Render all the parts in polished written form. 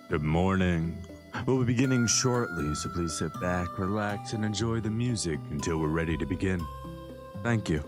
Good morning. We'll be beginning shortly, so please sit back, relax, and enjoy the music until we're ready to begin. Thank you.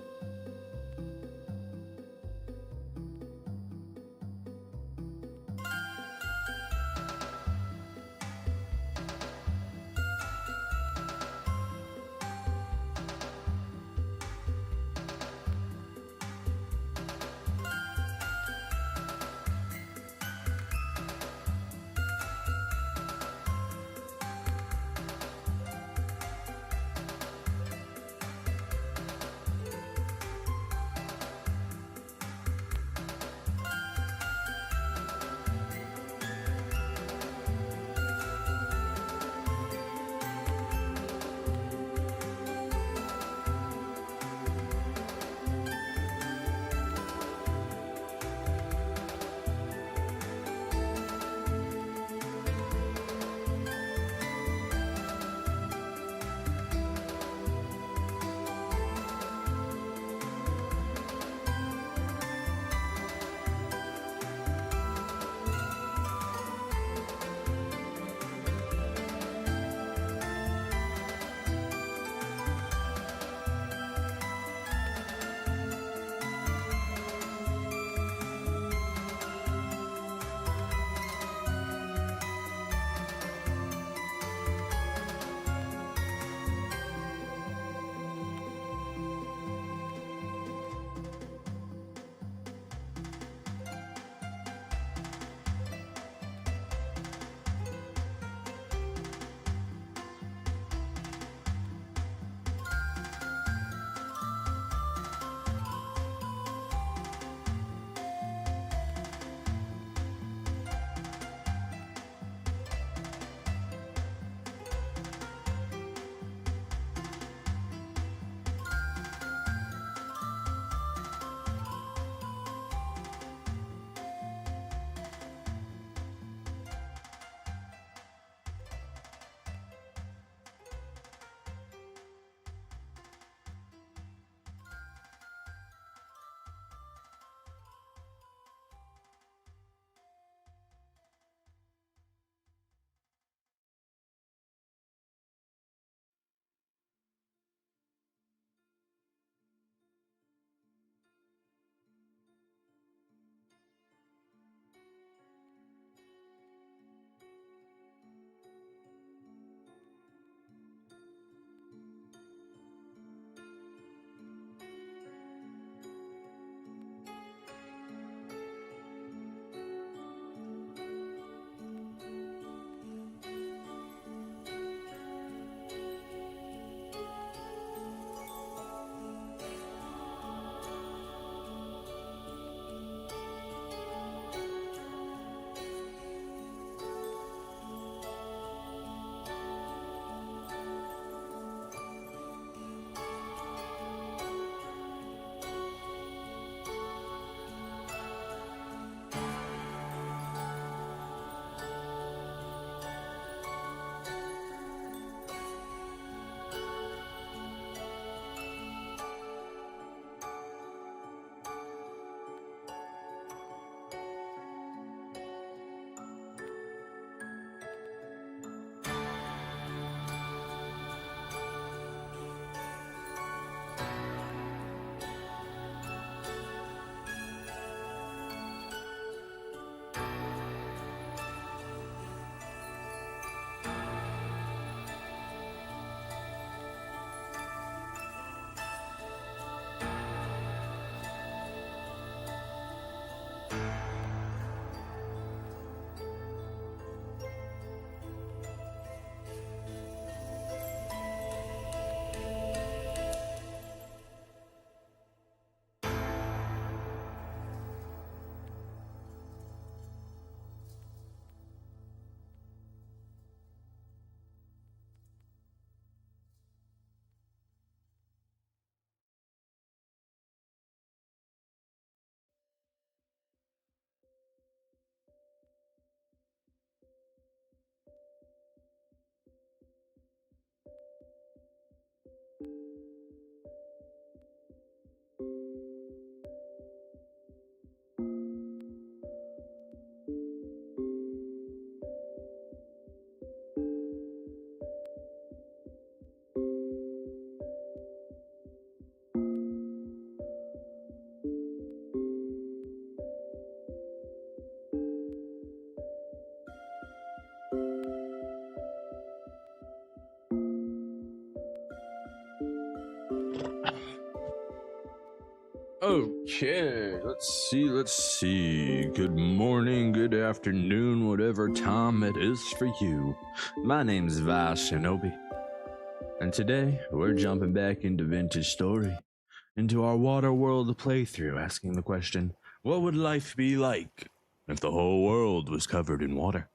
Okay, let's see. Good morning, good afternoon, whatever time it is for you. My name's Vash Shinobi, and today we're jumping back into Vintage Story, into our WaterWorld playthrough, asking the question, what would life be like if the whole world was covered in water?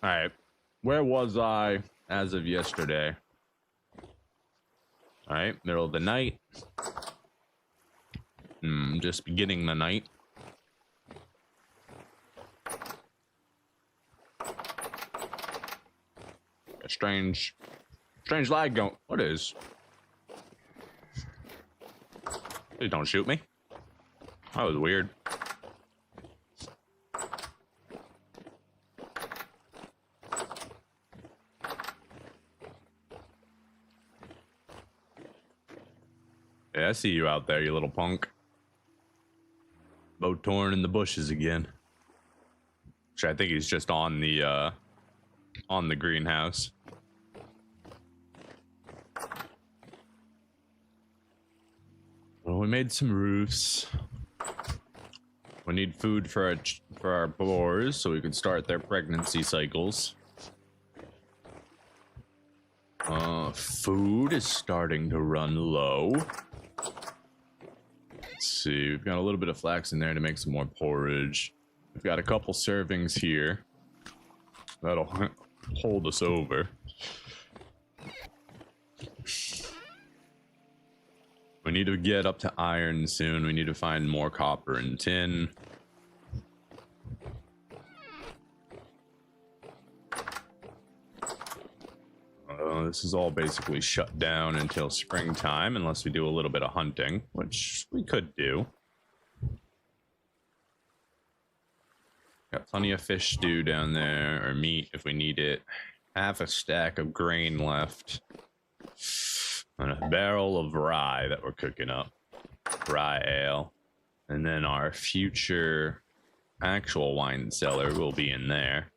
Alright, where was I as of yesterday? Alright, middle of the night. Just beginning the night. A strange lag going. What is? Please don't shoot me. That was weird. Yeah, I see you out there, you little punk. Boat torn in the bushes again. Which I think he's just on the greenhouse. Well, we made some roofs. We need food for our boars so we can start their pregnancy cycles. Food is starting to run low. Let's see, we've got a little bit of flax in there to make some more porridge. We've got a couple servings here. That'll hold us over. We need to get up to iron soon. We need to find more copper and tin. This is all basically shut down until springtime, unless we do a little bit of hunting, which we could do. Got plenty of fish stew down there, or meat if we need it. Half a stack of grain left. And a barrel of rye that we're cooking up. Rye ale. And then our future actual wine cellar will be in there.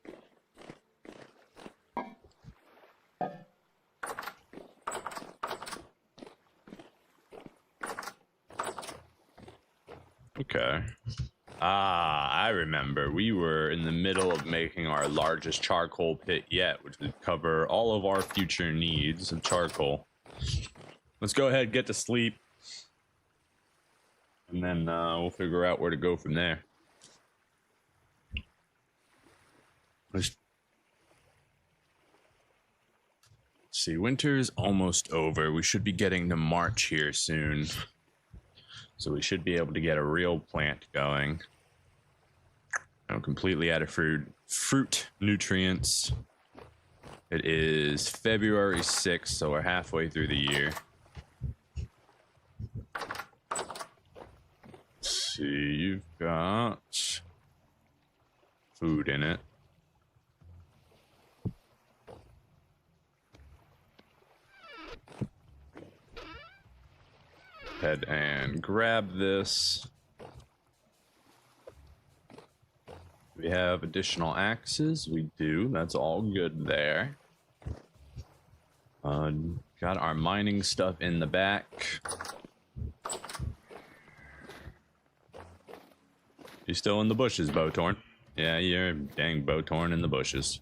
Okay. I remember. We were in the middle of making our largest charcoal pit yet, which would cover all of our future needs of charcoal. Let's go ahead, get to sleep. And then we'll figure out where to go from there. Let's see, winter's almost over. We should be getting to March here soon. So we should be able to get a real plant going. I'm completely out of fruit nutrients. It is February 6th, so we're halfway through the year. Let's see, you've got food in it. Head and grab this. We have additional axes. We do. That's all good there. Got our mining stuff in the back. You still in the bushes, Bowtorn? Yeah, you're dang Bowtorn in the bushes.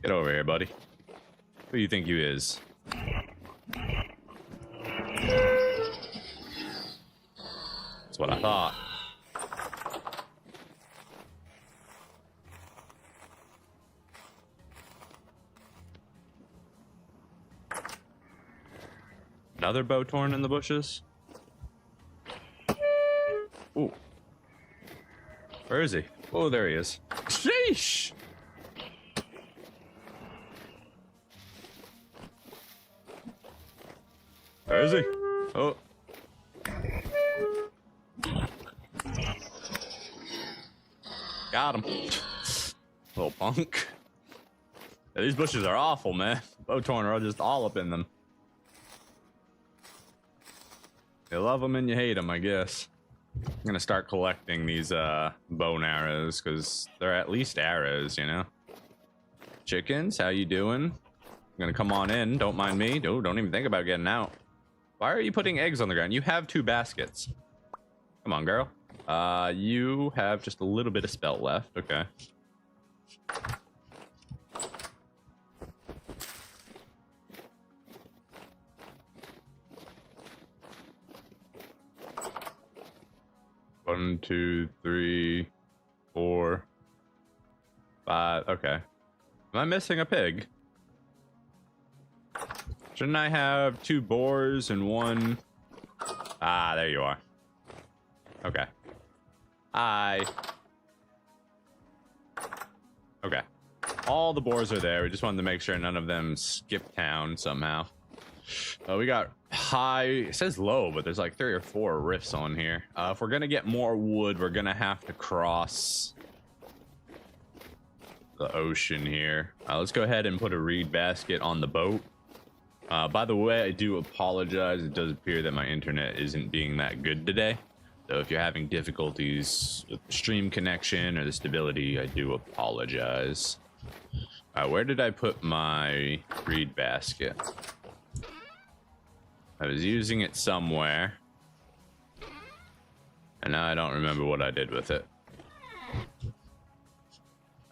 Get over here, buddy. Who do you think you is? That's what I thought. Another Bowtorn in the bushes? Ooh. Where is he? Oh, there he is. Sheesh! Where is he? Oh. Got him. Little punk. Yeah, these bushes are awful, man. Bowtorn are just all up in them. You love them and you hate them, I guess. I'm gonna start collecting these bone arrows because they're at least arrows, you know. Chickens, how you doing? I'm gonna come on in. Don't mind me. Oh, don't even think about getting out. Why are you putting eggs on the ground? You have 2 baskets. Come on, girl. You have just a little bit of spelt left. Okay. One, 2, 3, 4, 5. Okay. Am I missing a pig? Shouldn't I have 2 boars and 1? Ah, there you are. Okay. Hi. Okay. All the boars are there. We just wanted to make sure none of them skip town somehow. We got high. It says low, but there's like 3 or 4 rifts on here. If we're gonna get more wood, we're gonna have to cross the ocean here. Let's go ahead and put a reed basket on the boat. By the way, I do apologize. It does appear that my internet isn't being that good today. So if you're having difficulties with the stream connection or the stability, I do apologize. Where did I put my reed basket? I was using it somewhere. And now I don't remember what I did with it.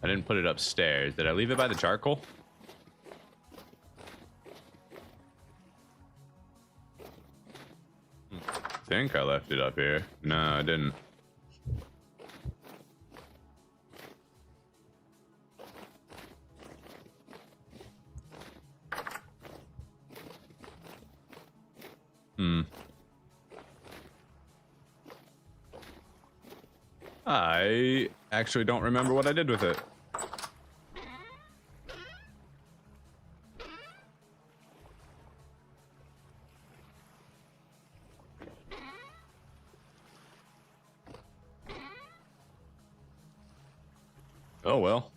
I didn't put it upstairs. Did I leave it by the charcoal? I think I left it up here. No, I didn't. I actually don't remember what I did with it. Oh well.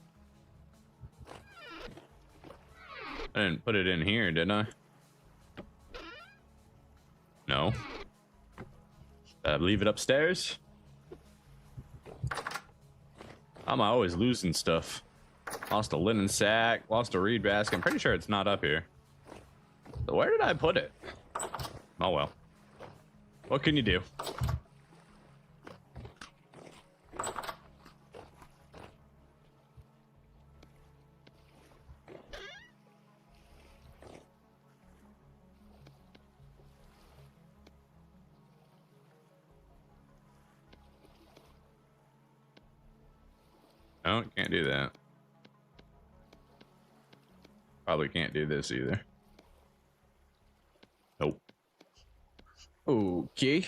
I didn't put it in here, didn't I? No. Did I leave it upstairs? I'm always losing stuff. Lost a linen sack, lost a reed basket. I'm pretty sure it's not up here. So where did I put it? Oh well. What can you do? No, can't do that. Probably can't do this either. Nope. Okay.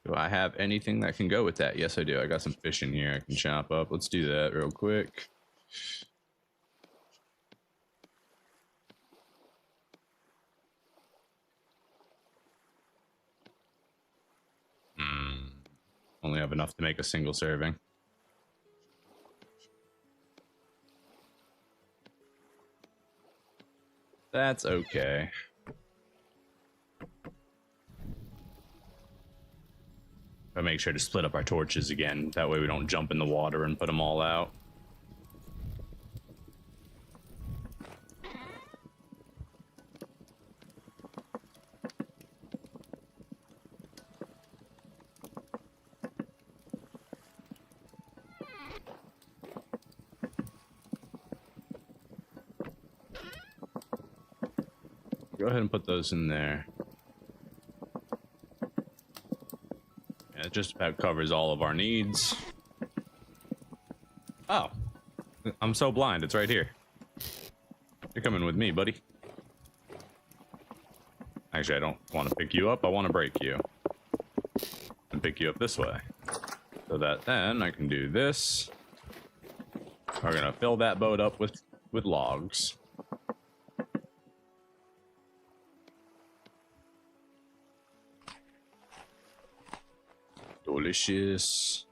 Do I have anything that can go with that? Yes, I do. I got some fish in here I can chop up. Let's do that real quick. Only have enough to make a single serving. That's okay. I'll make sure to split up our torches again. That way we don't jump in the water and put them all out. Go ahead and put those in there. Yeah, it just about covers all of our needs. Oh, I'm so blind. It's right here. You're coming with me, buddy. Actually, I don't want to pick you up. I want to break you and pick you up this way. So that then I can do this. We're gonna fill that boat up with logs. Delicious.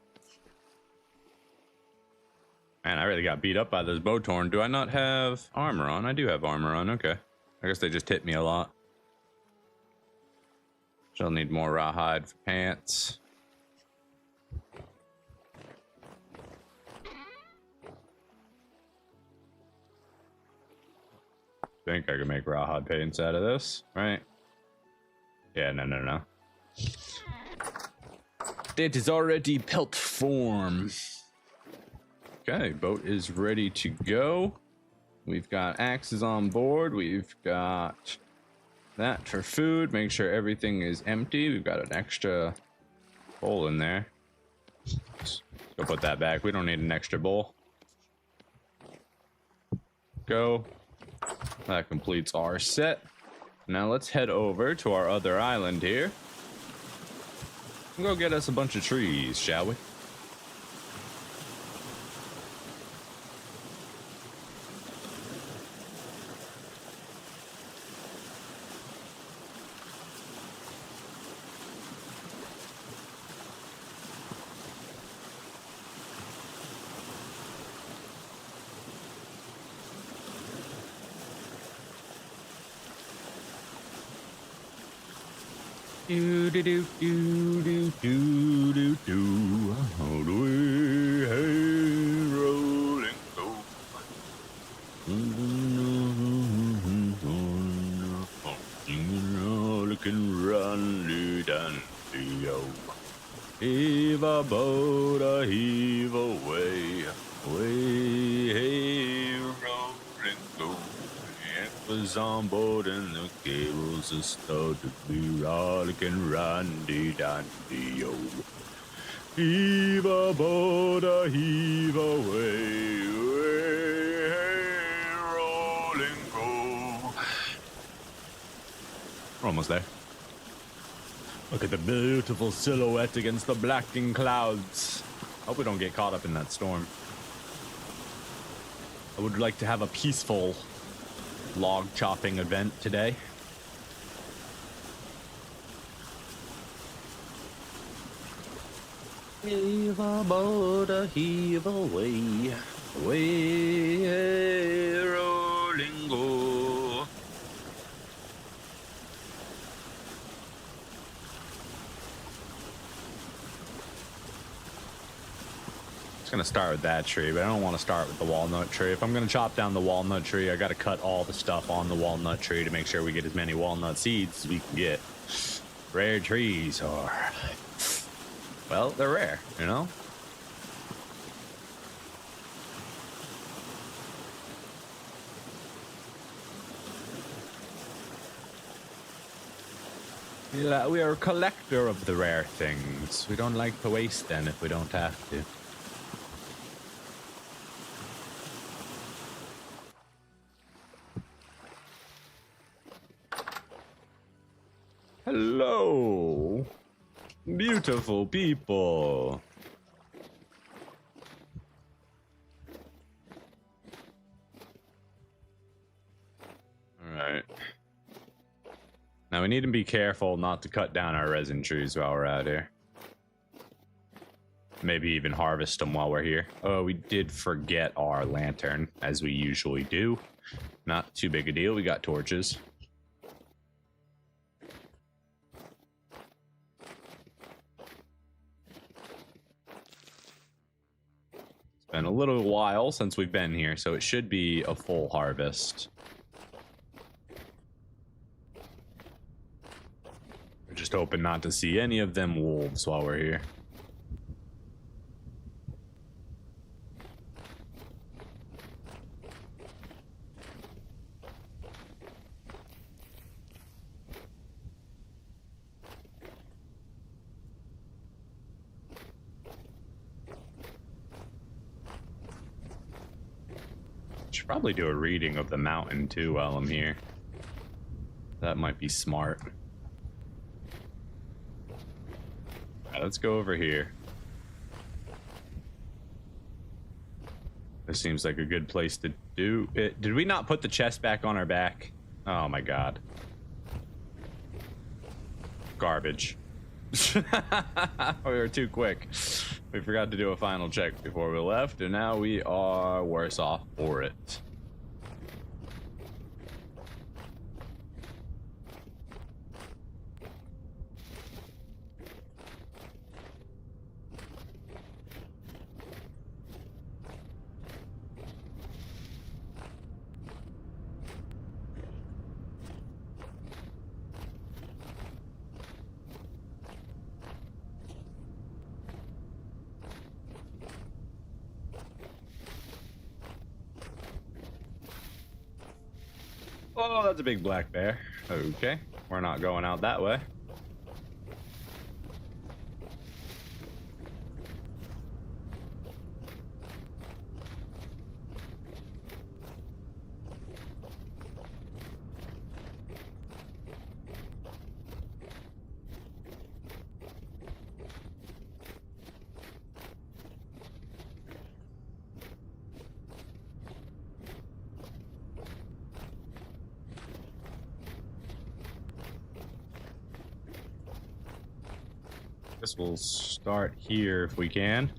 Man, I really got beat up by this bow torn. Do I not have armor on? I do have armor on. Okay. I guess they just hit me a lot. She'll need more rawhide for pants. I think I can make rawhide pants out of this, right? Yeah, no. It is already pelt form. Okay, boat is ready to go. We've got axes on board. We've got that for food. Make sure everything is empty. We've got an extra bowl in there. Let's go put that back. We don't need an extra bowl. Go. That completes our set. Now let's head over to our other island here. We'll go get us a bunch of trees, shall we? Do do do do do do do do. All the way, hey, rolling go. Looking run down the heave a boat, heave away, away, hey, rolling go. Was on board and the cables are started to be rollicking randy dandy yo. Heave a boat, heave away, away, hey, rolling go. We're almost there. Look at the beautiful silhouette against the blackening clouds. Hope we don't get caught up in that storm. I would like to have a peaceful log chopping event today. Heave a boat, heave away, away, rolling go. It's gonna start with that tree, but I don't want to start with the walnut tree. If I'm gonna chop down the walnut tree, I gotta cut all the stuff on the walnut tree to make sure we get as many walnut seeds as we can get. Rare trees are, well, they're rare, you know? We are a collector of the rare things. We don't like to waste them if we don't have to. Hello, beautiful people. All right. Now we need to be careful not to cut down our resin trees while we're out here. Maybe even harvest them while we're here. Oh, we did forget our lantern, as we usually do. Not too big a deal. We got torches. Been a little while since we've been here, so it should be a full harvest. We're just hoping not to see any of them wolves while we're here. Probably do a reading of the mountain too while I'm here. That might be smart. Alright, let's go over here. This seems like a good place to do it. Did we not put the chest back on our back? Oh my god. Garbage. We were too quick. We forgot to do a final check before we left, and now we are worse off for it. Oh, that's a big black bear. Okay, we're not going out that way. Guess we'll start here if we can.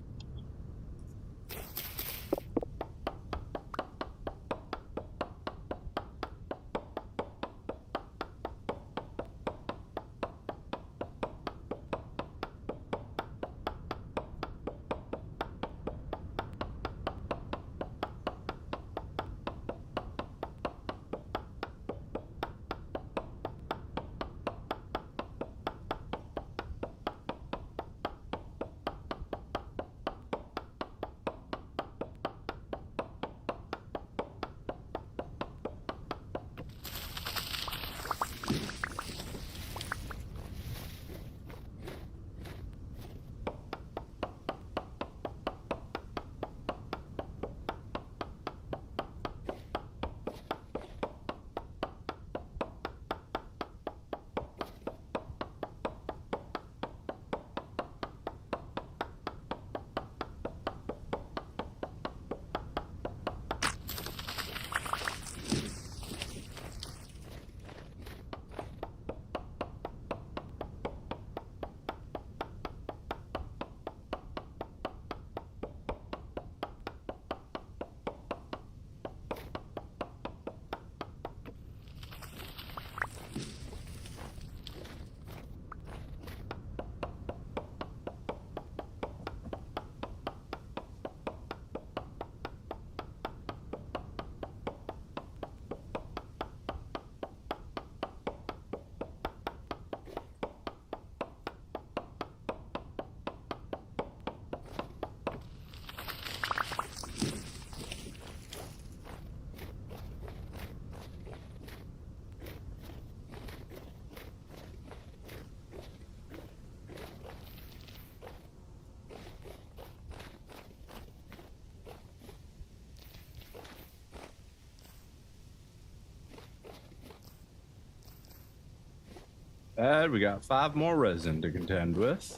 And we got 5 more resin to contend with.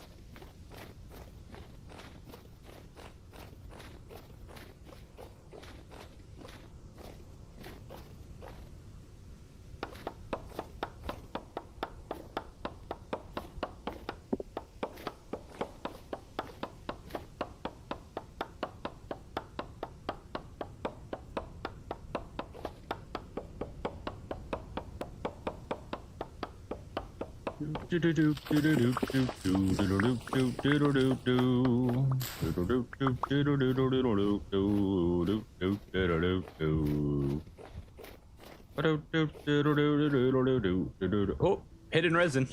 Oh, hidden resin.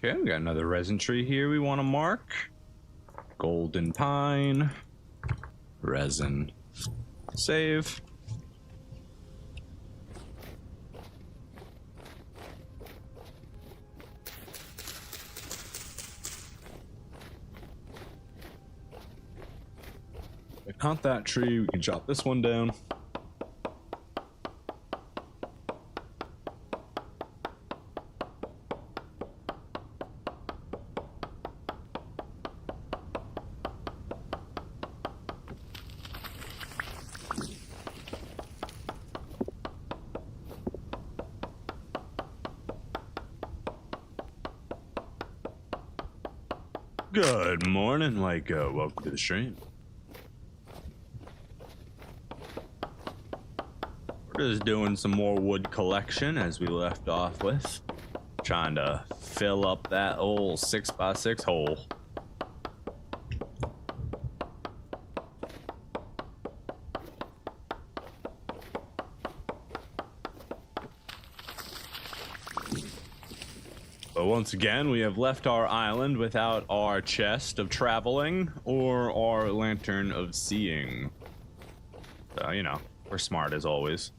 Okay, we got another resin tree here we want to mark. Golden pine. Resin. Save. We count that tree, we can chop this one down. Good morning, Lyco. Welcome to the stream. We're just doing some more wood collection as we left off with. Trying to fill up that old 6x6 hole. once again, we have left our island without our chest of traveling or our lantern of seeing. So, you know, we're smart as always.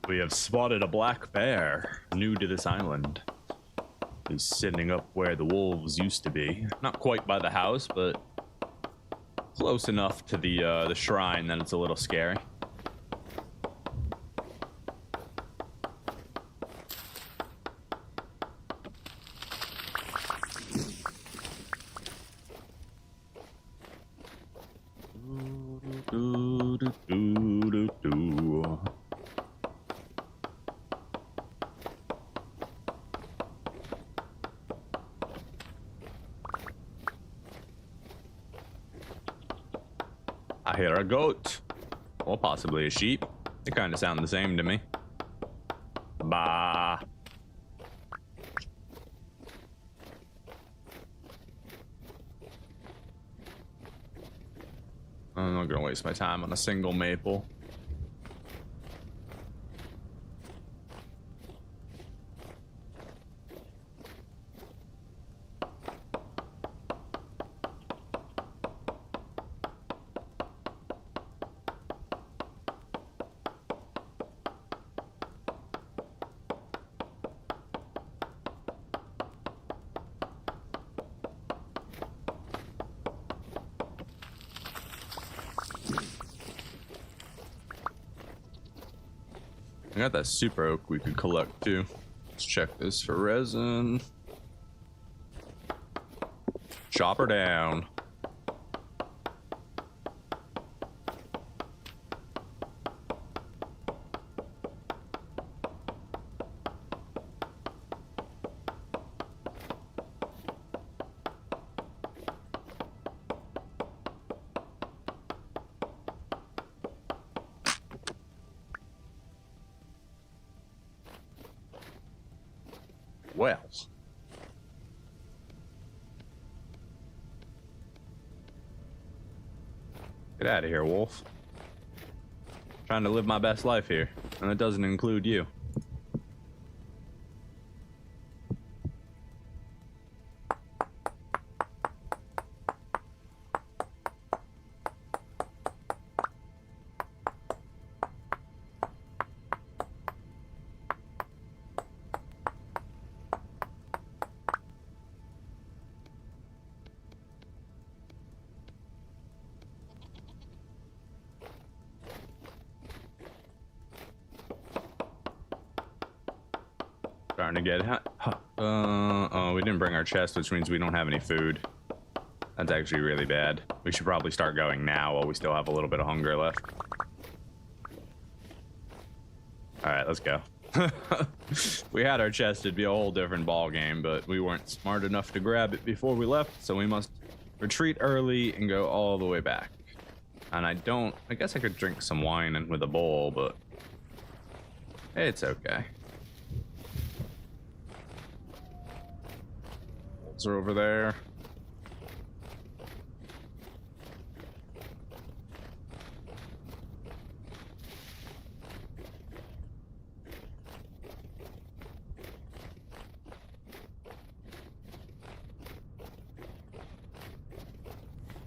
We have spotted a black bear, new to this island. He's sitting up where the wolves used to be. Not quite by the house, but close enough to the shrine that it's a little scary. I hear a goat, or possibly a sheep. They kind of sound the same to me. Bah. I'm not gonna waste my time on a single maple. I got that super oak we could collect too. Let's check this for resin. Chop her down. Well, get out of here, wolf. Trying to live my best life here, and it doesn't include you. Starting to get we didn't bring our chest, which means we don't have any food. That's actually really bad. We should probably start going now while we still have a little bit of hunger left. All right, let's go. We had our chest, it'd be a whole different ball game, but we weren't smart enough to grab it before we left, so we must retreat early and go all the way back. And I guess I could drink some wine and with a bowl, but it's okay. Wolves are over there.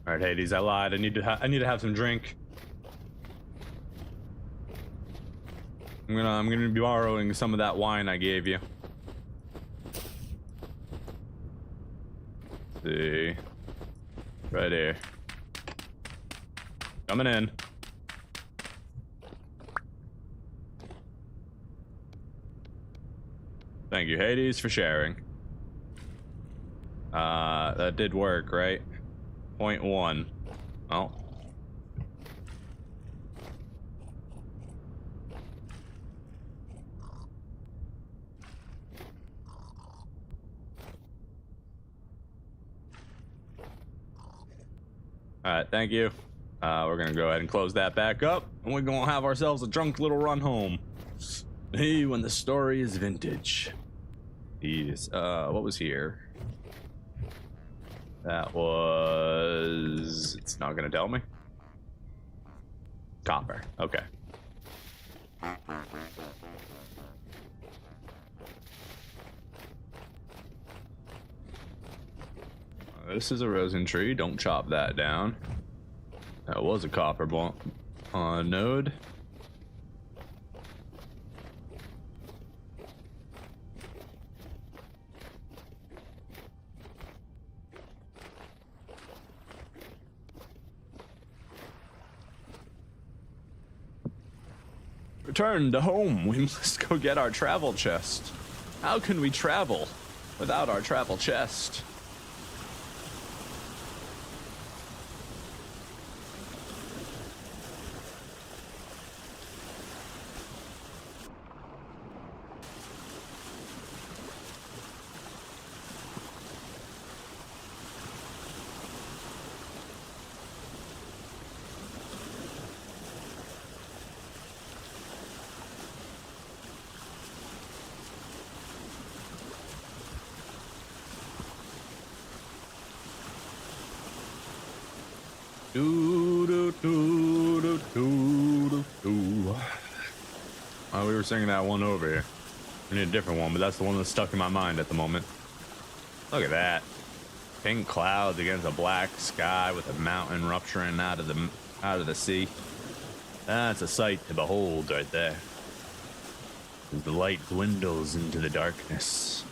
All right, Hades, I lied. I need to have some drink. I'm gonna be borrowing some of that wine I gave you. Let's see, right here. Coming in. Thank you, Hades, for sharing. That did work, right? 0.1. Oh. Alright, thank you. We're gonna go ahead and close that back up, and we're gonna have ourselves a drunk little run home. Hey, when the story is vintage. Jeez, what was here? That was... It's not gonna tell me. Copper, okay. This is a resin tree. Don't chop that down. That was a copper node. Return to home. We must go get our travel chest. How can we travel without our travel chest? We were singing that one over here. We need a different one, but that's the one that's stuck in my mind at the moment. Look at that. Pink clouds against a black sky with a mountain rupturing out of the sea. That's a sight to behold right there. As the light dwindles into the darkness.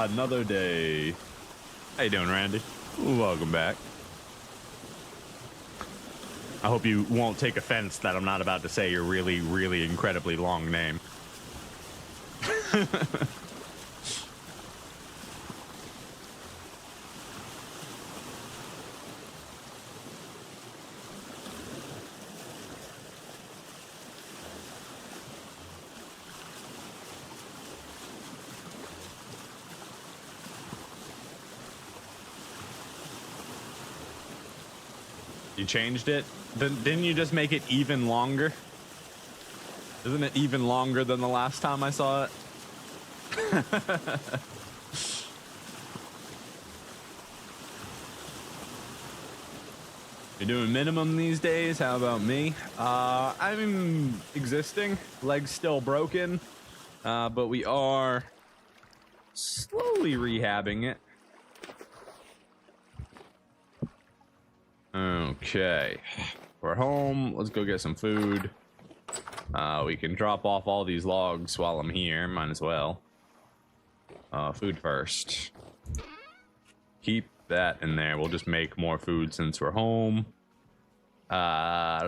Another day. How you doing, Randy? Welcome back. I hope you won't take offense that I'm not about to say your really, really incredibly long name. You changed it? Didn't you just make it even longer? Isn't it even longer than the last time I saw it? You're doing minimum these days? How about me? I'm existing. Leg's still broken. But we are slowly rehabbing it. Okay, we're home. Let's go get some food. We can drop off all these logs while I'm here. Might as well. Food first. Keep that in there. We'll just make more food since we're home. I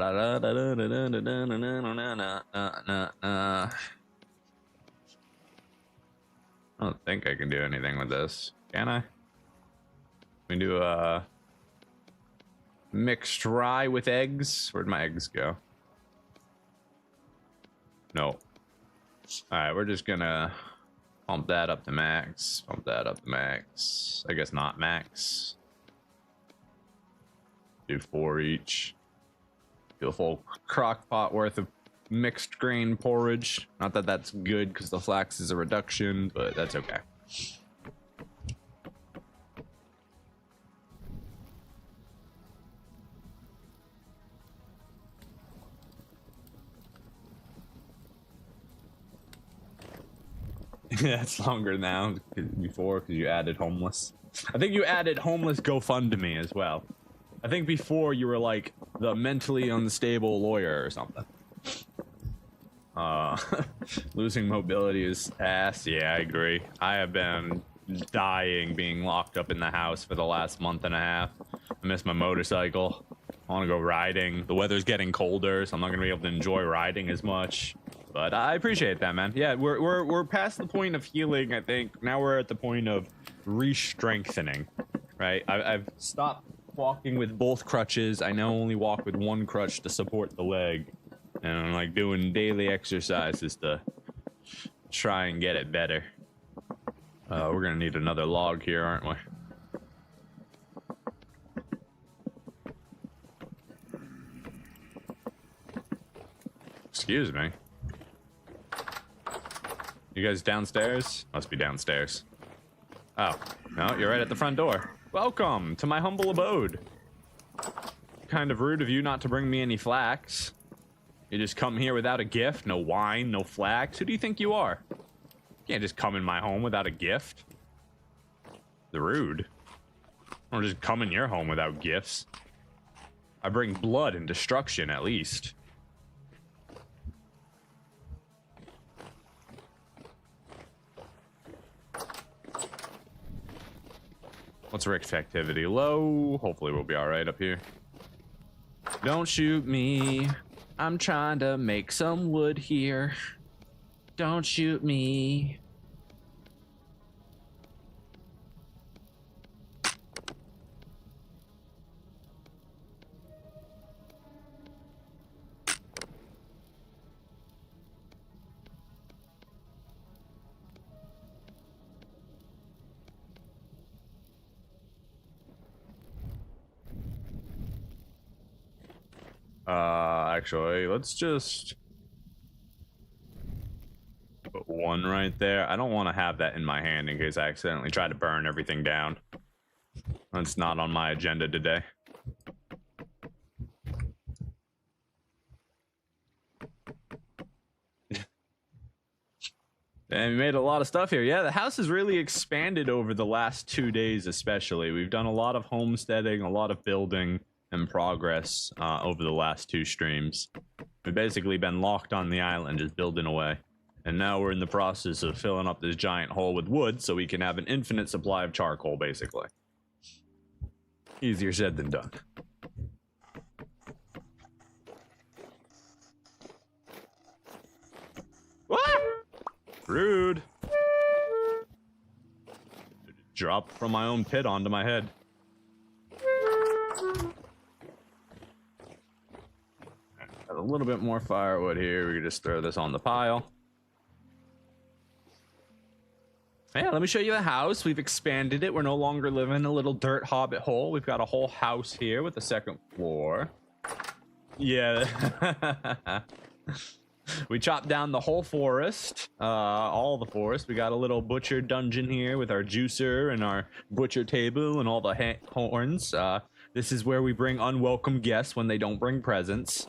don't think I can do anything with this. Can I? We can do mixed rye with eggs. Where'd my eggs go? No. All right, we're just gonna pump that up to max. Pump that up to max. I guess not max. Do 4 each. Do a full crock pot worth of mixed grain porridge. Not that that's good because the flax is a reduction, but that's okay. Yeah, it's longer now before because you added homeless. I think you added homeless GoFundMe as well. I think before you were like the mentally unstable lawyer or something. Losing mobility is ass. Yeah, I agree. I have been dying being locked up in the house for the last month and a half. I miss my motorcycle. I want to go riding. The weather's getting colder, so I'm not gonna be able to enjoy riding as much. But I appreciate that, man. Yeah, we're past the point of healing, I think. Now we're at the point of re-strengthening, right? I've stopped walking with both crutches. I now only walk with one crutch to support the leg. And I'm like doing daily exercises to try and get it better. We're gonna need another log here, aren't we? Excuse me. You guys downstairs? Must be downstairs. Oh, no, you're right at the front door. Welcome to my humble abode. Kind of rude of you not to bring me any flax. You just come here without a gift? No wine, no flax? Who do you think you are? You can't just come in my home without a gift. The rude. Or just come in your home without gifts. I bring blood and destruction, at least. What's Rick's activity? Low. Hopefully we'll be alright up here. Don't shoot me. I'm trying to make some wood here. Don't shoot me. Actually, let's just put one right there. I don't want to have that in my hand in case I accidentally try to burn everything down. That's not on my agenda today. And we made a lot of stuff here. Yeah, the house has really expanded over the last 2 days especially. We've done a lot of homesteading, a lot of building and progress over the last 2 streams. We've basically been locked on the island just building away. And now we're in the process of filling up this giant hole with wood so we can have an infinite supply of charcoal, basically. Easier said than done. What? Rude. Dropped from my own pit onto my head. Got a little bit more firewood here. We can just throw this on the pile. Yeah, let me show you the house. We've expanded it. We're no longer living in a little dirt hobbit hole. We've got a whole house here with a 2nd floor. Yeah. We chopped down the whole forest, all the forest. We got a little butcher dungeon here with our juicer and our butcher table and all the horns. This is where we bring unwelcome guests when they don't bring presents.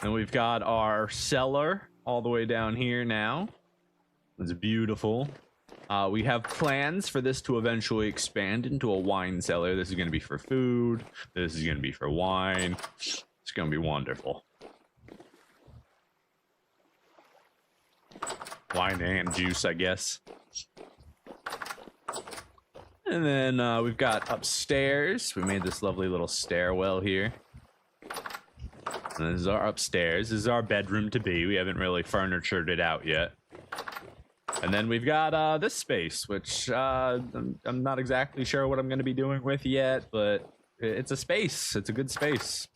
And we've got our cellar all the way down here now. It's beautiful. We have plans for this to eventually expand into a wine cellar. This is going to be for food. This is going to be for wine. It's going to be wonderful. Wine and juice, I guess. And then we've got upstairs. We made this lovely little stairwell here. And this is our upstairs. This is our bedroom to be. We haven't really furnitured it out yet. And then we've got this space, which I'm not exactly sure what I'm going to be doing with yet, but it's a space. It's a good space.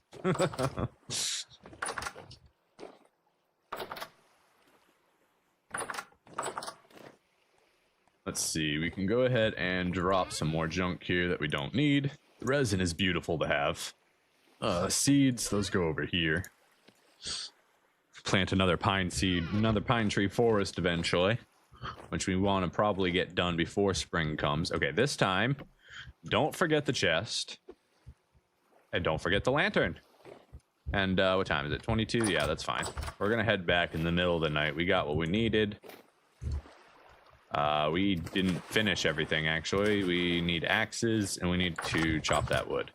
Let's see, we can go ahead and drop some more junk here that we don't need. The resin is beautiful to have. Seeds, those go over here. Plant another pine tree forest eventually, which we want to probably get done before spring comes. Okay, this time, don't forget the chest. And don't forget the lantern. And what time is it? 22? Yeah, that's fine. We're gonna head back in the middle of the night. We got what we needed. We didn't finish everything, actually. We need axes, and we need to chop that wood.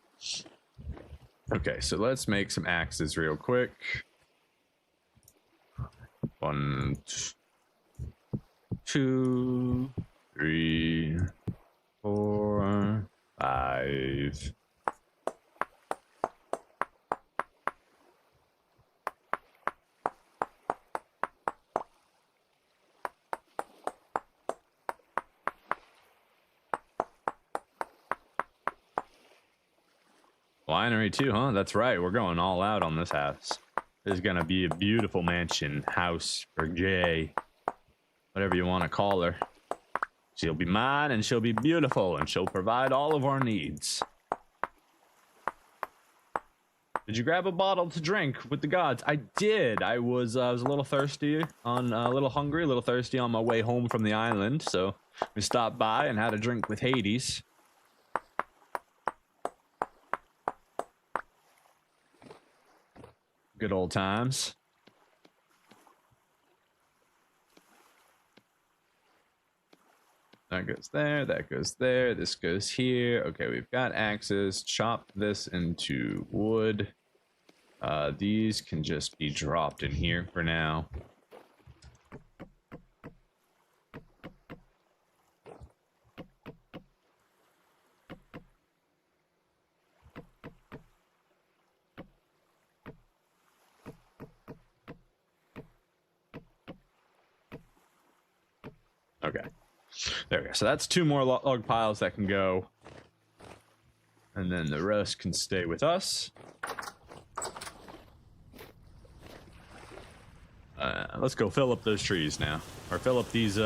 Okay, so let's make some axes real quick. 1, 2, 3, 4, 5. Winery too, huh? That's right. We're going all out on this house. This is gonna be a beautiful mansion house for Jay. Whatever you want to call her. She'll be mine and she'll be beautiful and she'll provide all of our needs. Did you grab a bottle to drink with the gods? I did. I was a little thirsty, a little hungry, a little thirsty on my way home from the island, so we stopped by and had a drink with Hades. Good old times. That goes there, that goes there, this goes here. Okay, we've got axes. Chop this into wood. These can just be dropped in here for now. Okay. There we go. So that's 2 more log piles that can go. And then the rest can stay with us. Let's go fill up those trees now. Or fill up these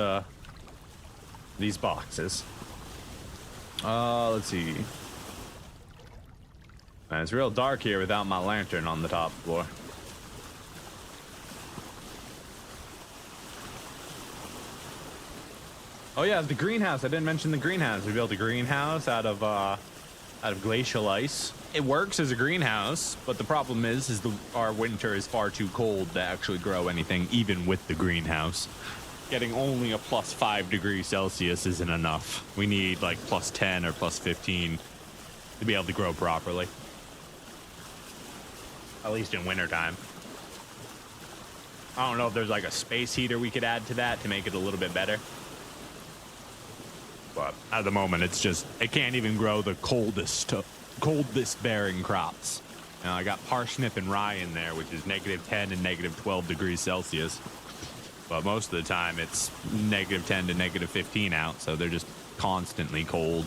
boxes. Let's see. It's real dark here without my lantern on the top floor. Oh yeah, the greenhouse. I didn't mention the greenhouse. We built a greenhouse out of glacial ice. It works as a greenhouse, but the problem is our winter is far too cold to actually grow anything, even with the greenhouse. Getting only a +5 degrees Celsius isn't enough. We need like +10 or +15 to be able to grow properly. At least in wintertime. I don't know if there's like a space heater we could add to that to make it a little bit better. But at the moment, it can't even grow the coldest bearing crops. Now, I got parsnip and rye in there, which is -10 and -12 degrees Celsius. But most of the time, it's -10 to -15 out, so they're just constantly cold.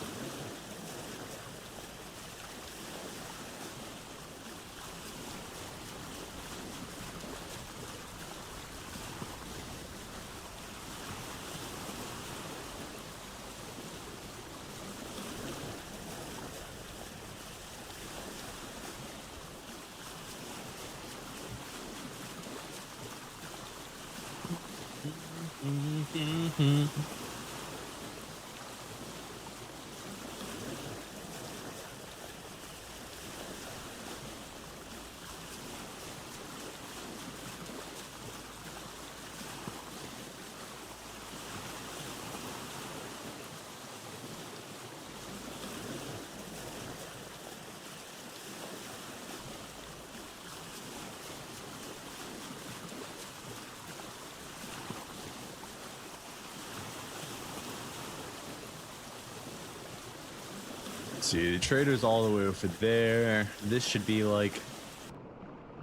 See, the trader's all the way over there. This should be like,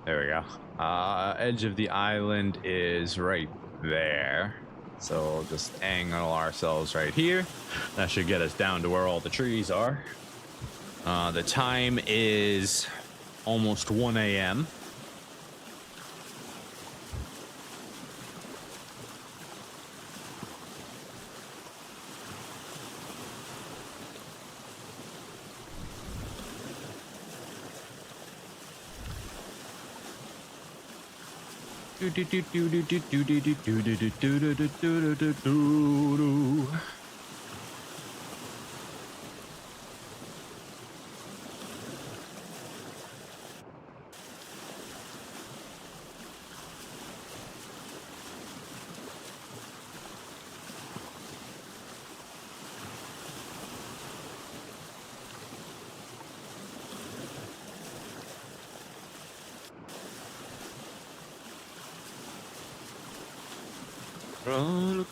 there we go. Edge of the island is right there. So we'll just angle ourselves right here. That should get us down to where all the trees are. The time is almost 1 a.m.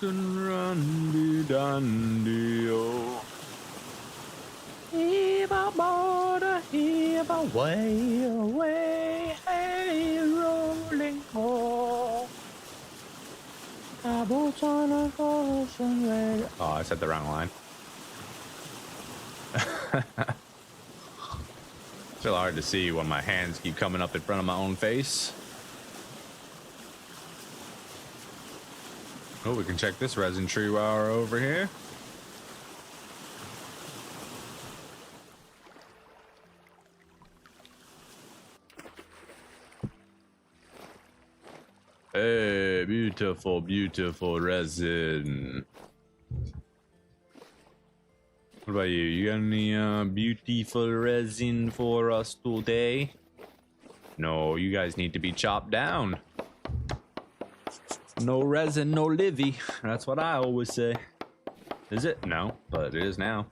Run, dandy, oh. Way away, hey, rolling ball. Oh, I said the wrong line. It's real hard to see when my hands keep coming up in front of my own face. Oh, we can check this resin tree while we're over here. Hey, beautiful, beautiful resin. What about you? You got any beautiful resin for us today? No, you guys need to be chopped down. No resin, no livy. That's what I always say. Is it? No, but it is now.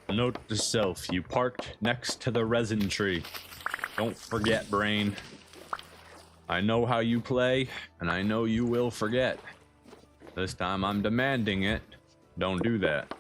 Note to self, you parked next to the resin tree. Don't forget, brain. I know how you play, and I know you will forget. This time I'm demanding it. Don't do that.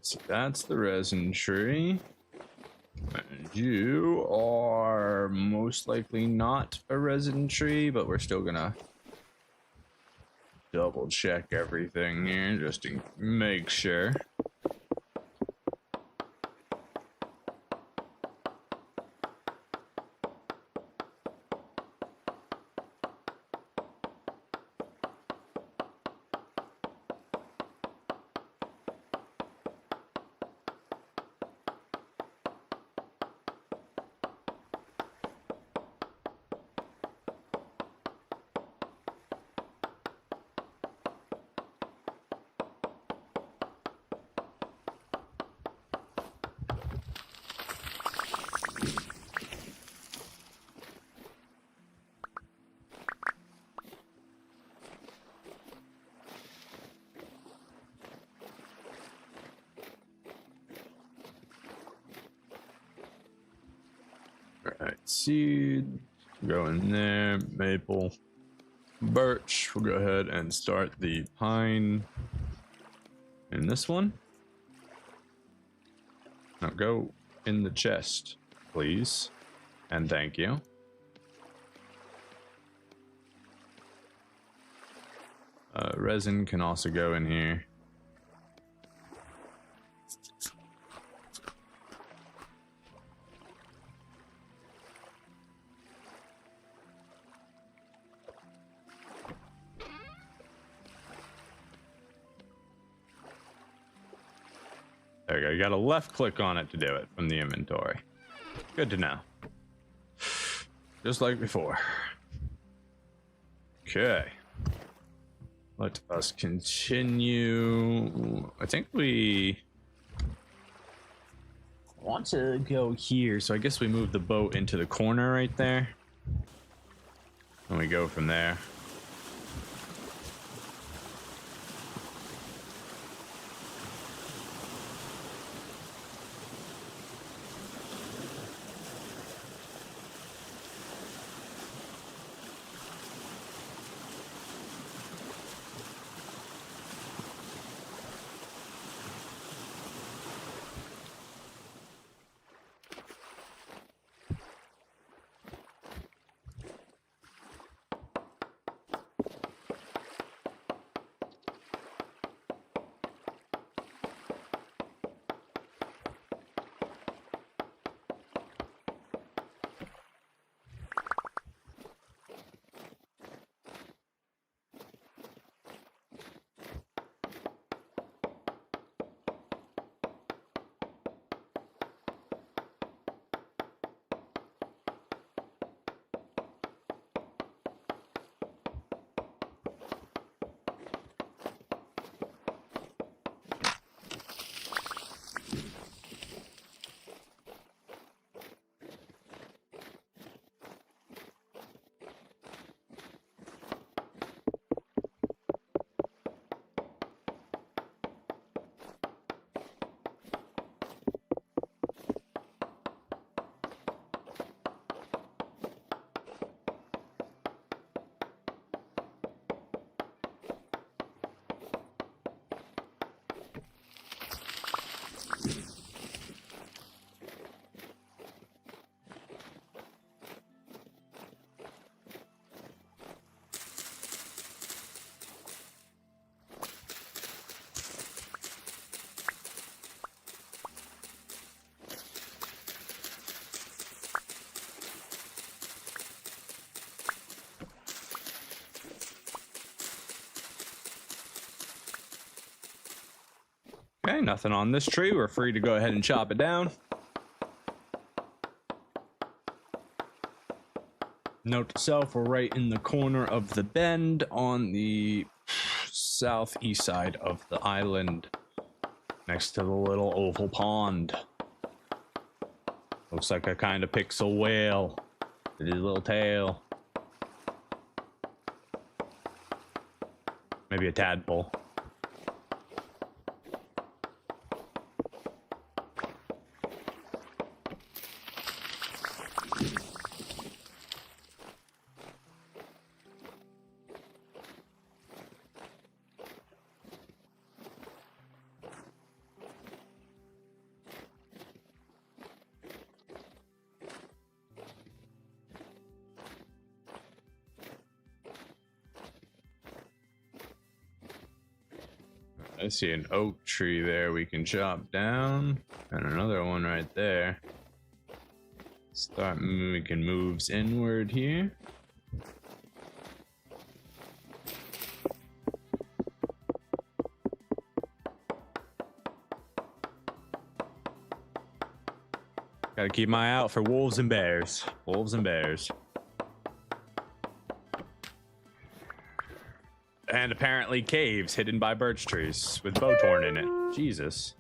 So that's the resin tree. And you are most likely not a resin tree, but we're still gonna double check everything here just to make sure. Alright, seed, go in there, maple, birch. We'll go ahead and start the pine in this one. Now go in the chest, please, and thank you. Resin can also go in here. There you go. You got to left click on it to do it from the inventory. Good to know. Just like before. Okay. Let us continue. I think we want to go here, so I guess we move the boat into the corner right there. And we go from there. Okay, nothing on this tree. We're free to go ahead and chop it down. Note to self, we're right in the corner of the bend on the southeast side of the island, next to the little oval pond. Looks like a kind of pixel whale with his little tail. Maybe a tadpole. I see an oak tree there we can chop down, and another one right there. Start making moves inward here. Gotta keep my eye out for wolves and bears. Wolves and bears. And apparently caves hidden by birch trees with bowthorn in it. Jesus.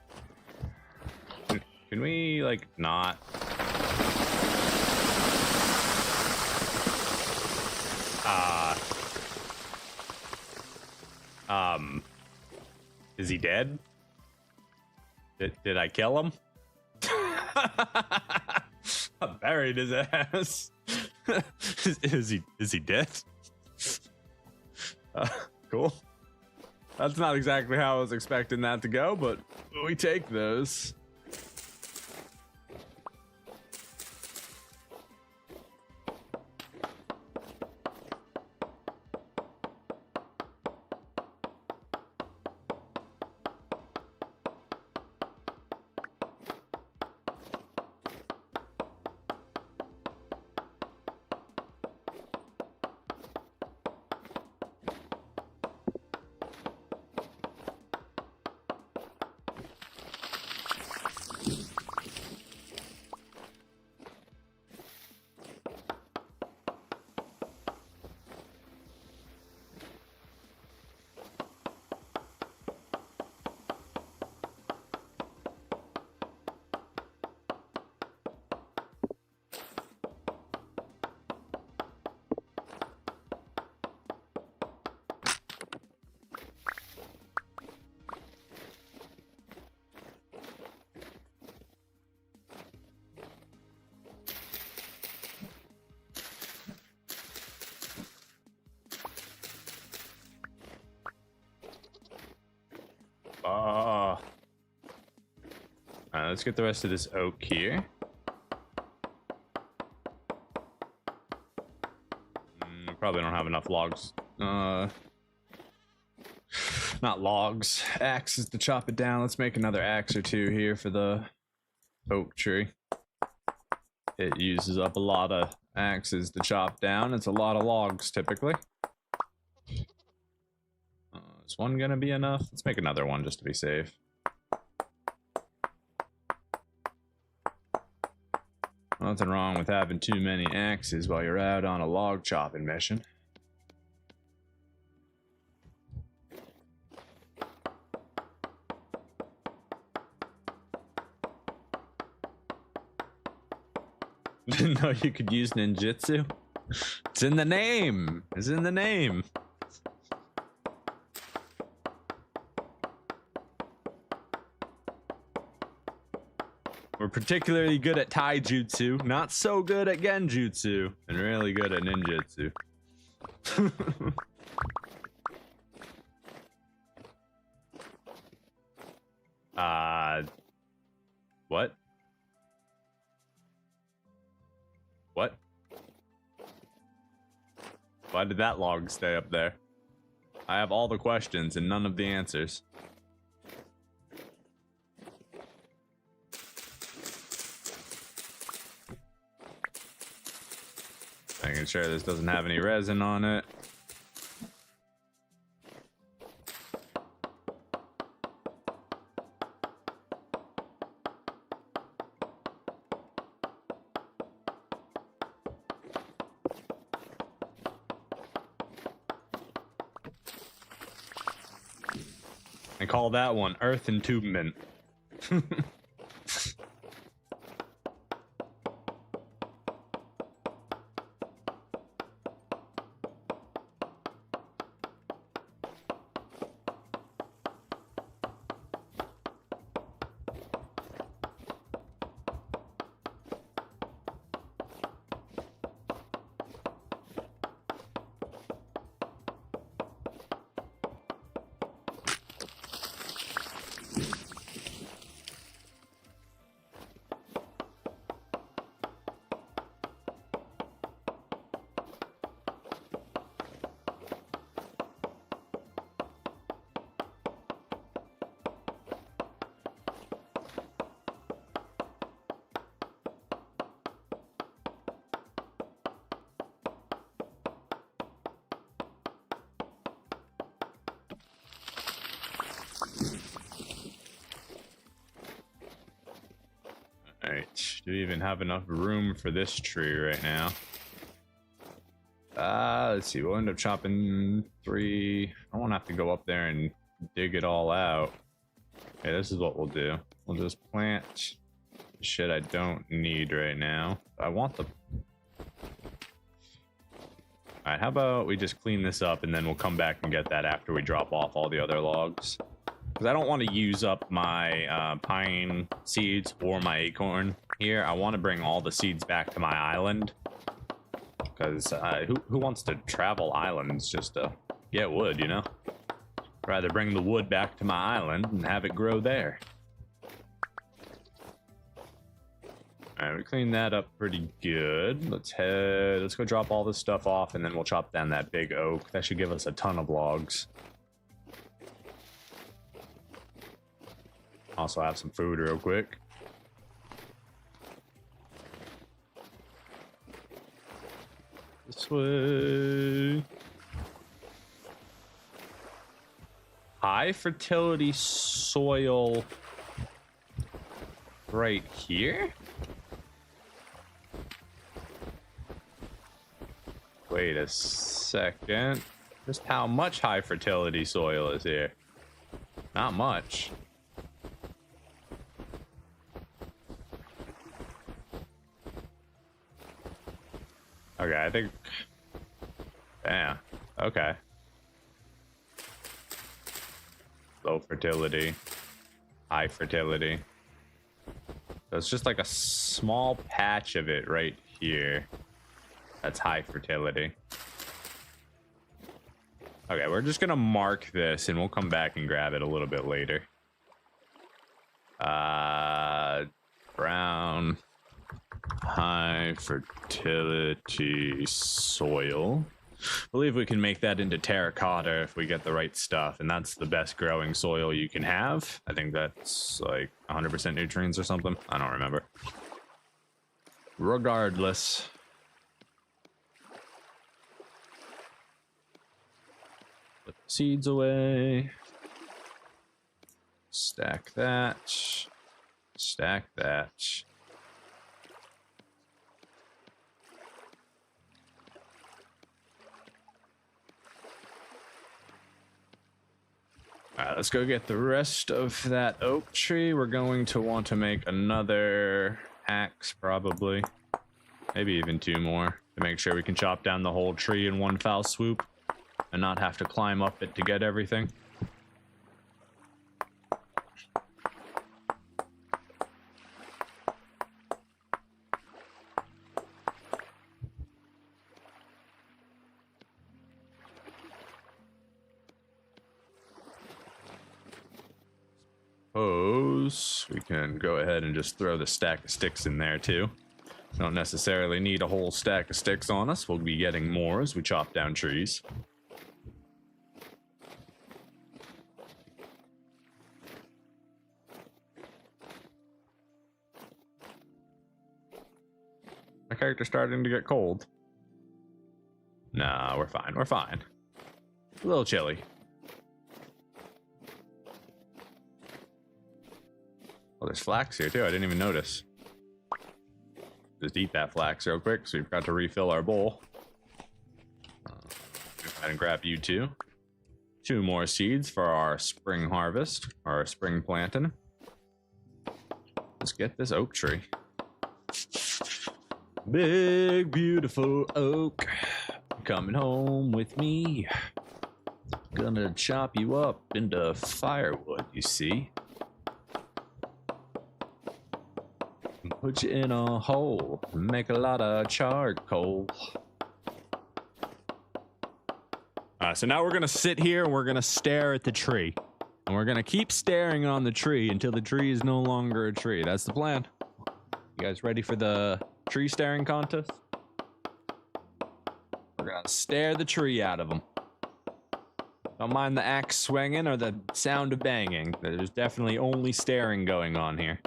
Can we, like, not? Is he dead? Did I kill him? I buried his ass. Is he dead? Cool. That's not exactly how I was expecting that to go, but we take those. Let's get the rest of this oak here. Probably don't have enough logs. Not logs. Axes to chop it down. Let's make another axe or two here for the oak tree. It uses up a lot of axes to chop down. It's a lot of logs typically. Is one gonna be enough? Let's make another one just to be safe. Nothing wrong with having too many axes while you're out on a log chopping mission. Didn't know you could use ninjutsu. It's in the name. It's in the name. We're particularly good at taijutsu, not so good at genjutsu, and really good at ninjutsu. What? What? Why did that log stay up there? I have all the questions and none of the answers. Making sure this doesn't have any resin on it. And call that one Earth Entombment. Alright, do we even have enough room for this tree right now? Let's see, we'll end up chopping 3. I don't want to have to go up there and dig it all out. Okay, this is what we'll do. We'll just plant shit I don't need right now. I want the... Alright, how about we just clean this up and then we'll come back and get that after we drop off all the other logs. Because I don't want to use up my pine seeds or my acorn here. I want to bring all the seeds back to my island. Because who wants to travel islands just to get wood, you know? Rather bring the wood back to my island and have it grow there. Alright, we cleaned that up pretty good. Let's go drop all this stuff off and then we'll chop down that big oak. That should give us a ton of logs. Also have some food real quick. This way. High fertility soil right here? Wait a second. Just how much high fertility soil is here? Not much. Okay, I think... Yeah, okay. Low fertility. High fertility. So it's just like a small patch of it right here. That's high fertility. Okay, we're just gonna mark this and we'll come back and grab it a little bit later. Brown... High fertility soil. I believe we can make that into terracotta if we get the right stuff, and that's the best growing soil you can have. I think that's like 100% nutrients or something. I don't remember. Regardless. Put the seeds away. Stack that. Stack that. Alright, let's go get the rest of that oak tree. We're going to want to make another axe, probably. Maybe even 2 more, to make sure we can chop down the whole tree in one foul swoop and not have to climb up it to get everything. We can go ahead and just throw the stack of sticks in there too. Don't necessarily need a whole stack of sticks on us. We'll be getting more as we chop down trees. My character's starting to get cold. Nah, we're fine. We're fine. A little chilly. Oh, there's flax here too. I didn't even notice. Just eat that flax real quick, so we've got to refill our bowl. Go ahead and grab you too. 2 more seeds for our spring harvest, our spring planting. Let's get this oak tree. Big, beautiful oak, coming home with me. Gonna chop you up into firewood, you see. Put you in a hole, make a lot of charcoal. So now we're gonna sit here and we're gonna stare at the tree. And we're gonna keep staring on the tree until the tree is no longer a tree. That's the plan. You guys ready for the tree staring contest? We're gonna stare the tree out of them. Don't mind the axe swinging or the sound of banging. There's definitely only staring going on here.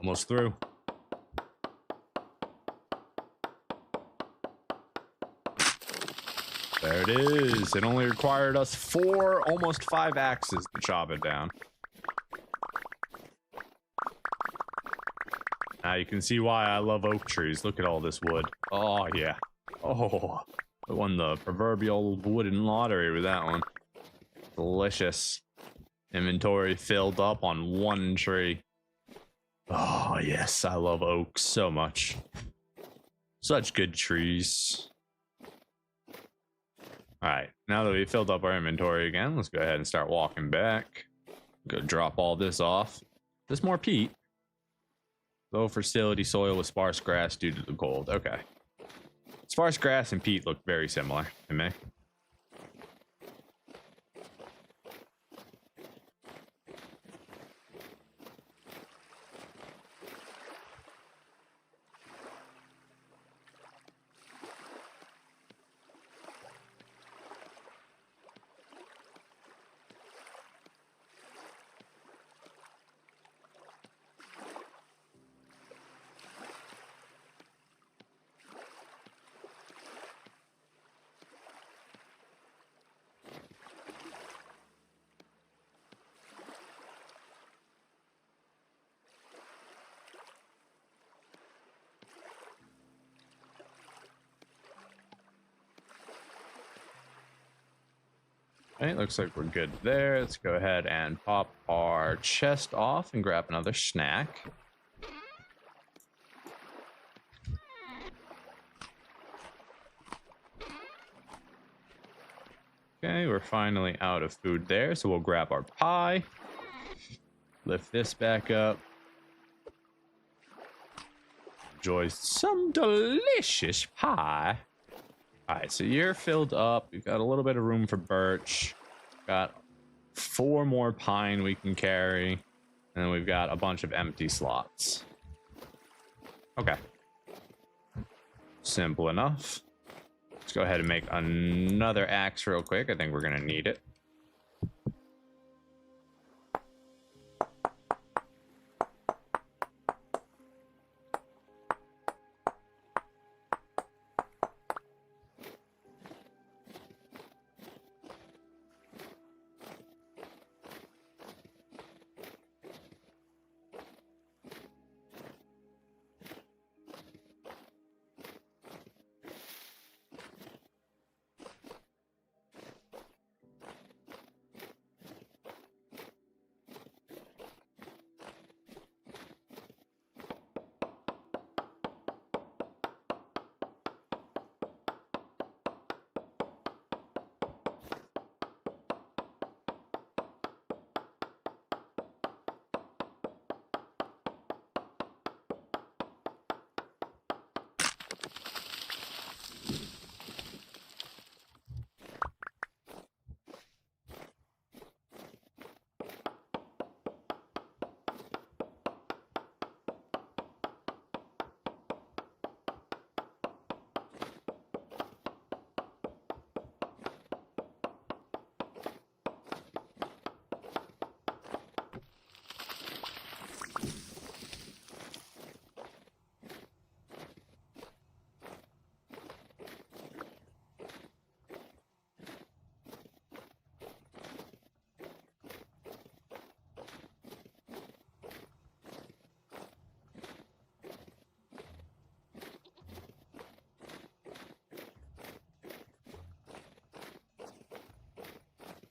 Almost through. There it is. It only required us 4, almost 5 axes to chop it down. Now you can see why I love oak trees. Look at all this wood. Oh, yeah. Oh, I won the proverbial wooden lottery with that one. Delicious. Inventory filled up on 1 tree. Oh, yes, I love oaks so much. Such good trees. Alright, now that we filled up our inventory again, let's go ahead and start walking back. Go drop all this off. There's more peat. Low fertility soil with sparse grass due to the cold. Okay. Sparse grass and peat look very similar to me. Okay, looks like we're good there. Let's go ahead and pop our chest off and grab another snack. Okay, we're finally out of food there, so we'll grab our pie. Lift this back up. Enjoy some delicious pie. Alright, so you're filled up. We've got a little bit of room for birch. Got 4 more pine we can carry. And then we've got a bunch of empty slots. Okay. Simple enough. Let's go ahead and make another axe real quick. I think we're going to need it.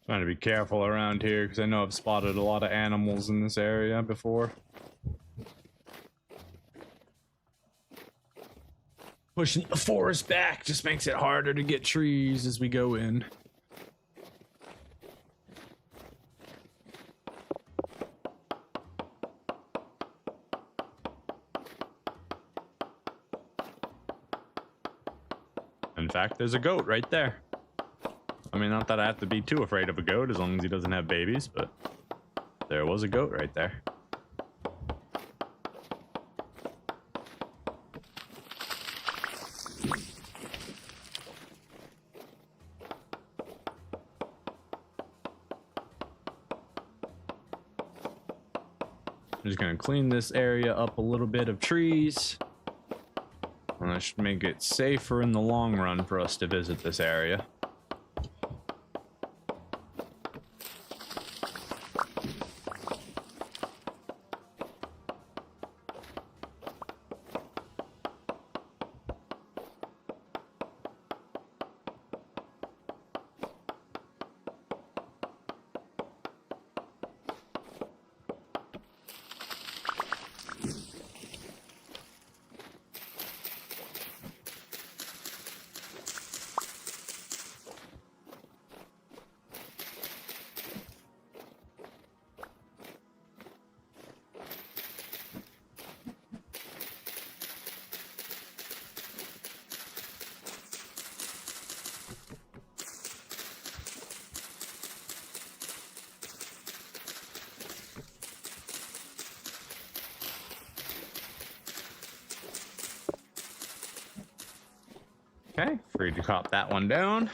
Trying to be careful around here because I know I've spotted a lot of animals in this area before. Pushing the forest back just makes it harder to get trees as we go in. In fact, there's a goat right there. I mean, not that I have to be too afraid of a goat as long as he doesn't have babies, but there was a goat right there. I'm just gonna clean this area up a little bit of trees. And that should make it safer in the long run for us to visit this area. Okay, free to cop that one down.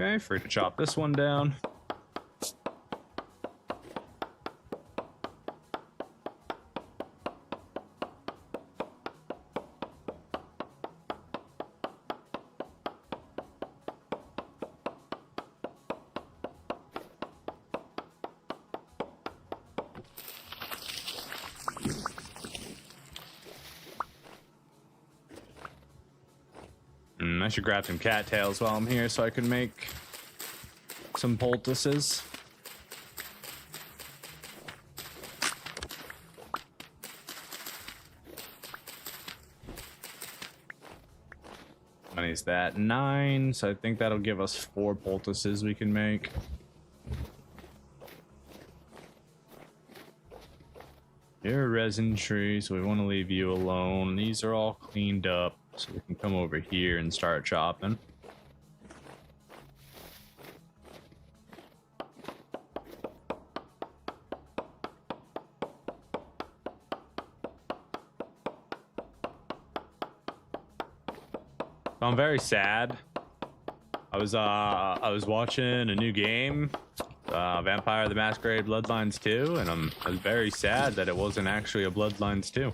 Okay, free to chop this one down. I should grab some cattails while I'm here so I can make some poultices. How many is that? 9, so I think that'll give us 4 poultices we can make. You're a resin tree, so we want to leave you alone. These are all cleaned up, so we can come over here and start chopping. I'm very sad. I was watching a new game, Vampire the Masquerade Bloodlines 2, and I was very sad that it wasn't actually a Bloodlines 2.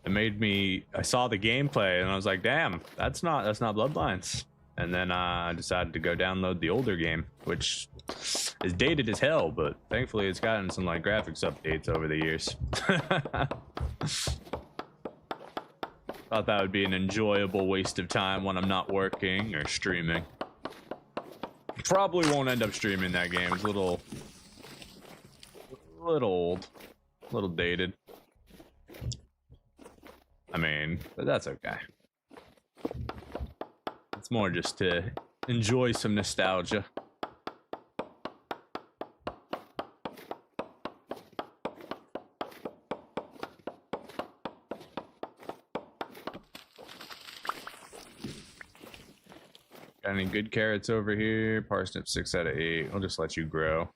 It made me, I saw the gameplay and I was like, damn, that's not Bloodlines. And then I decided to go download the older game, which is dated as hell, but thankfully it's gotten some like graphics updates over the years. Thought that would be an enjoyable waste of time when I'm not working or streaming. Probably won't end up streaming that game. It's a little old, a little dated. I mean, but that's okay. It's more just to enjoy some nostalgia. Got any good carrots over here? Parsnip 6 out of 8. I'll just let you grow.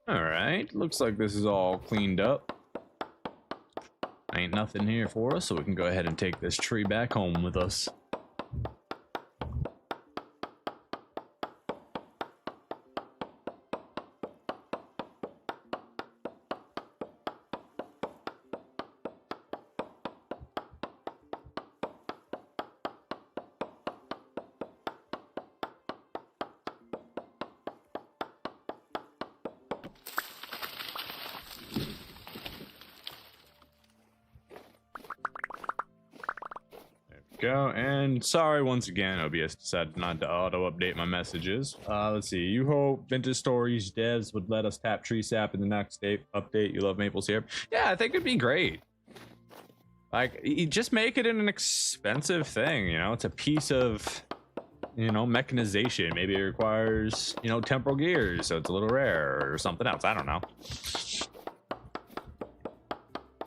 Alright, looks like this is all cleaned up. Ain't nothing here for us, so we can go ahead and take this tree back home with us. Go, and sorry once again, OBS decided not to auto update my messages. Let's see. You hope Vintage Stories devs would let us tap tree sap in the next update. You love maple syrup. Yeah, I think it'd be great. Like, you just make it an expensive thing, you know? It's a piece of, you know, mechanization. Maybe it requires, you know, temporal gears, so it's a little rare, or something else. I don't know.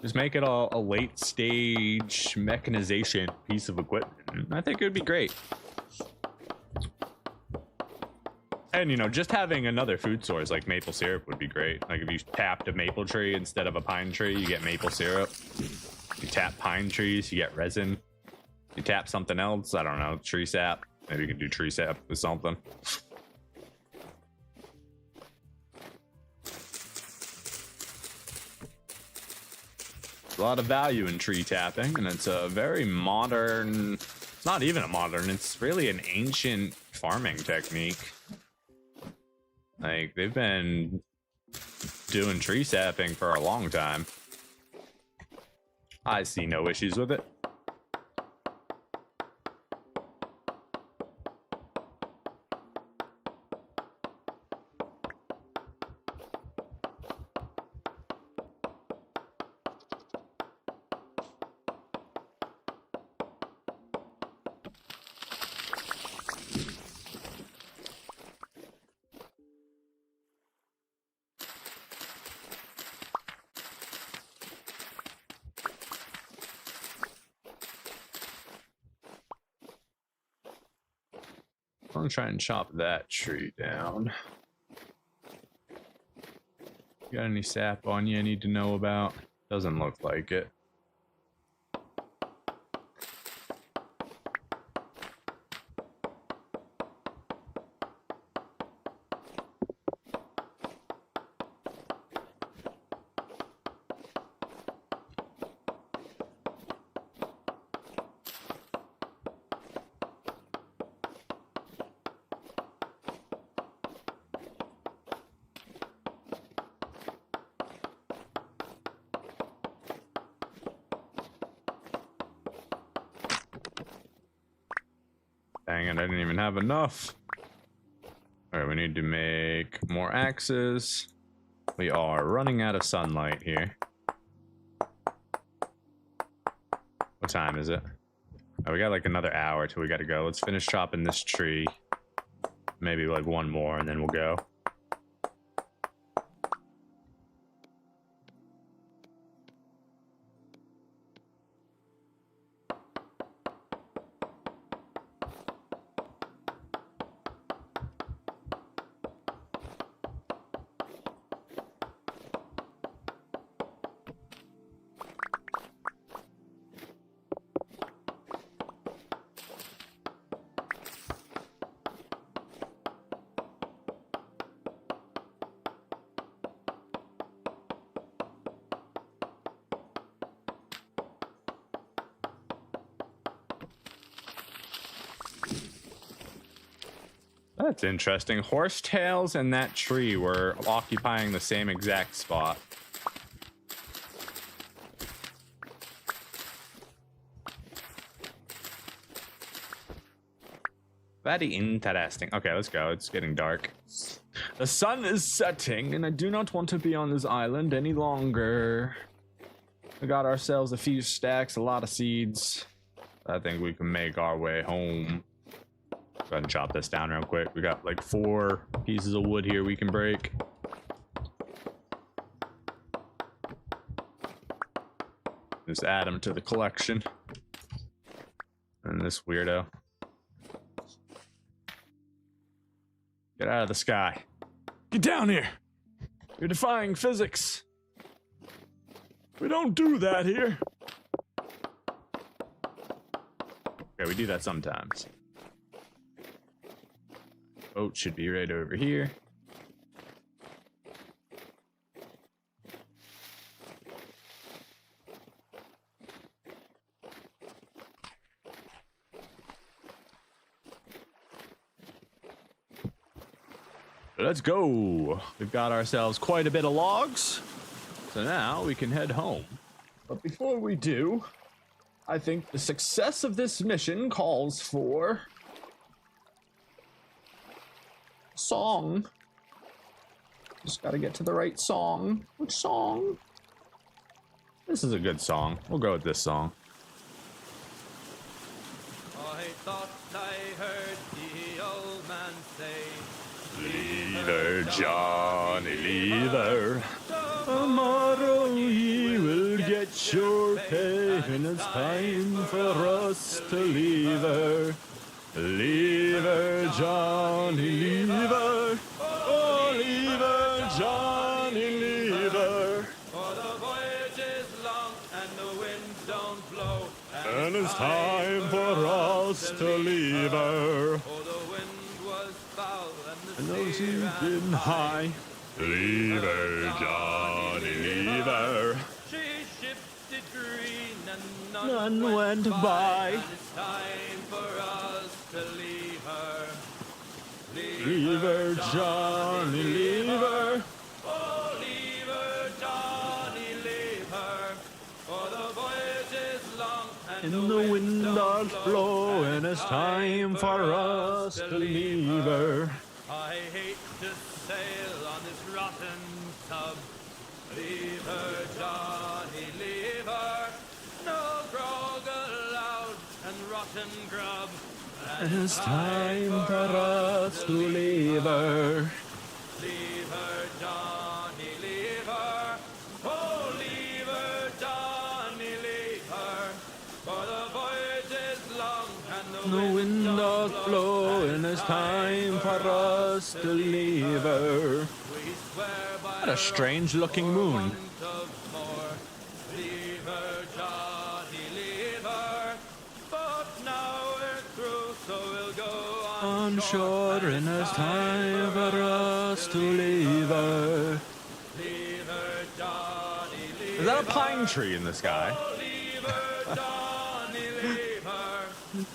Just make it a late stage mechanization piece of equipment. I think it would be great. And, you know, just having another food source like maple syrup would be great. Like if you tapped a maple tree instead of a pine tree, you get maple syrup. You tap pine trees, you get resin. You tap something else, I don't know, tree sap. Maybe you can do tree sap with something. A lot of value in tree tapping, and it's a very modern, it's not even a modern, it's really an ancient farming technique. Like, they've been doing tree sapping for a long time. I see no issues with it. I'm gonna try and chop that tree down. Got any sap on you I need to know about? Doesn't look like it. Dang it, I didn't even have enough. All right, we need to make more axes. We are running out of sunlight here. What time is it? Oh, we got like another hour till we gotta go. Let's finish chopping this tree. Maybe like one more and then we'll go. That's interesting. Horsetails and that tree were occupying the same exact spot. Very interesting. Okay, let's go. It's getting dark. The sun is setting, and I do not want to be on this island any longer. We got ourselves a few stacks, a lot of seeds. I think we can make our way home. Go ahead and chop this down real quick. We got like 4 pieces of wood here we can break. Just add them to the collection. And this weirdo. Get out of the sky. Get down here. You're defying physics. We don't do that here. Okay, we do that sometimes. Boat should be right over here. Let's go. We've got ourselves quite a bit of logs. So now we can head home. But before we do, I think the success of this mission calls for song. Just gotta get to the right song. Which song? This is a good song. We'll go with this song. I thought I heard the old man say, Lever, Johnny, lever. Tomorrow ye will get your pay, and it's time for us to lever. Lever, Johnny, lever. Oh, lever, Johnny, lever. for the voyage is long and the winds don't blow. And it's time for us to lever. For the wind was foul And and those the sea who've ran been high. Lever, Johnny, lever. She shifted green and None went by. And it's time for us to leave her. Lever, Johnny, lever. Oh, leave her, Johnny, leave her. For the voyage is long and And the wind does blow, and it's time for us to leave her. I hate to sail on this rotten tub. Leave her, Johnny, leave her. No grog allowed and rotten grub. And it's time for us to leave her. Leave her, Johnny, leave her. Oh, leave her, Johnny, leave her. For the voyage is long and The wind does blow, and it's time for us to leave her. we swear by What a strange looking moon. of more. Leave her, Johnny, leave her. But now we're through, so we'll go On shore, and it's time for us to leave her. Leave her, Johnny, leave Is that a pine tree in the sky? Leave her, Johnny, leave her.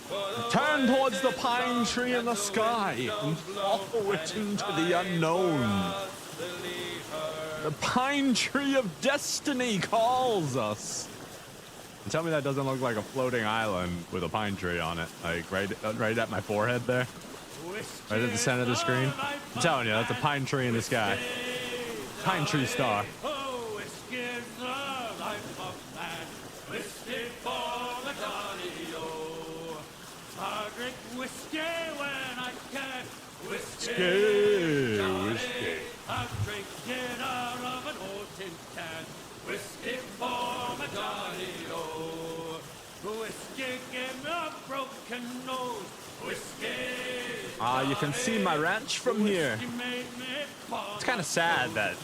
For the Turn towards the pine tree in the sky and follow it into the unknown. The pine tree of destiny calls us. And tell me that doesn't look like a floating island with a pine tree on it, like right at my forehead there, right at the center of the screen. I'm telling you, that's a pine tree in the sky. Pine tree star. Oh, whiskey is the life of man. Whiskey for the Johnny, oh. I drink whiskey when I can. Whiskey, Whiskey. I'm drinking out of an old tin can. Whiskey for my Johnny, oh. Whiskey gave me a broken nose. Whiskey. You can see my ranch from here. Whiskey made me fall. It's kind of sad that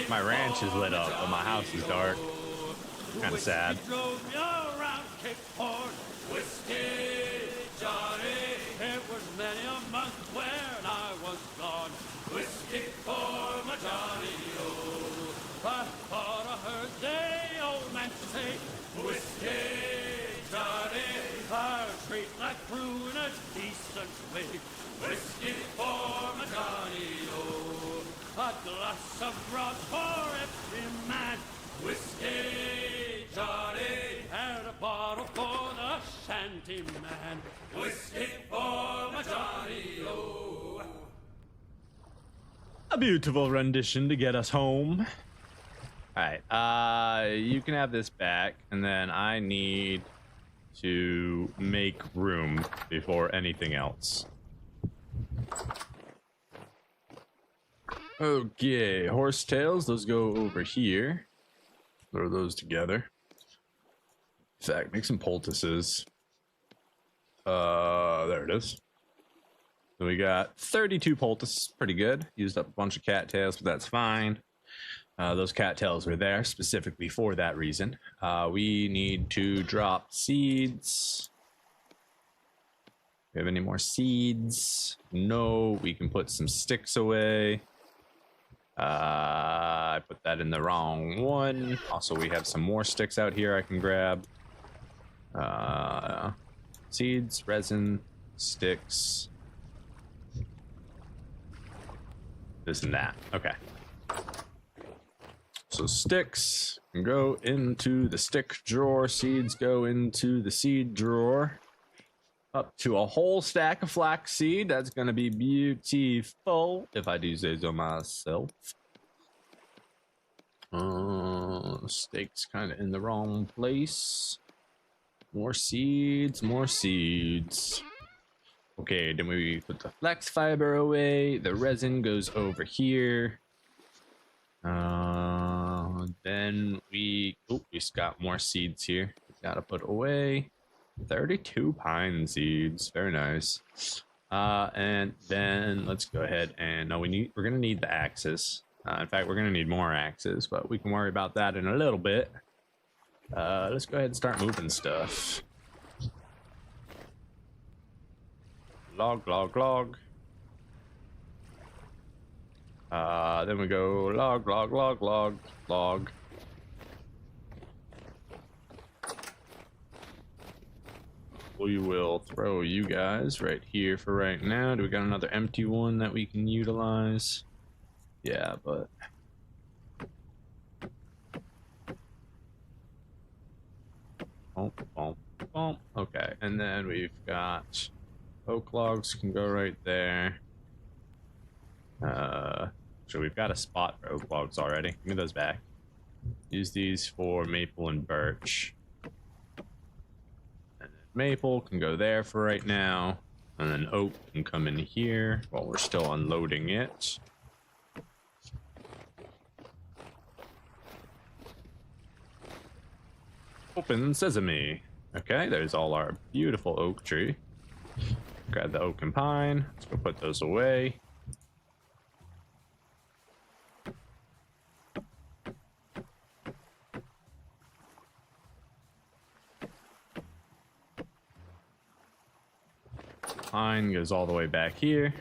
my ranch is lit up, but my house is dark. Kind of sad. Drove me around Cape Horn. Whiskey, Johnny. It was many a month when I was gone. Whiskey for my Johnny, oh. I thought I heard the old man say, whiskey, Johnny. I treat like crew in a decent way. Whiskey for my Johnny, oh. A glass of grog for every man. Whiskey, Johnny, and a bottle for the shanty man. Whiskey for my Johnny. A beautiful rendition to get us home. All right, you can have this back, and then I need to make room before anything else. Okay, horsetails, those go over here. Throw those together. In fact, make some poultices. There it is. So we got 32 poultices, pretty good. Used up a bunch of cattails, but that's fine. Those cattails were there specifically for that reason. We need to drop seeds. We have any more seeds? No, we can put some sticks away. I put that in the wrong one. Also, we have some more sticks out here I can grab. Seeds, resin, sticks. This and that. Okay. So sticks can go into the stick drawer. Seeds go into the seed drawer. Up to a whole stack of flaxseed. That's going to be beautiful, if I do say so myself. Stakes kind of in the wrong place. More seeds, more seeds. Okay, then we put the flax fiber away. The resin goes over here. Then we just got more seeds here. We gotta put away. 32 pine seeds, very nice. And then let's go ahead and we're gonna need the axes. In fact, we're gonna need more axes, but we can worry about that in a little bit. Let's go ahead and start moving stuff. Log, log, log. Then we go log, log, log, log, log. We will throw you guys right here for right now. Do we got another empty one that we can utilize? Yeah, but... Okay, and then we've got oak logs can go right there. So we've got a spot for oak logs already. Give me those back. Use these for maple and birch. And then maple can go there for right now. And then oak can come in here while we're still unloading it. Open sesame. Okay, there's all our beautiful oak tree. Grab the oak and pine. Let's go put those away. Pine goes all the way back here.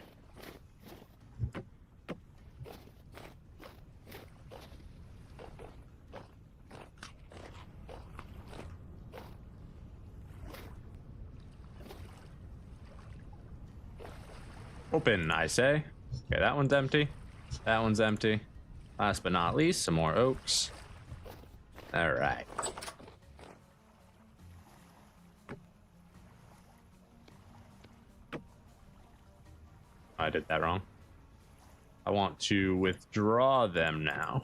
Open, I say. Okay, that one's empty. That one's empty. Last but not least, some more oaks. All right. I did that wrong. I want to withdraw them now.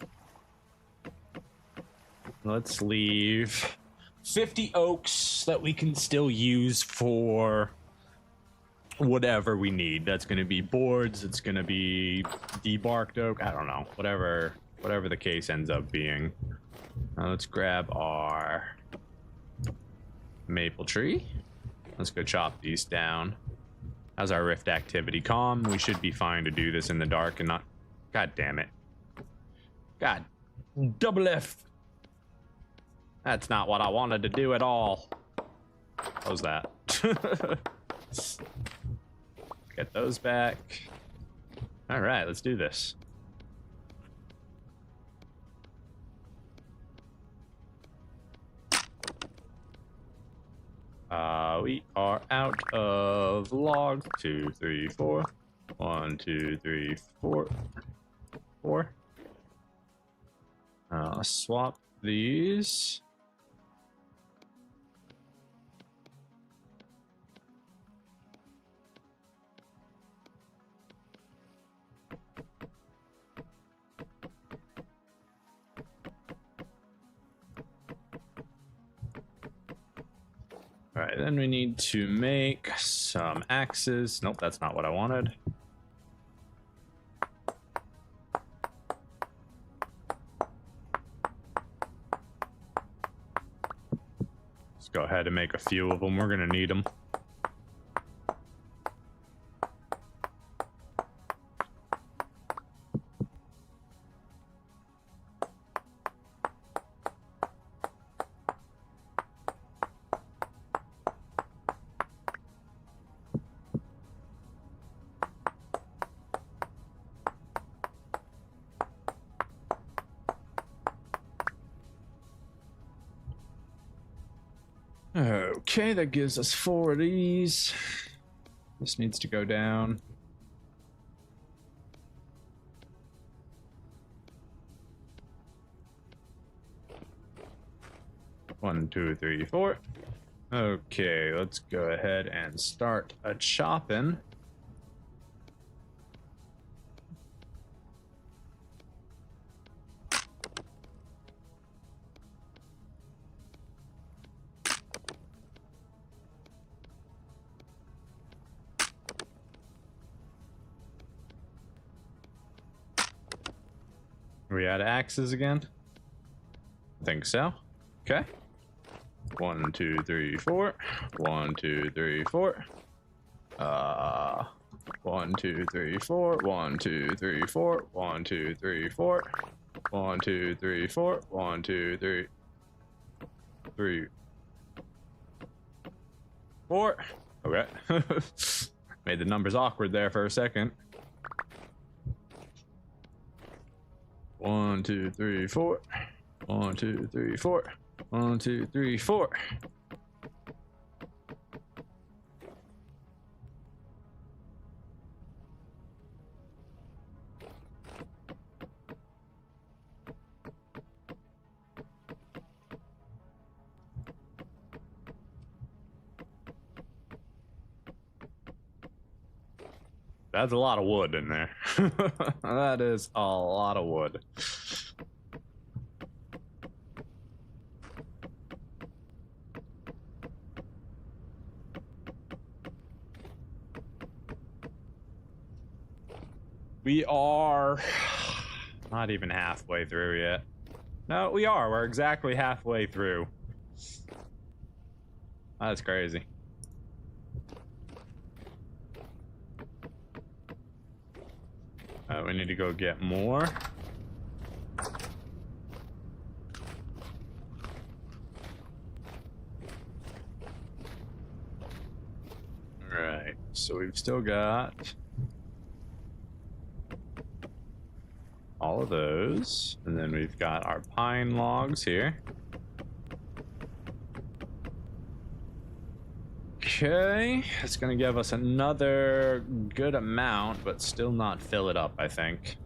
Let's leave 50 oaks that we can still use for whatever we need. That's going to be boards. It's going to be debarked oak. I don't know. Whatever the case ends up being. Now let's grab our maple tree. Let's go chop these down. How's our rift activity? Calm. We should be fine to do this in the dark and not... God damn it. God. Double F. That's not what I wanted to do at all. What was that? Get those back. All right, let's do this. We are out of logs. 2, 3, 4. 1, 2, 3, 4. 4. Swap these. All right, then we need to make some axes. Nope, that's not what I wanted. Let's go ahead and make a few of them. We're gonna need them. Okay, that gives us 4 of these. This needs to go down. One, two, three, 4. Okay, let's go ahead and start a chopping. Are we out of axes again? I think so. Okay. 1, 2, 3, 4. 1, 2, 3, 4. 1, 2, 3, 4. 1, 2, 3, 4. 1, 2, 3, 4. 1, 2, 3, 4. 1, 2, 3. 3, 4. Okay. Made the numbers awkward there for a second. 1, 2, 3, 4. 1, 2, 3, 4. 1, 2, 3, 4. That's a lot of wood in there. That is a lot of wood. We are not even halfway through yet. No, we are. We're exactly halfway through. That's crazy. We need to go get more. Alright, so we've still got all of those, and then we've got our pine logs here. Okay, it's gonna give us another good amount, but still not fill it up, I think.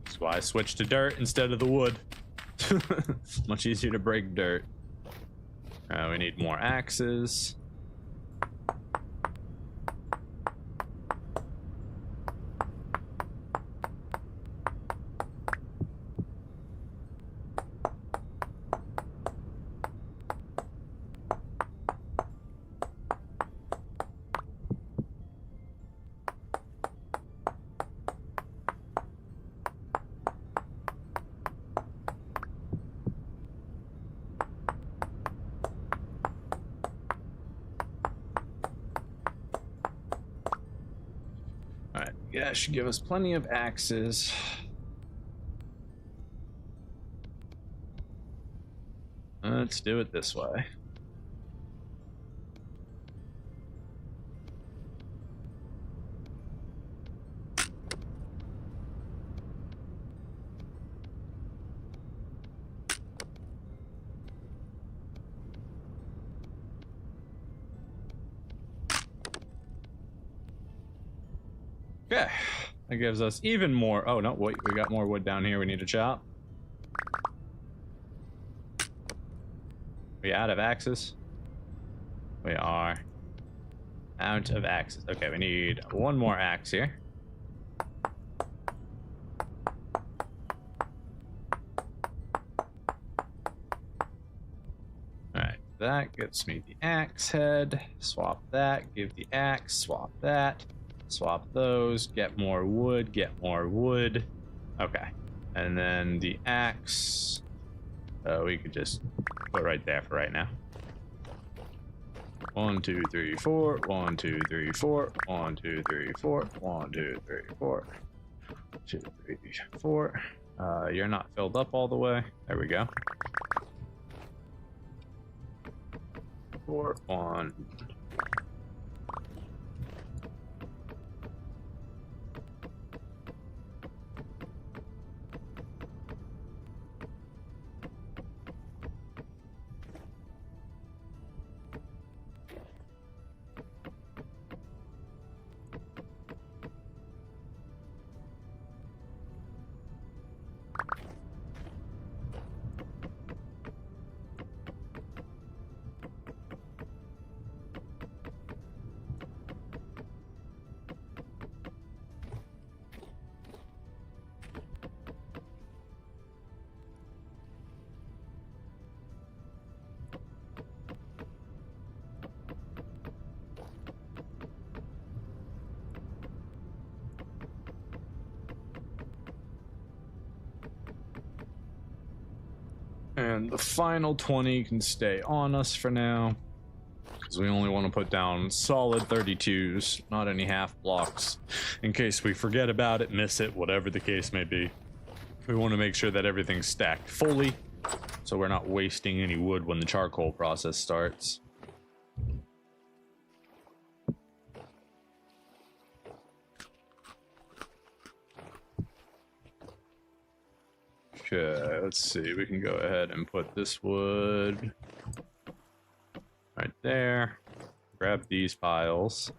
That's why I switched to dirt instead of the wood. Much easier to break dirt. We need more axes. Yeah, should give us plenty of axes. Let's do it this way. Okay, that gives us even more. Oh no, wait, we got more wood down here we need to chop. We out of axes? We are out of axes. Okay, we need one more axe here. that, gets me the axe head. Swap that, give the axe, swap that. Swap those, get more wood, get more wood. Okay. And then the axe, we could just put right there for right now. 1, 2, 3, 4. 1, 2, 3, 4. 1, 2, 3, 4. 1, 2, 3, 4. 2, 3, 4. You're not filled up all the way. There we go. 4, 1. And the final 20 can stay on us for now, because we only want to put down solid 32s, not any half blocks, in case we forget about it, miss it, whatever the case may be. We want to make sure that everything's stacked fully, so we're not wasting any wood when the charcoal process starts. Okay, let's see. We can go ahead and put this wood right there. Grab these piles.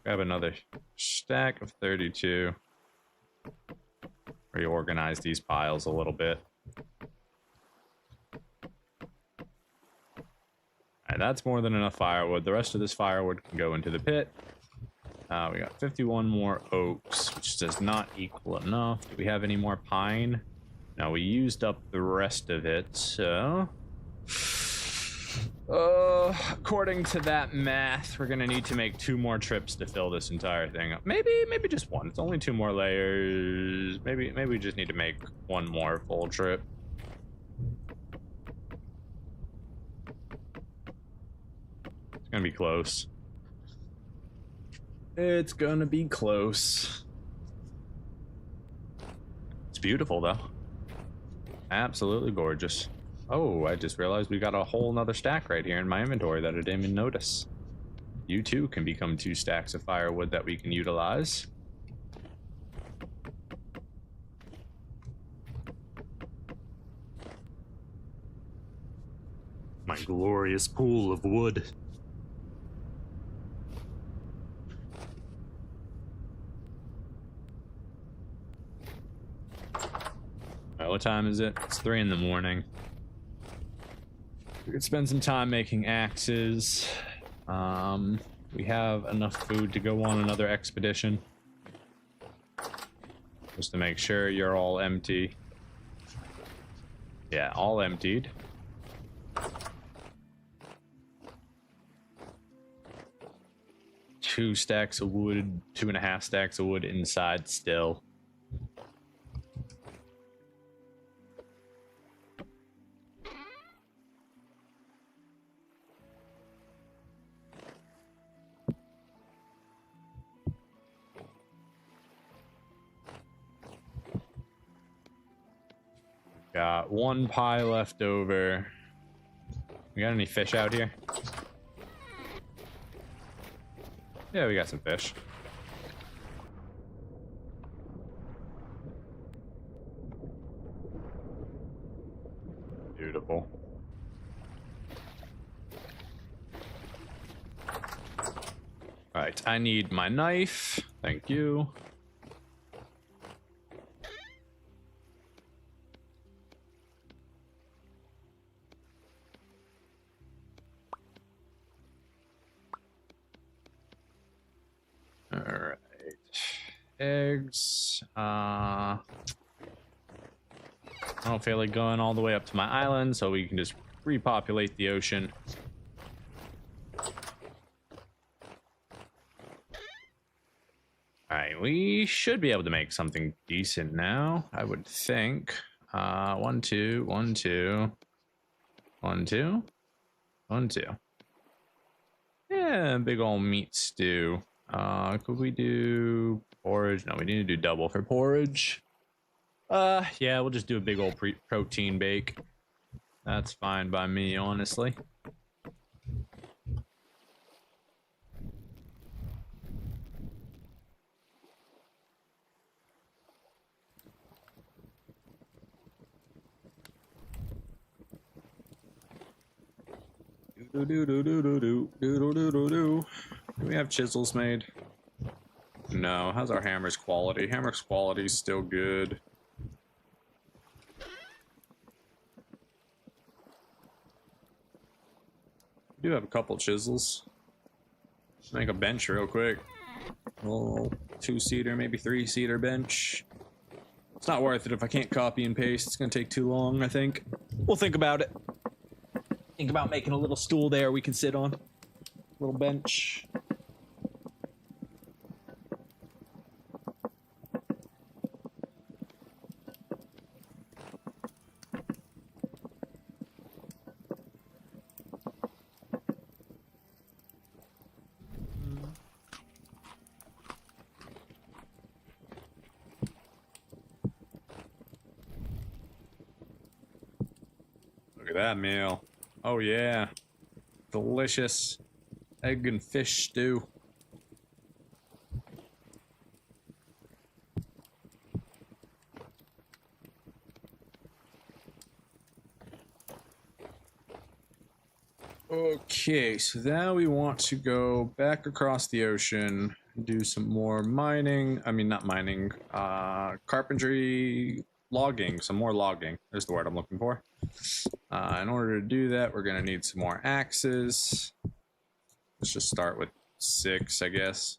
Grab another stack of 32. Reorganize these piles a little bit. Alright, that's more than enough firewood. The rest of this firewood can go into the pit. We got 51 more oaks, which does not equal enough. Do we have any more pine? No, we used up the rest of it, so... according to that math, we're gonna need to make 2 more trips to fill this entire thing up. Maybe just 1. It's only 2 more layers. Maybe we just need to make 1 more full trip. It's gonna be close. It's gonna be close. It's beautiful, though. Absolutely gorgeous. Oh, I just realized we got a whole nother stack right here in my inventory that I didn't even notice. You too can become 2 stacks of firewood that we can utilize. My glorious pool of wood. What time is it? It's 3 in the morning. We could spend some time making axes. We have enough food to go on another expedition. Just to make sure you're all empty. Yeah, all emptied. Two stacks of wood, 2.5 stacks of wood inside still. Got 1 pie left over. We got any fish out here? Yeah, we got some fish. Beautiful. Alright, I need my knife. Thank you. Alright. Eggs. I don't feel like going all the way up to my island, so we can just repopulate the ocean. All right, we should be able to make something decent now, I would think. 1, 2, 1, 2, 1, 2, 1, 2. Yeah, big old meat stew. Could we do porridge? No, we need to do double for porridge. Yeah, we'll just do a big old protein bake. That's fine by me, honestly. Do we have chisels made? No. How's our hammer's quality? Hammer's quality is still good. We do have a couple chisels. Let's make a bench real quick. A little 2-seater, maybe 3-seater bench. It's not worth it if I can't copy and paste. It's gonna take too long, I think. We'll think about it. Think about making a little stool there we can sit on. Little bench. Look at that meal. Oh yeah. Delicious egg and fish stew. Okay, so now we want to go back across the ocean, do some more mining. I mean, not mining, carpentry, logging, some more logging. There's the word I'm looking for. In order to do that, we're going to need some more axes. Let's just start with 6, I guess.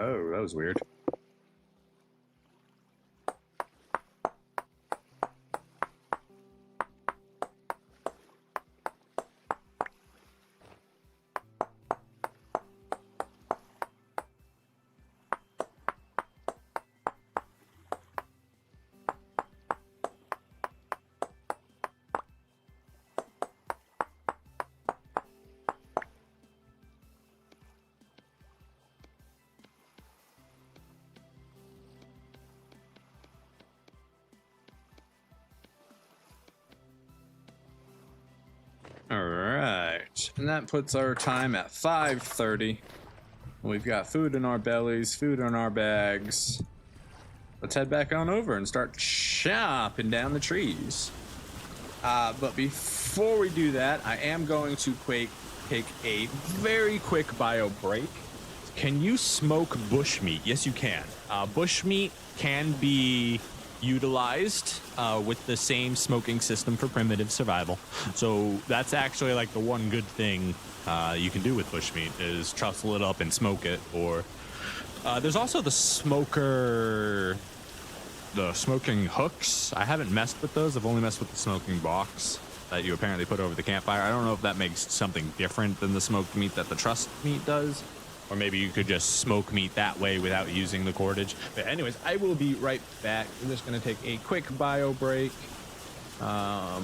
Oh, that was weird. Alright, and that puts our time at 5:30. We've got food in our bellies, food in our bags. Let's head back on over and start chopping down the trees. But before we do that, I am going to take a very quick bio break. Can you smoke bushmeat? Yes, you can. Bushmeat can be utilized with the same smoking system for primitive survival. So that's actually like the one good thing you can do with bushmeat is trussel it up and smoke it. Or there's also the smoking hooks. I haven't messed with those. I've only messed with the smoking box that you apparently put over the campfire. I don't know if that makes something different than the smoked meat that the truss meat does. Or maybe you could just smoke meat that way without using the cordage. But anyways, I will be right back. I'm just going to take a quick bio break. Bio.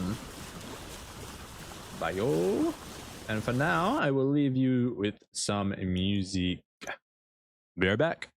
And for now, I will leave you with some music. Be right back.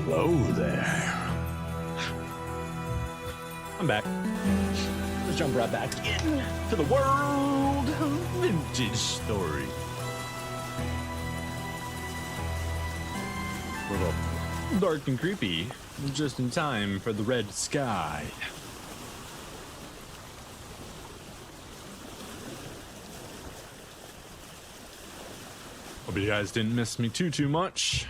Hello there. I'm back. Let's jump right back into the world of vintage story. We're a little dark and creepy, just in time for the red sky. Hope you guys didn't miss me too much.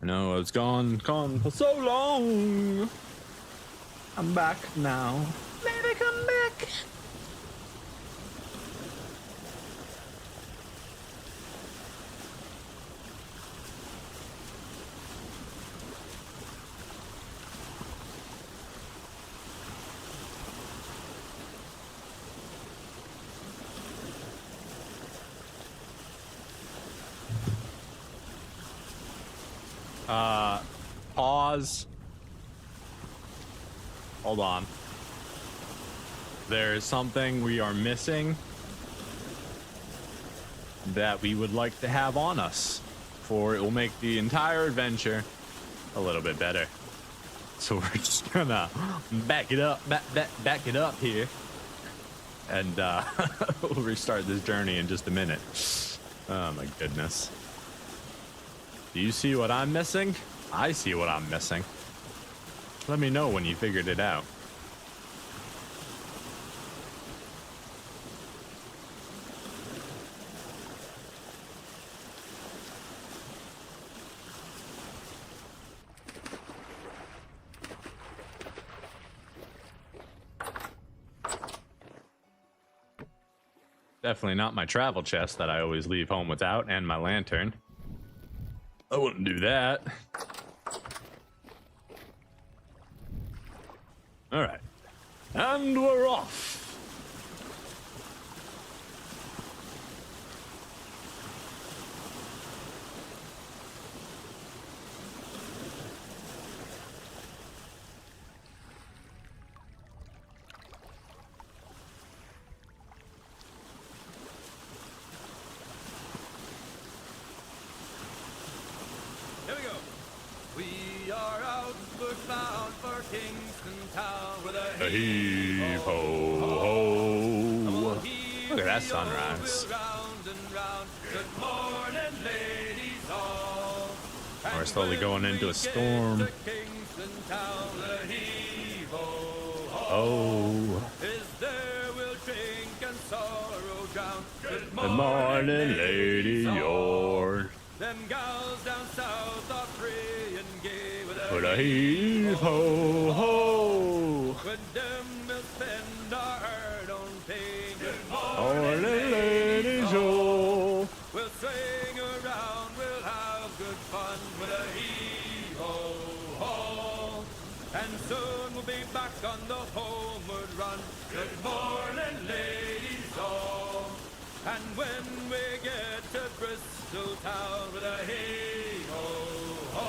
I know I was gone for so long. I'm back now. Baby, come back. Pause. Hold on. There is something we are missing that we would like to have on us, for it will make the entire adventure a little bit better. So we're just gonna back it up here, and we'll restart this journey in just a minute. Oh my goodness. Do you see what I'm missing? I see what I'm missing. Let me know when you figured it out. Definitely not my travel chest that I always leave home without, and my lantern. I wouldn't do that. All right, and we're off. Here we go. We are outward bound for Kingston town with a Heave ho ho. Look at that sunrise. round and round. Good morning, ladies all. We're slowly going into a storm. Kingston town, the heave-ho-ho. Oh. Is there we'll drink and sorrow drown. Good Good morning, lady. Your Them gals down south are free and gay with a heave ho ho. With them we'll spend our hard-earned pain. Good Morning, ladies. Oh. We'll swing around, we'll have good fun with a heave-ho-ho. And soon we'll be back on the homeward run. Good morning, ladies all. And when we get to Bristol town with a heave-ho-ho,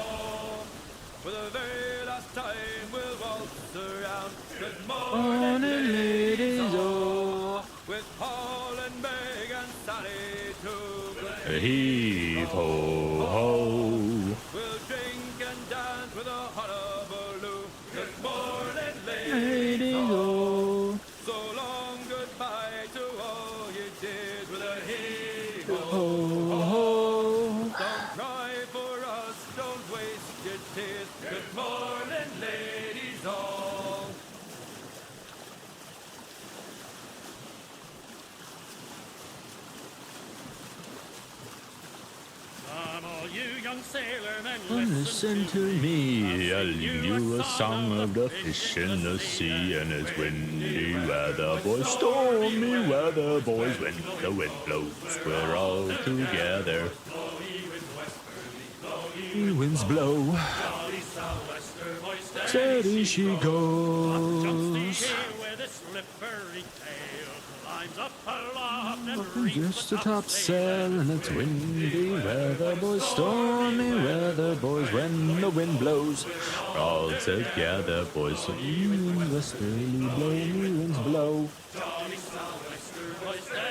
for the very last time we'll waltz around. Good morning, ladies all. With Paul and Meg and Sally too. Good Heave ho ho. We'll drink and dance with a hullabaloo. Good morning, ladies all. So long goodbye to all you did with a heave-ho-ho. Don't cry for us, don't waste your tears. Good morning, ladies all. Come all you young sailormen, Listen to me, I'll lead you a song of the fish in the sea, and it's windy weather, boys, stormy weather, boys, when the wind blows, we're all together. Winds blow, steady she goes. Just the top sail, and it's windy weather, boys, stormy weather, boys, when the wind blows, we're all together, boys, so westerly blowy winds blow.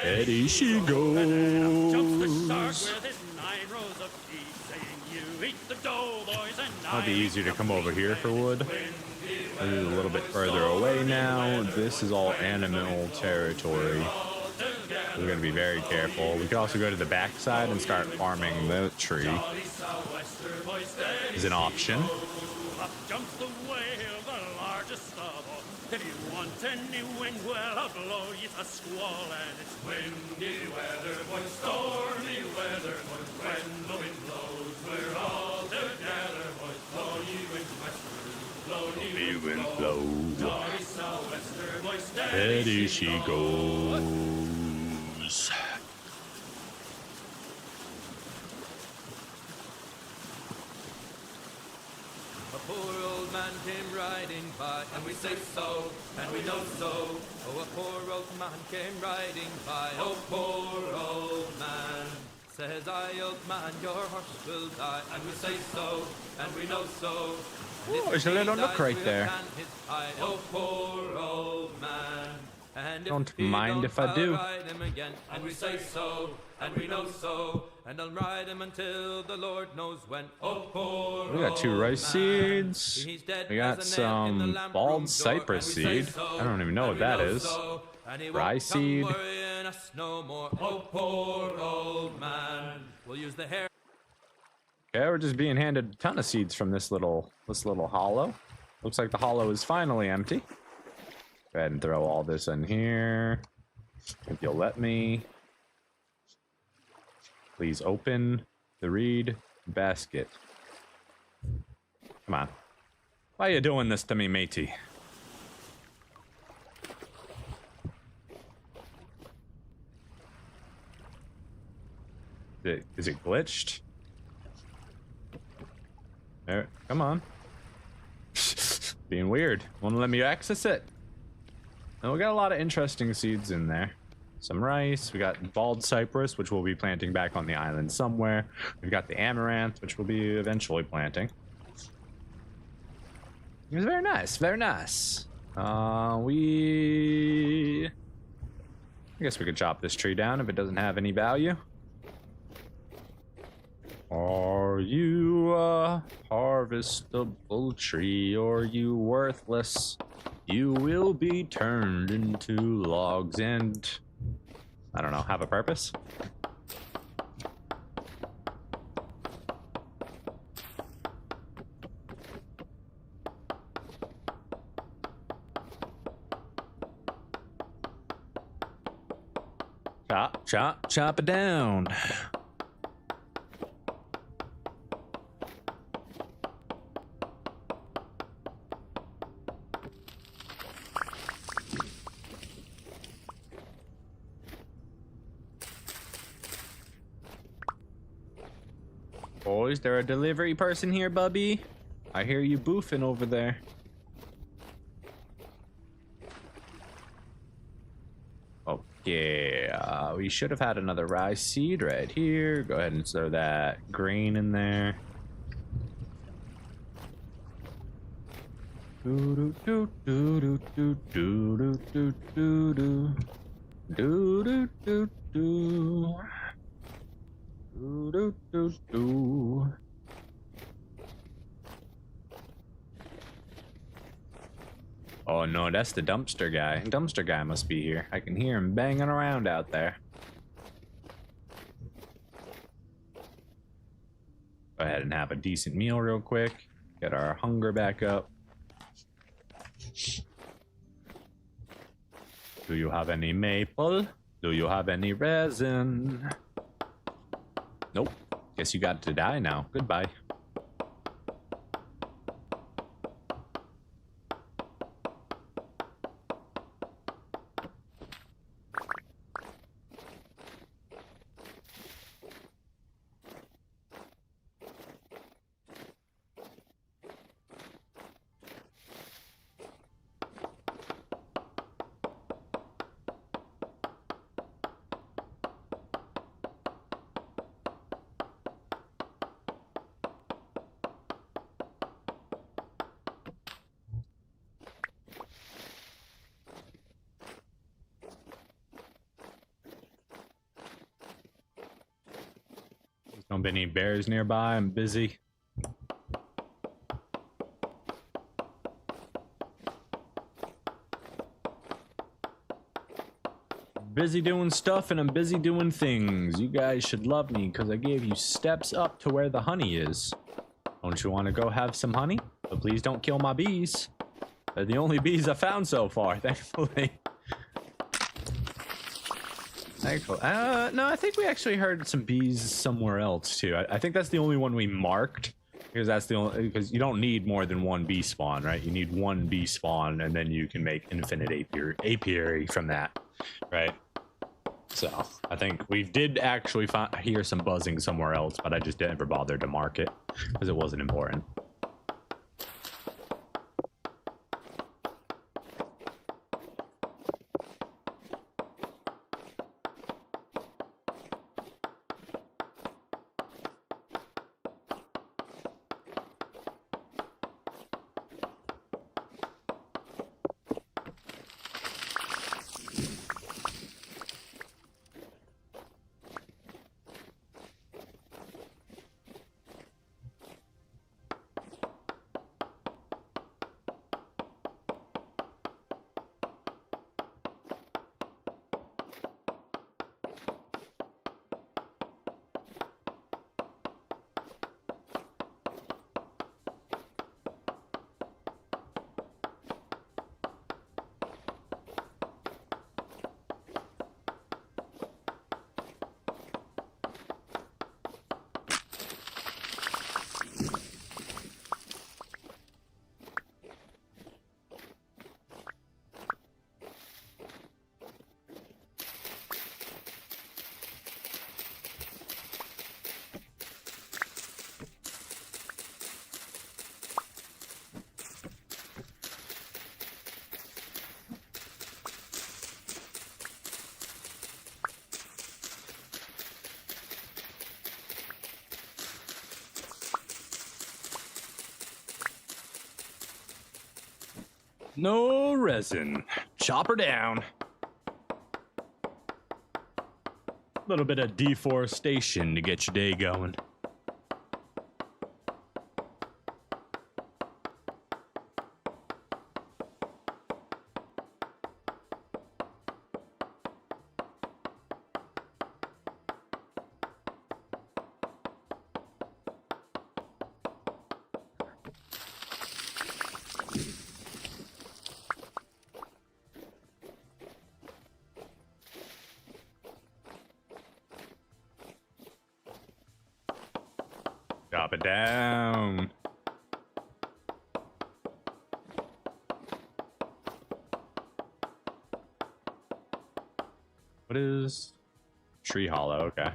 Steady she goes. he's saying you eat the dough, boys, and Might be easier to come over here for wood. This is a little bit further away now. This is all animal territory. We're going to be very careful. We could also go to the backside and start farming the tree. Is an option. Up jumps the whale, the largest of all. If you want any wind, well, I'll blow you a squall, and it's windy weather, boys, stormy weather, boys. When the wind blows, we're all together, boys. Blow ye wind westward, blow ye wind blow. Jolly sou'wester, boys, Steady she goes. A poor old man came riding by, and we say so, and we know so. Oh, a poor old man came riding by, oh, poor old man. Says I, old man, your horse will die, and we say so, and we know so. Oh, there's a little nook right there. Oh, poor old man. And Don't mind if I do. I'll ride him again, and we say so, and we know so. And I'll ride him until the Lord knows when. Oh, poor We got 2 rice seeds. We got some bald cypress seed. I don't even know what that is. Rye seed. No more. Oh, poor old man. We'll use the hair. Okay, we're just being handed a ton of seeds from this little hollow. Looks like the hollow is finally empty. Go ahead and throw all this in here. If you'll let me. Please open the reed basket. Come on. Why are you doing this to me, matey? Is it glitched? There, come on. Being weird. Won't let me access it. Now we got a lot of interesting seeds in there. Some rice. We got bald cypress, which we'll be planting back on the island somewhere. We've got the amaranth, which we'll be eventually planting. It was very nice. Very nice. I guess we could chop this tree down if it doesn't have any value. Are you a harvestable tree, or you worthless? You will be turned into logs and, I don't know, have a purpose? Chop, chop, chop it down. Boys, there a delivery person here, bubby? I hear you boofing over there. Okay, we should have had another rice seed right here. Go ahead and throw that grain in there. Do do do do do do do do do do do do do. Do, do, do, do. Oh no, that's the dumpster guy. Dumpster guy must be here. I can hear him banging around out there. Go ahead and have a decent meal real quick. Get our hunger back up. Do you have any maple? Do you have any resin? Nope. Guess you got to die now. Goodbye. Don't be any bears nearby. I'm busy. Busy doing stuff and I'm busy doing things. You guys should love me because I gave you steps up to where the honey is. Don't you want to go have some honey? But please don't kill my bees. They're the only bees I found so far, thankfully. Thankfully. No, I think we actually heard some bees somewhere else too. I think that's the only one we marked because that's the only, because you don't need more than one bee spawn, right? You need one bee spawn and then you can make infinite apiary from that, right? So I think we did actually hear some buzzing somewhere else, but I just never bothered to mark it because it wasn't important. No resin. Chop her down. A little bit of deforestation to get your day going. Chop it down. What is tree hollow? Okay.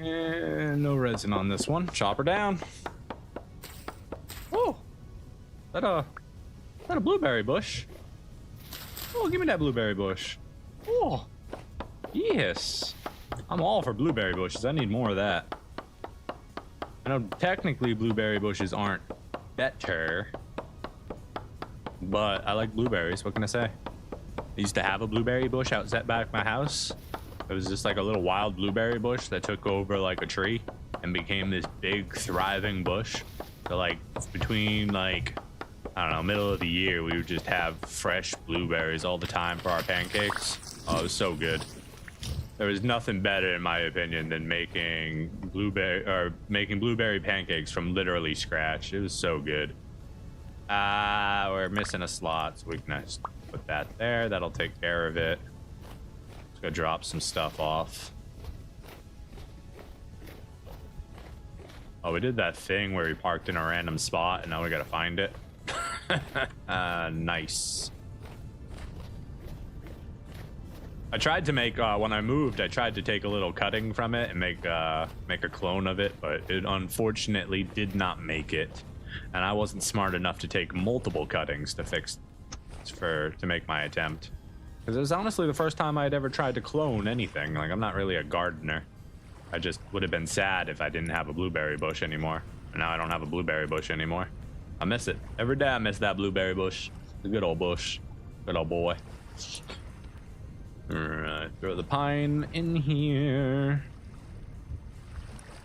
And no resin on this one. Chop her down. Oh, is that a blueberry bush? Oh, give me that blueberry bush. Oh, yes. I'm all for blueberry bushes. I need more of that. I know technically blueberry bushes aren't better, but I like blueberries. What can I say? I used to have a blueberry bush outside back my house. It was just like a little wild blueberry bush that took over like a tree and became this big thriving bush. So like between like, I don't know, middle of the year, we would just have fresh blueberries all the time for our pancakes. Oh, it was so good. There was nothing better, in my opinion, than making blueberry pancakes from literally scratch. It was so good. We're missing a slot, so we can just put that there. That'll take care of it. Let's go drop some stuff off. Oh, we did that thing where we parked in a random spot and now we gotta find it. Nice. I tried to make, when I moved, I tried to take a little cutting from it and make a clone of it, but it unfortunately did not make it. And I wasn't smart enough to take multiple cuttings to make my attempt. Because it was honestly the first time I'd ever tried to clone anything. Like, I'm not really a gardener. I just would have been sad if I didn't have a blueberry bush anymore. And now I don't have a blueberry bush anymore. I miss it. Every day I miss that blueberry bush. The good old bush. Good old boy. Alright, throw the pine in here.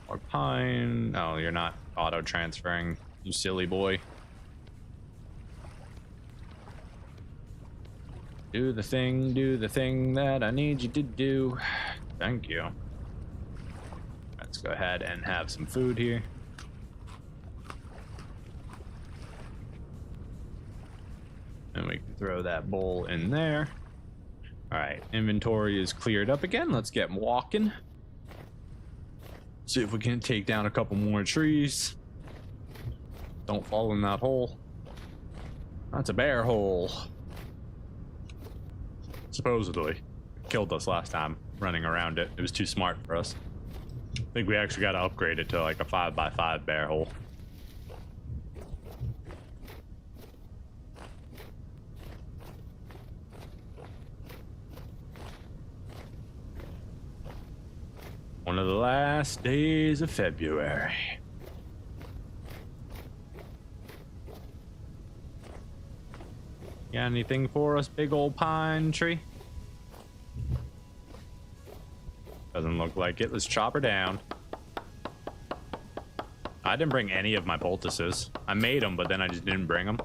Or pine. Oh, you're not auto-transferring, you silly boy. Do the thing that I need you to do. Thank you. Let's go ahead and have some food here. And we can throw that bowl in there. All right, inventory is cleared up again. Let's get walking. See if we can take down a couple more trees. Don't fall in that hole. That's a bear hole. Supposedly. Killed us last time running around it. It was too smart for us. I think we actually got to upgrade it to like a 5x5 bear hole. One of the last days of February. Got anything for us, big old pine tree? Doesn't look like it. Let's chop her down. I didn't bring any of my poultices. I made them, but then I just didn't bring them.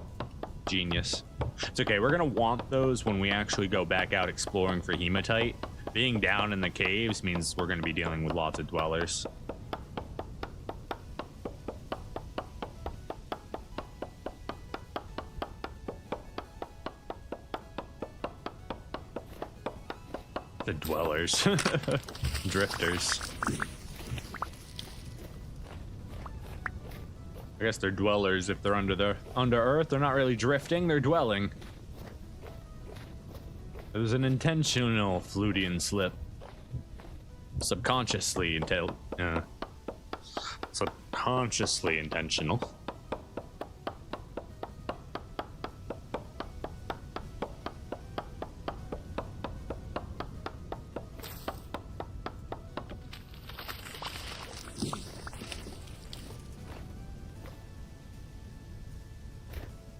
Genius. It's okay. We're going to want those when we actually go back out exploring for hematite. Being down in the caves means we're going to be dealing with lots of dwellers. The dwellers. Drifters. I guess they're dwellers if they're under earth. They're not really drifting, they're dwelling. It was an intentional Flutian slip. Subconsciously intentional.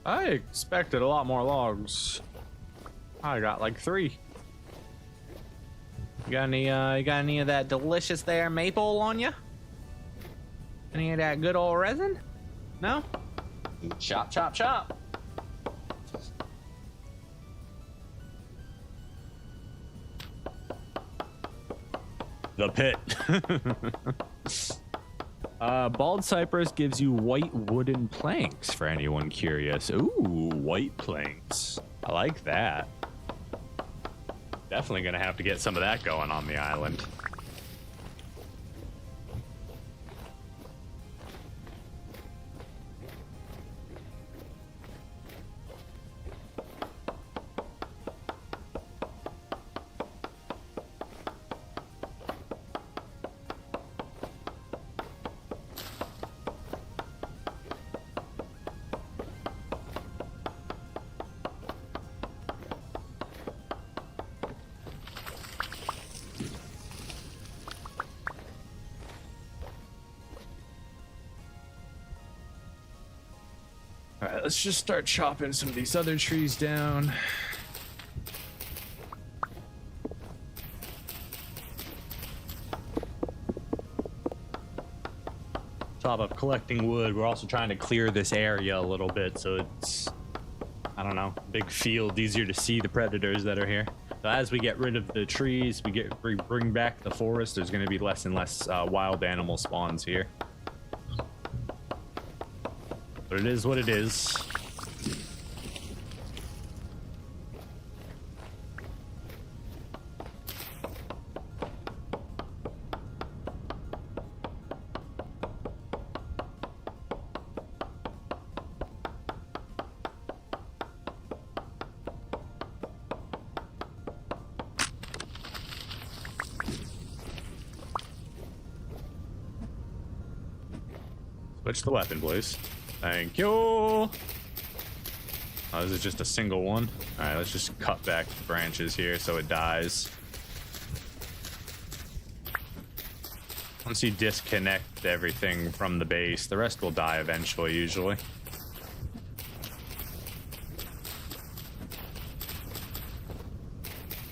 I expected a lot more logs. I got like 3. You got any of that delicious there maple on you? Any of that good old resin? No? Chop, chop, chop. The pit. Bald cypress gives you white wooden planks for anyone curious. Ooh, white planks. I like that. Definitely gonna have to get some of that going on the island. Alright, let's just start chopping some of these other trees down. Top of collecting wood, we're also trying to clear this area a little bit so it's, I don't know, big field, easier to see the predators that are here. So as we get rid of the trees, we bring back the forest, there's going to be less and less wild animal spawns here. But it is what it is. Switch the weapon, please. Thank you. Oh, this is just a single one. All right, let's just cut back the branches here so it dies. Once you disconnect everything from the base, the rest will die eventually, usually.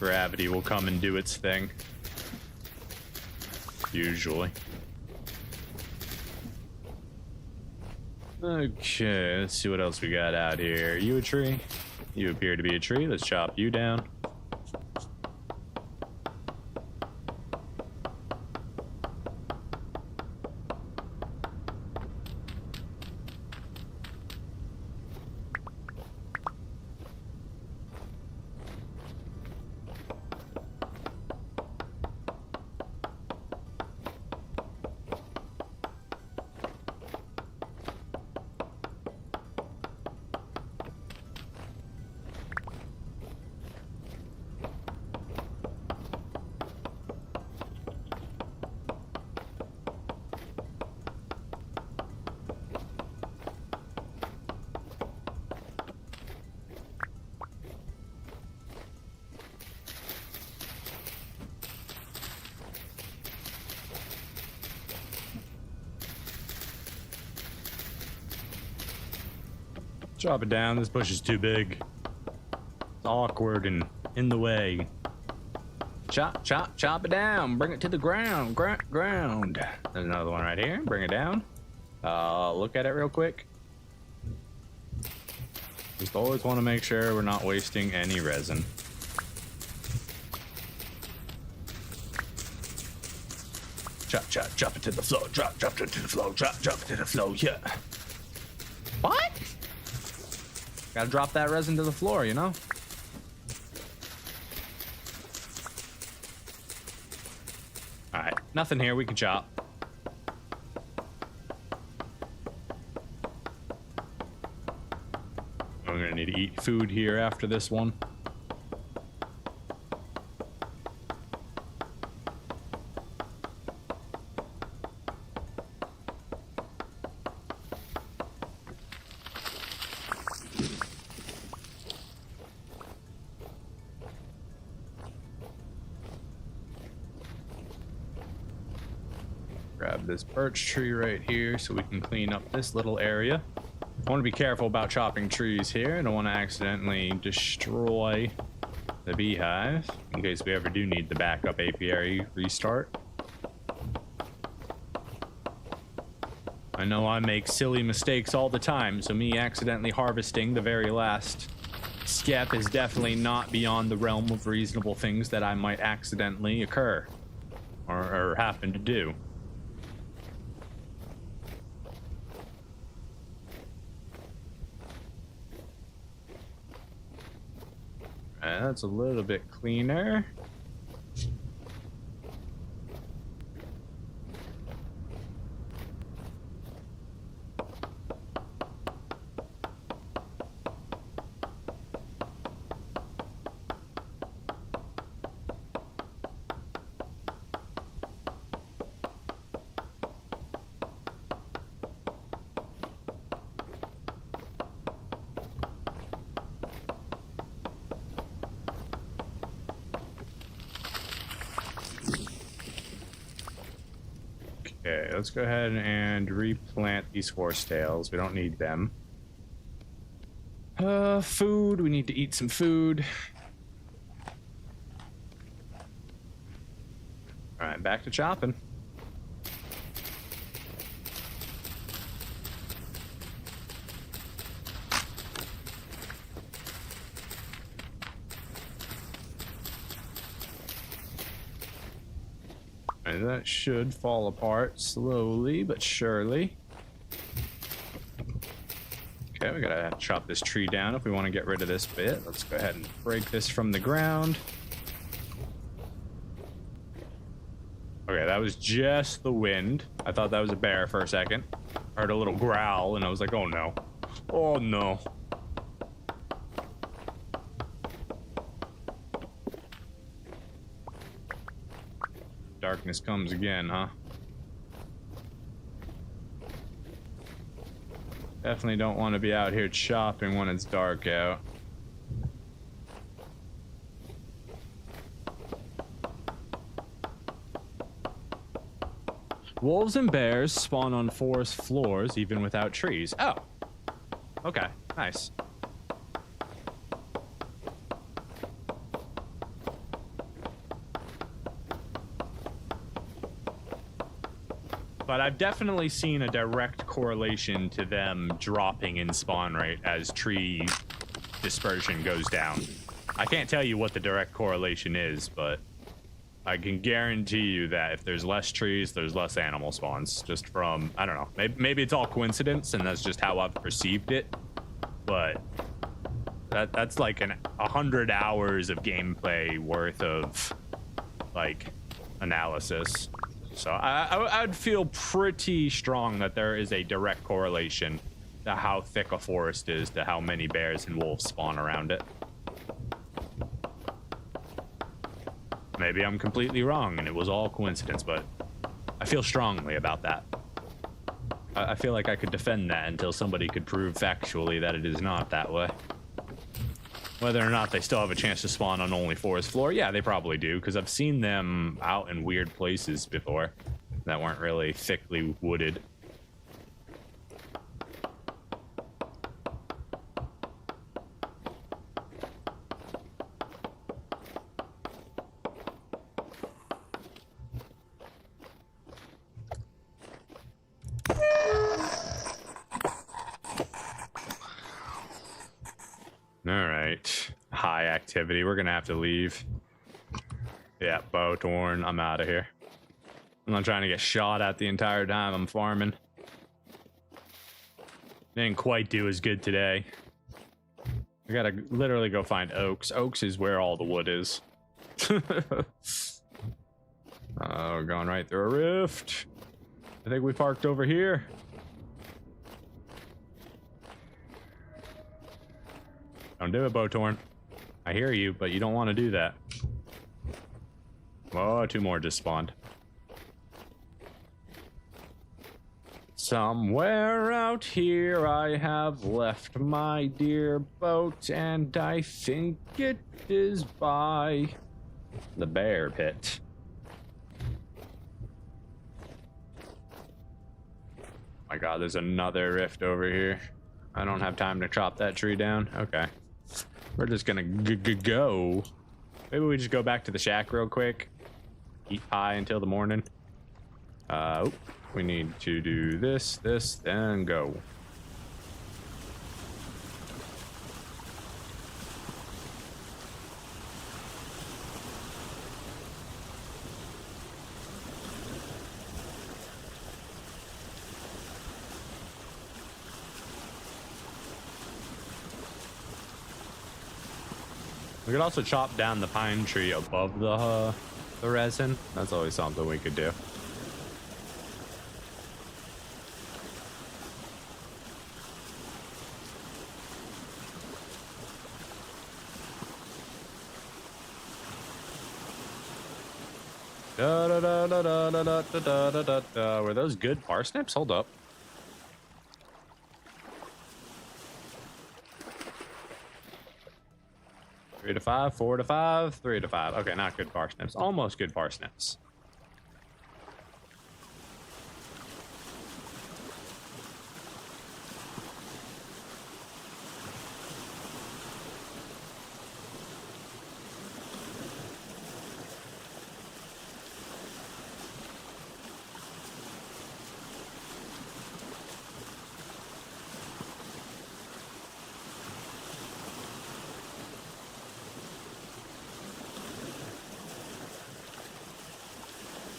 Gravity will come and do its thing. Usually. Okay, let's see what else we got out here. You a tree? You appear to be a tree. Let's chop you down. Chop it down. This bush is too big. It's awkward and in the way. Chop, chop, chop it down. Bring it to the ground. Ground. There's another one right here. Bring it down. Look at it real quick. Just always want to make sure we're not wasting any resin. Chop, chop, chop it to the floor. Drop it to the floor. Drop it to the floor. Yeah. What? Gotta drop that resin to the floor, you know? Alright, nothing here. We can chop. We're gonna need to eat food here after this one. Grab this birch tree right here so we can clean up this little area. I want to be careful about chopping trees here. I don't want to accidentally destroy the beehive in case we ever do need the backup apiary restart. I know I make silly mistakes all the time, so me accidentally harvesting the very last step is definitely not beyond the realm of reasonable things that I might accidentally occur or happen to do. That's a little bit cleaner. Okay, let's go ahead and replant these horsetails. We don't need them. Food. We need to eat some food. All right, back to chopping. And that should fall apart slowly but surely. Okay, we gotta chop this tree down if we want to get rid of this bit. Let's go ahead and break this from the ground. Okay, that was just the wind. I thought that was a bear for a second. I heard a little growl and I was like, oh no. Oh no. Darkness comes again, huh? Definitely don't want to be out here chopping when it's dark out. Wolves and bears spawn on forest floors even without trees. Oh. Okay, nice. But I've definitely seen a direct correlation to them dropping in spawn rate as tree dispersion goes down. I can't tell you what the direct correlation is, but I can guarantee you that if there's less trees, there's less animal spawns. Just from, I don't know, maybe it's all coincidence and that's just how I've perceived it. But that's like 100 hours of gameplay worth of, like, analysis. So I'd feel pretty strong that there is a direct correlation to how thick a forest is to how many bears and wolves spawn around it. Maybe I'm completely wrong and it was all coincidence, but I feel strongly about that. I feel like I could defend that until somebody could prove factually that it is not that way. Whether or not they still have a chance to spawn on only forest floor, yeah, they probably do, because I've seen them out in weird places before that weren't really thickly wooded. Alright. High activity. We're gonna have to leave. Yeah, bow torn. I'm out of here. I'm not trying to get shot at the entire time I'm farming. Didn't quite do as good today. I gotta literally go find oaks. Oaks is where all the wood is. We're going right through a rift. I think we parked over here. Don't do it, Bowtorn. I hear you, but you don't want to do that. Oh, 2 more just spawned. Somewhere out here I have left my dear boat, and I think it is by the bear pit. My god, there's another rift over here. I don't have time to chop that tree down. Okay. We're just gonna go. Maybe we just go back to the shack real quick. Eat pie until the morning. We need to do this, then go. We could also chop down the pine tree above the resin. That's always something we could do. Were those good parsnips? Hold up. Three to 5, 4 to 5, 3 to 5. Okay, not good parsnips. Almost good parsnips.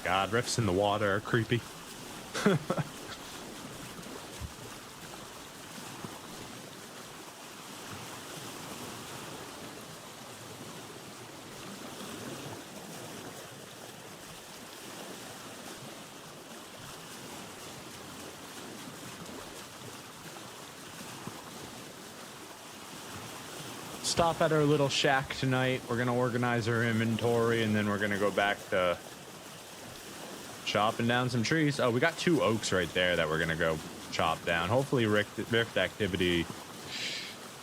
God, rifts in the water are creepy. Stop at our little shack tonight. We're gonna organize our inventory and then we're gonna go back to chopping down some trees. Oh, we got 2 oaks right there that we're gonna go chop down. Hopefully rift activity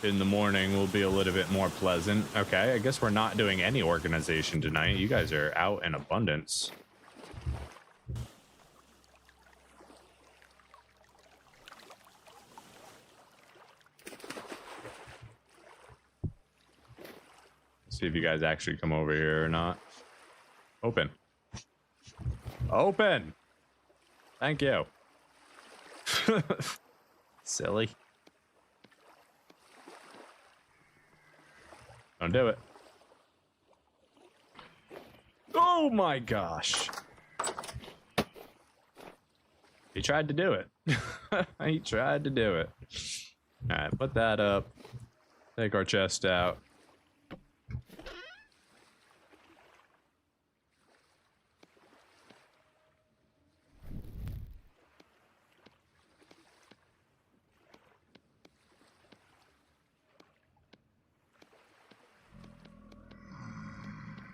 in the morning will be a little bit more pleasant. Okay, I guess we're not doing any organization tonight. You guys are out in abundance. See if you guys actually come over here or not. Open. Open! Thank you. Silly. Don't do it. Oh my gosh. He tried to do it. He tried to do it. Alright, put that up. Take our chest out.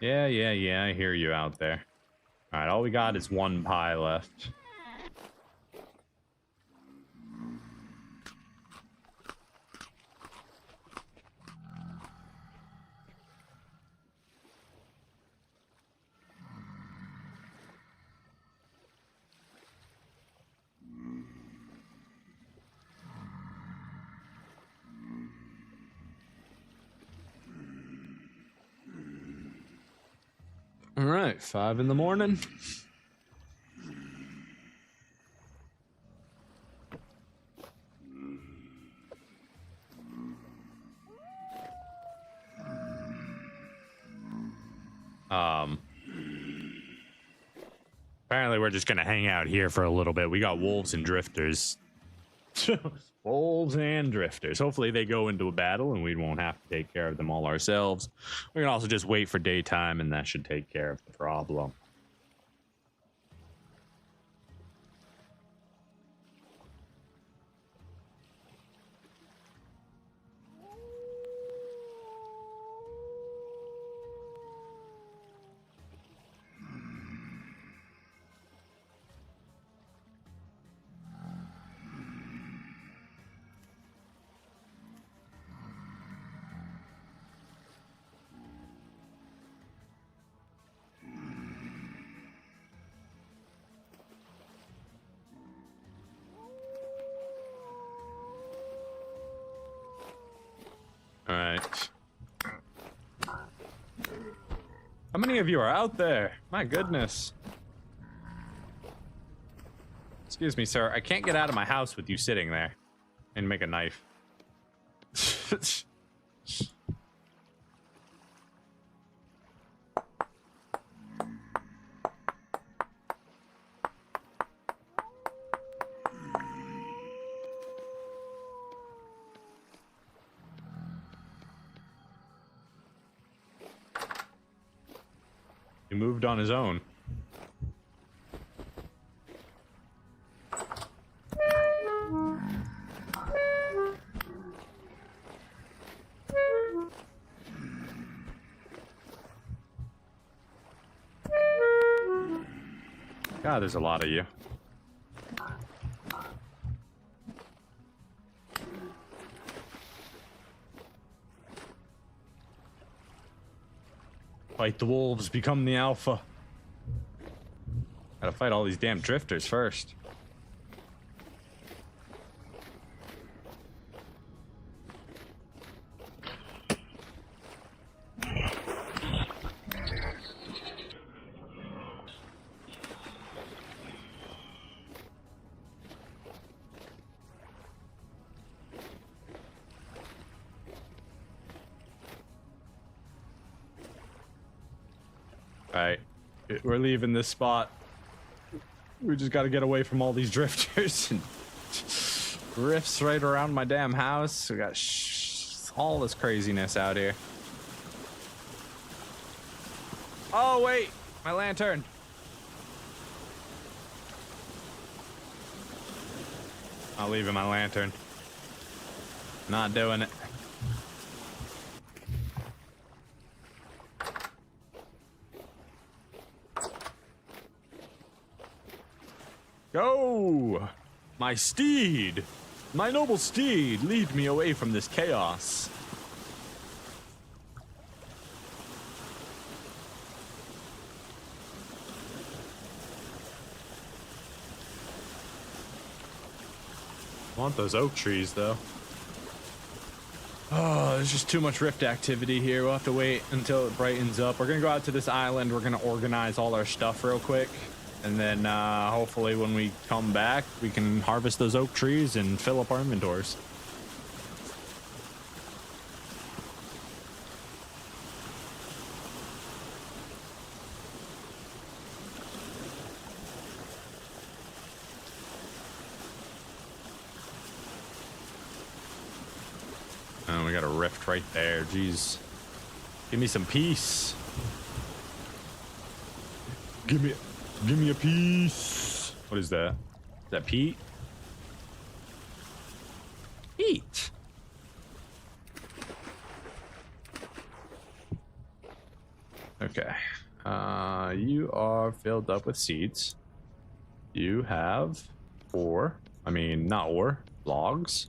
Yeah, I hear you out there. Alright, all we got is one pie left. All right, 5 in the morning. Apparently we're just gonna hang out here for a little bit. We got wolves and drifters. Wolves and drifters. Hopefully they go into a battle and we won't have to take care of them all ourselves. We can also just wait for daytime and that should take care of the problem. All right. How many of you are out there? My goodness. Excuse me, sir. I can't get out of my house with you sitting there and make a knife. He moved on his own. God, there's a lot of you. Fight the wolves, become the alpha. Gotta fight all these damn drifters first. Alright, we're leaving this spot. We just gotta get away from all these drifters and rifts right around my damn house. We got all this craziness out here. Oh wait, my lantern. I'll leave in my lantern. Not doing it. Go! My steed! My noble steed, lead me away from this chaos. I want those oak trees, though. Oh, there's just too much rift activity here. We'll have to wait until it brightens up. We're gonna go out to this island. We're gonna organize all our stuff real quick. And then hopefully when we come back, we can harvest those oak trees and fill up our inventories. Oh, we got a rift right there. Jeez. Give me some peace. Give me a piece. What is that? Is that peat? Peat. Okay. You are filled up with seeds. You have logs.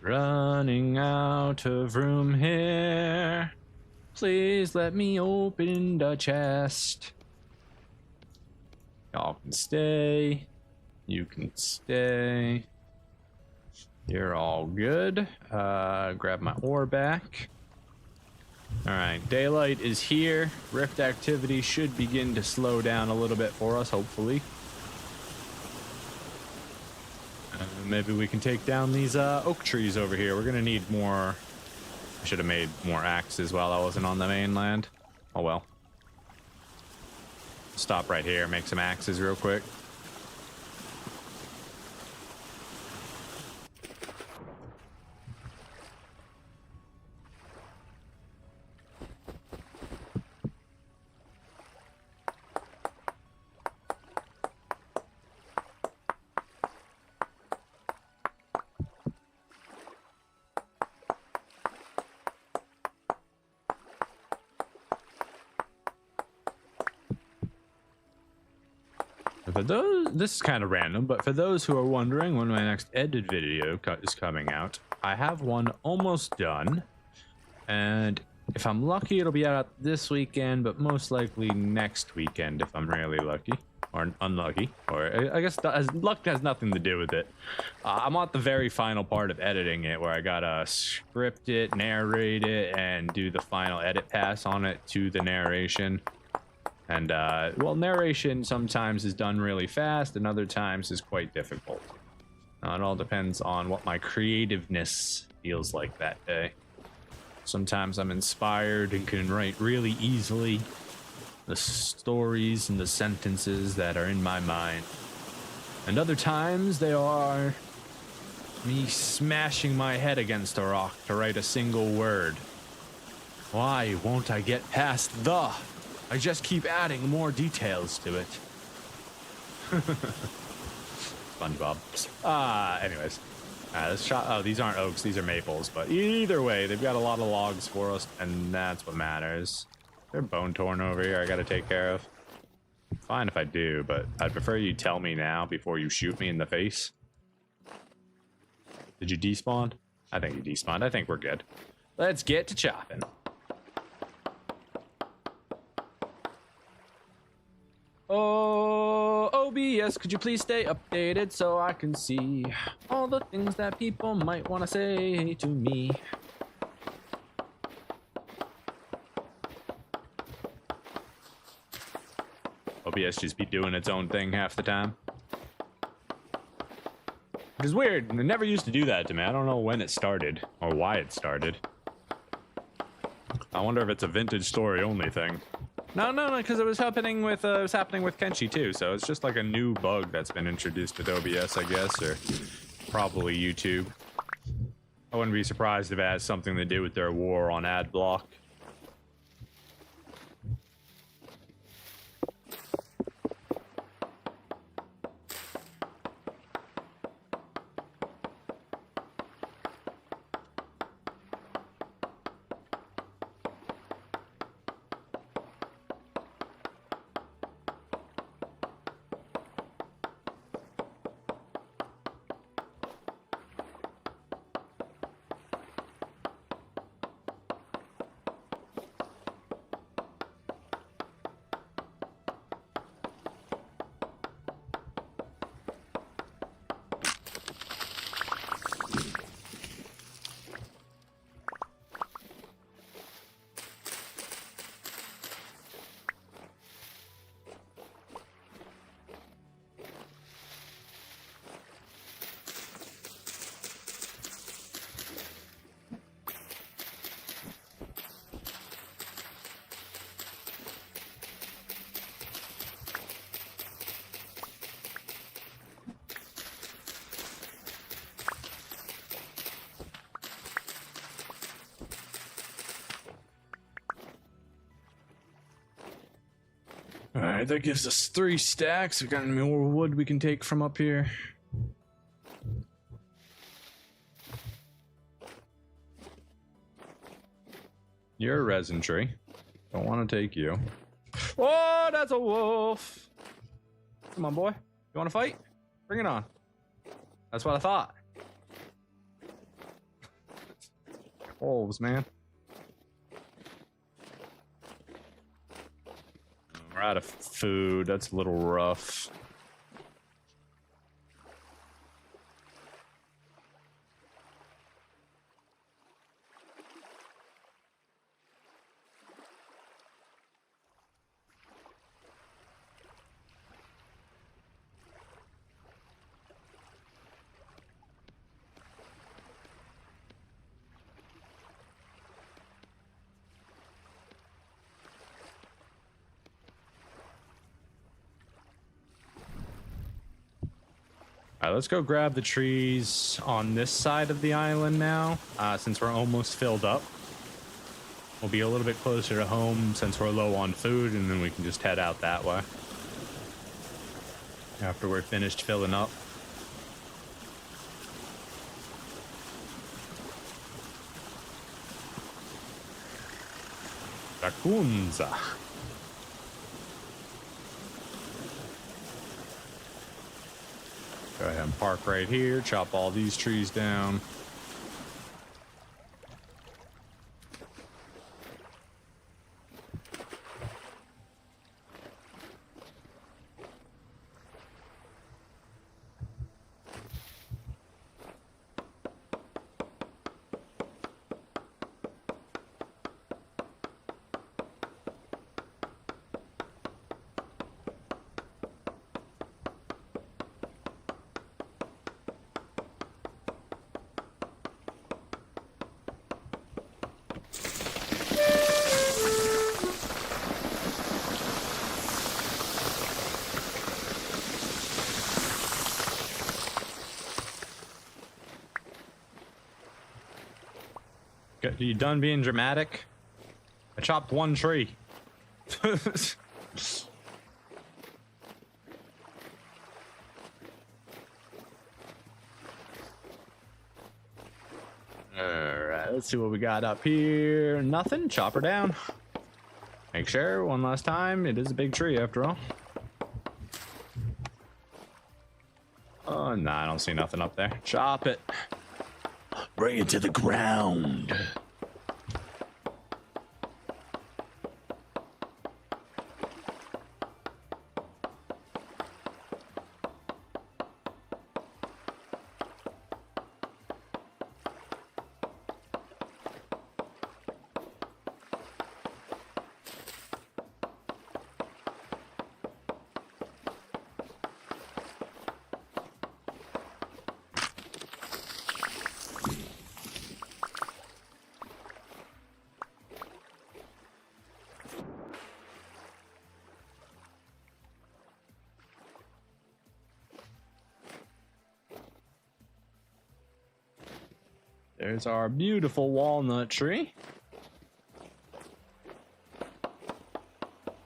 Running out of room here. Please let me open the chest. Y'all can stay. You can stay. You're all good. Grab my ore back. Alright, daylight is here. Rift activity should begin to slow down a little bit for us, hopefully. Maybe we can take down these oak trees over here. We're gonna need more. I should have made more axes while I wasn't on the mainland. Oh well. Stop right here, make some axes real quick. For those, this is kind of random, but for those who are wondering when my next edited video is coming out, I have one almost done, and if I'm lucky, it'll be out this weekend, but most likely next weekend if I'm really lucky, or unlucky, or I guess luck has nothing to do with it. I'm at the very final part of editing it, where I gotta script it, narrate it, and do the final edit pass on it to the narration. And, well, narration sometimes is done really fast, and other times is quite difficult. It all depends on what my creativeness feels like that day. Sometimes I'm inspired and can write really easily the stories and the sentences that are in my mind. And other times they are me smashing my head against a rock to write a single word. Why won't I get past the? I just keep adding more details to it. SpongeBob. Anyways. This shot. Oh, these aren't oaks, these are maples. But either way, they've got a lot of logs for us, and that's what matters. They're bone torn over here I gotta take care of. Fine if I do, but I'd prefer you tell me now before you shoot me in the face. Did you despawn? I think you despawned. I think we're good. Let's get to chopping. Oh, OBS, could you please stay updated so I can see all the things that people might want to say to me? OBS just be doing its own thing half the time. Which is weird. It never used to do that to me. I don't know when it started or why it started. I wonder if it's a vintage story only thing. No, because it was happening with Kenshi too. So it's just like a new bug that's been introduced with OBS, I guess, or probably YouTube. I wouldn't be surprised if it has something to do with their war on ad block. Alright, that gives us 3 stacks. We got any more wood we can take from up here? You're a resin tree. Don't want to take you. Oh, that's a wolf! Come on, boy. You want to fight? Bring it on. That's what I thought. Wolves, man. We're out of food. That's a little rough. Alright, let's go grab the trees on this side of the island now, since we're almost filled up. We'll be a little bit closer to home since we're low on food, and then we can just head out that way after we're finished filling up. Raccoons. Go ahead and park right here, chop all these trees down. Are you done being dramatic? I chopped 1 tree. Alright, let's see what we got up here. Nothing. Chop her down. Make sure, one last time, it is a big tree after all. Oh, no, I don't see nothing up there. Chop it. Bring it to the ground. There's our beautiful walnut tree,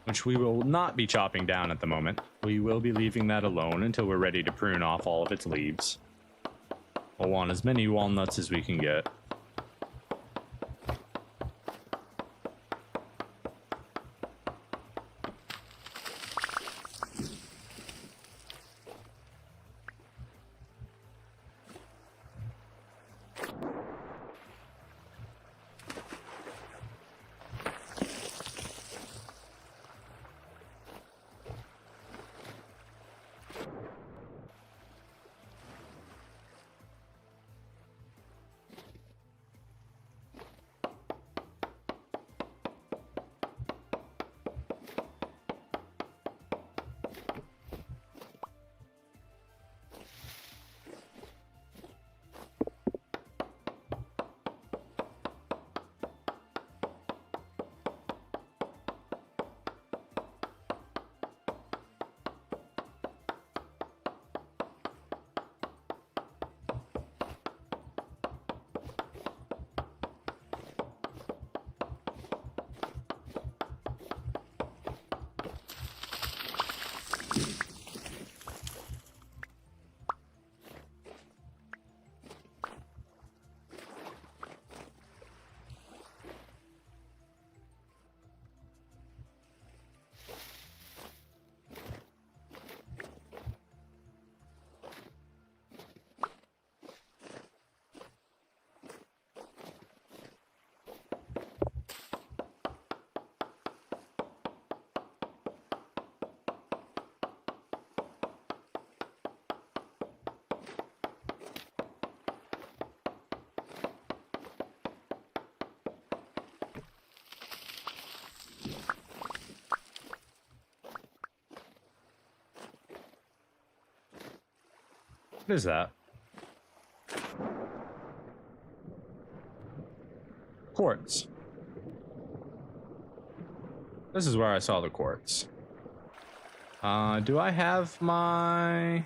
which we will not be chopping down at the moment. We will be leaving that alone until we're ready to prune off all of its leaves. We'll want as many walnuts as we can get. What is that? Quartz. This is where I saw the quartz. Do I have my...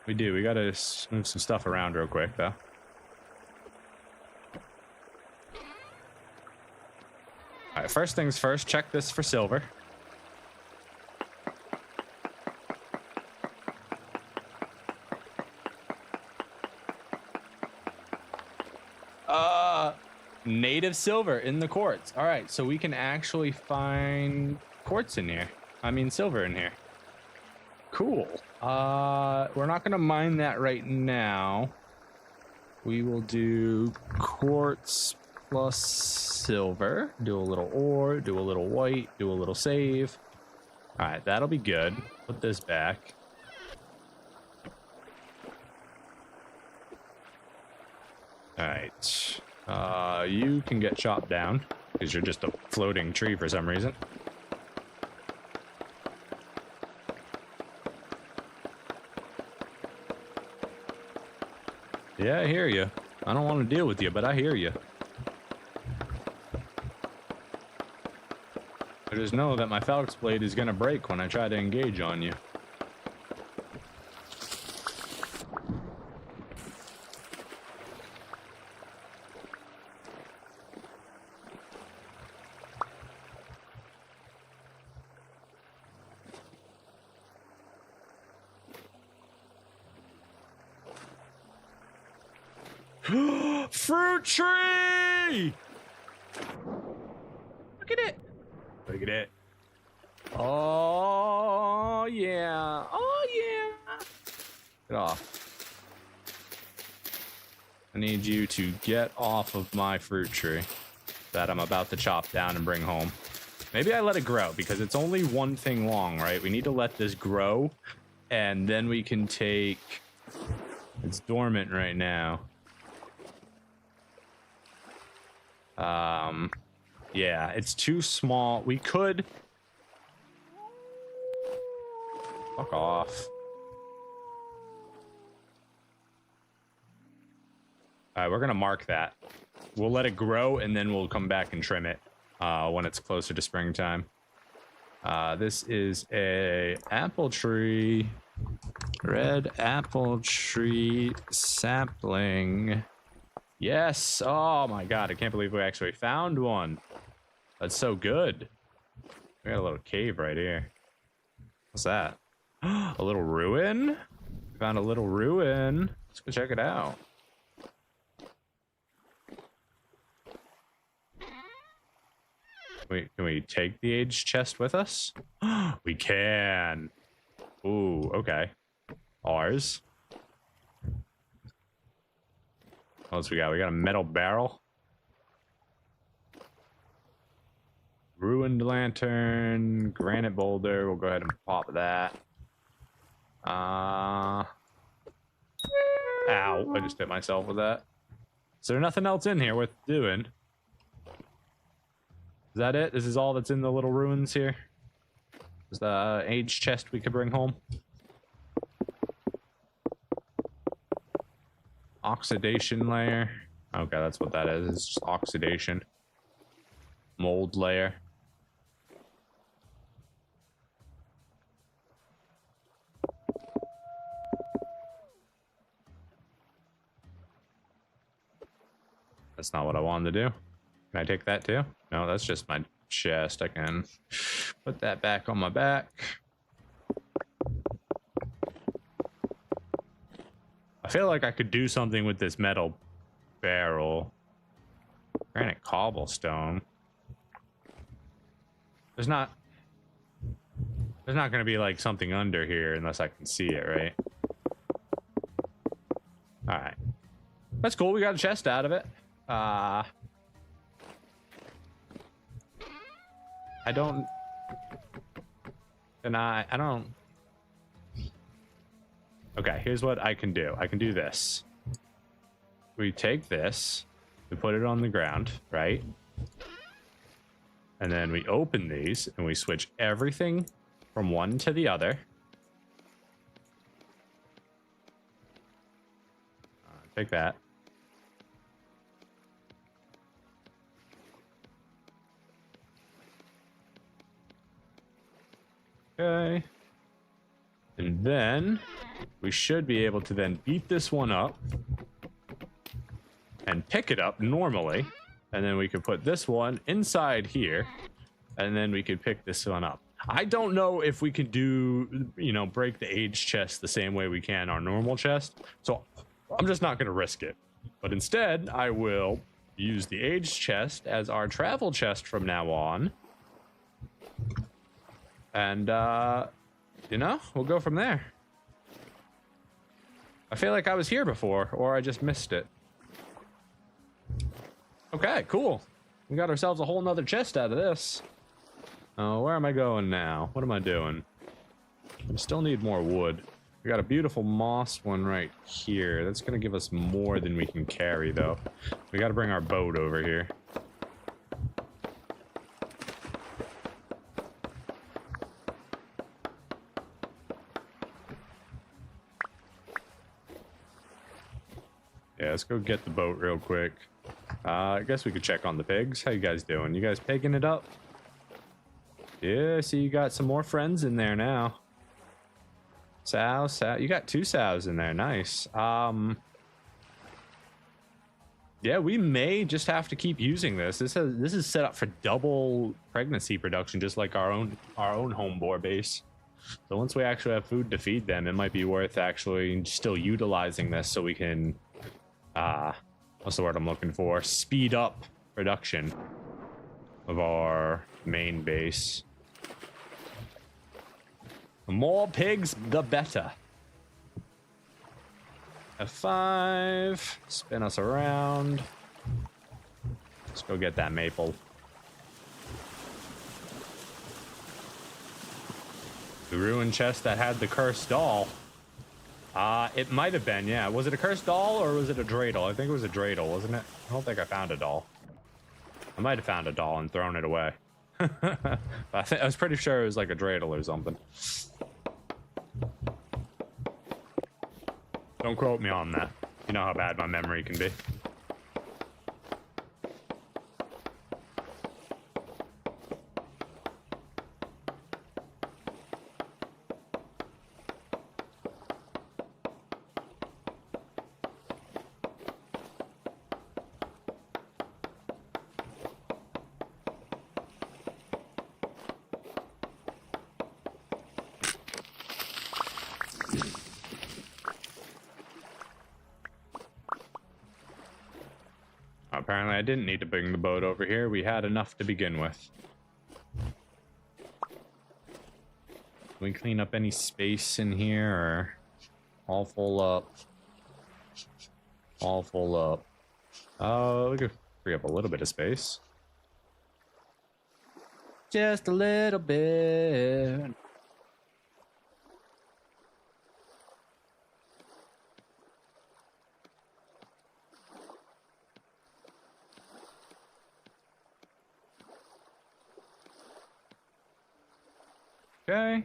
We do. We gotta move some stuff around real quick, though. Alright, first things first, check this for silver. Native silver in the quartz. All right, so we can actually find quartz in here. I mean, silver in here. Cool. We're not gonna mine that right now. We will do quartz plus silver. Do a little ore, do a little white, do a little save. All right, that'll be good. Put this back. All right. You can get chopped down because you're just a floating tree for some reason. Yeah, I hear you. I don't want to deal with you, but I hear you. I just know that my Falx blade is going to break when I try to engage on you. Fruit tree! Look at it. Look at it. Oh, yeah. Oh, yeah. Get off. I need you to get off of my fruit tree that I'm about to chop down and bring home. Maybe I let it grow because it's only one thing long, right? We need to let this grow and then we can take... It's dormant right now. Yeah, it's too small. We could... Fuck off. Alright, we're gonna mark that. We'll let it grow and then we'll come back and trim it when it's closer to springtime. This is a apple tree. Red apple tree sapling. Yes. Oh my god, I can't believe we actually found one. That's so good. We got a little cave right here. What's that? A little ruin? Found a little ruin. Let's go check it out. Wait, can we take the aged chest with us? We can. Ooh, okay. Ours. What else we got? We got a metal barrel. Ruined lantern. Granite boulder. We'll go ahead and pop that. Ow. I just hit myself with that. Is there nothing else in here worth doing? Is that it? This is all that's in the little ruins here? Is the aged chest we could bring home? Oxidation layer. Okay, that's what that is. It's just oxidation. Mold layer. That's not what I wanted to do. Can I take that too? No, that's just my chest. I can put that back on my back. I feel like I could do something with this metal barrel. Granite cobblestone. There's not going to be like something under here unless I can see it, right? All right. That's cool. We got a chest out of it. I don't... Okay, here's what I can do. I can do this. We take this, we put it on the ground, right? And then we open these and we switch everything from one to the other. Take that. Okay. And then we should be able to then beat this one up and pick it up normally. And then we could put this one inside here. And then we could pick this one up. I don't know if we can do, you know, break the age chest the same way we can our normal chest. So I'm just not going to risk it. But instead, I will use the age chest as our travel chest from now on. And, you know, we'll go from there. I feel like I was here before, or I just missed it. Okay, cool. We got ourselves a whole nother chest out of this. Oh, where am I going now? What am I doing? I still need more wood. We got a beautiful moss one right here. That's going to give us more than we can carry, though. We got to bring our boat over here. Yeah, let's go get the boat real quick. I guess we could check on the pigs. How you guys doing? You guys pigging it up? Yeah, I see you got some more friends in there now. Sow. You got 2 sows in there. Nice. Yeah, we may just have to keep using this. This is set up for double pregnancy production, just like our own home boar base. So once we actually have food to feed them, it might be worth actually still utilizing this so we can, what's the word I'm looking for? Speed up production of our main base. The more pigs, the better. F5, spin us around. Let's go get that maple. The ruined chest that had the cursed doll. It might have been, yeah. Was it a cursed doll or was it a dreidel? I think it was a dreidel, wasn't it? I don't think I found a doll. I might have found a doll and thrown it away. I was pretty sure it was like a dreidel or something. Don't quote me on that. You know how bad my memory can be. Apparently I didn't need to bring the boat over here. We had enough to begin with. Can we clean up any space in here or all full up? All full up. We could free up a little bit of space. Just a little bit. Okay.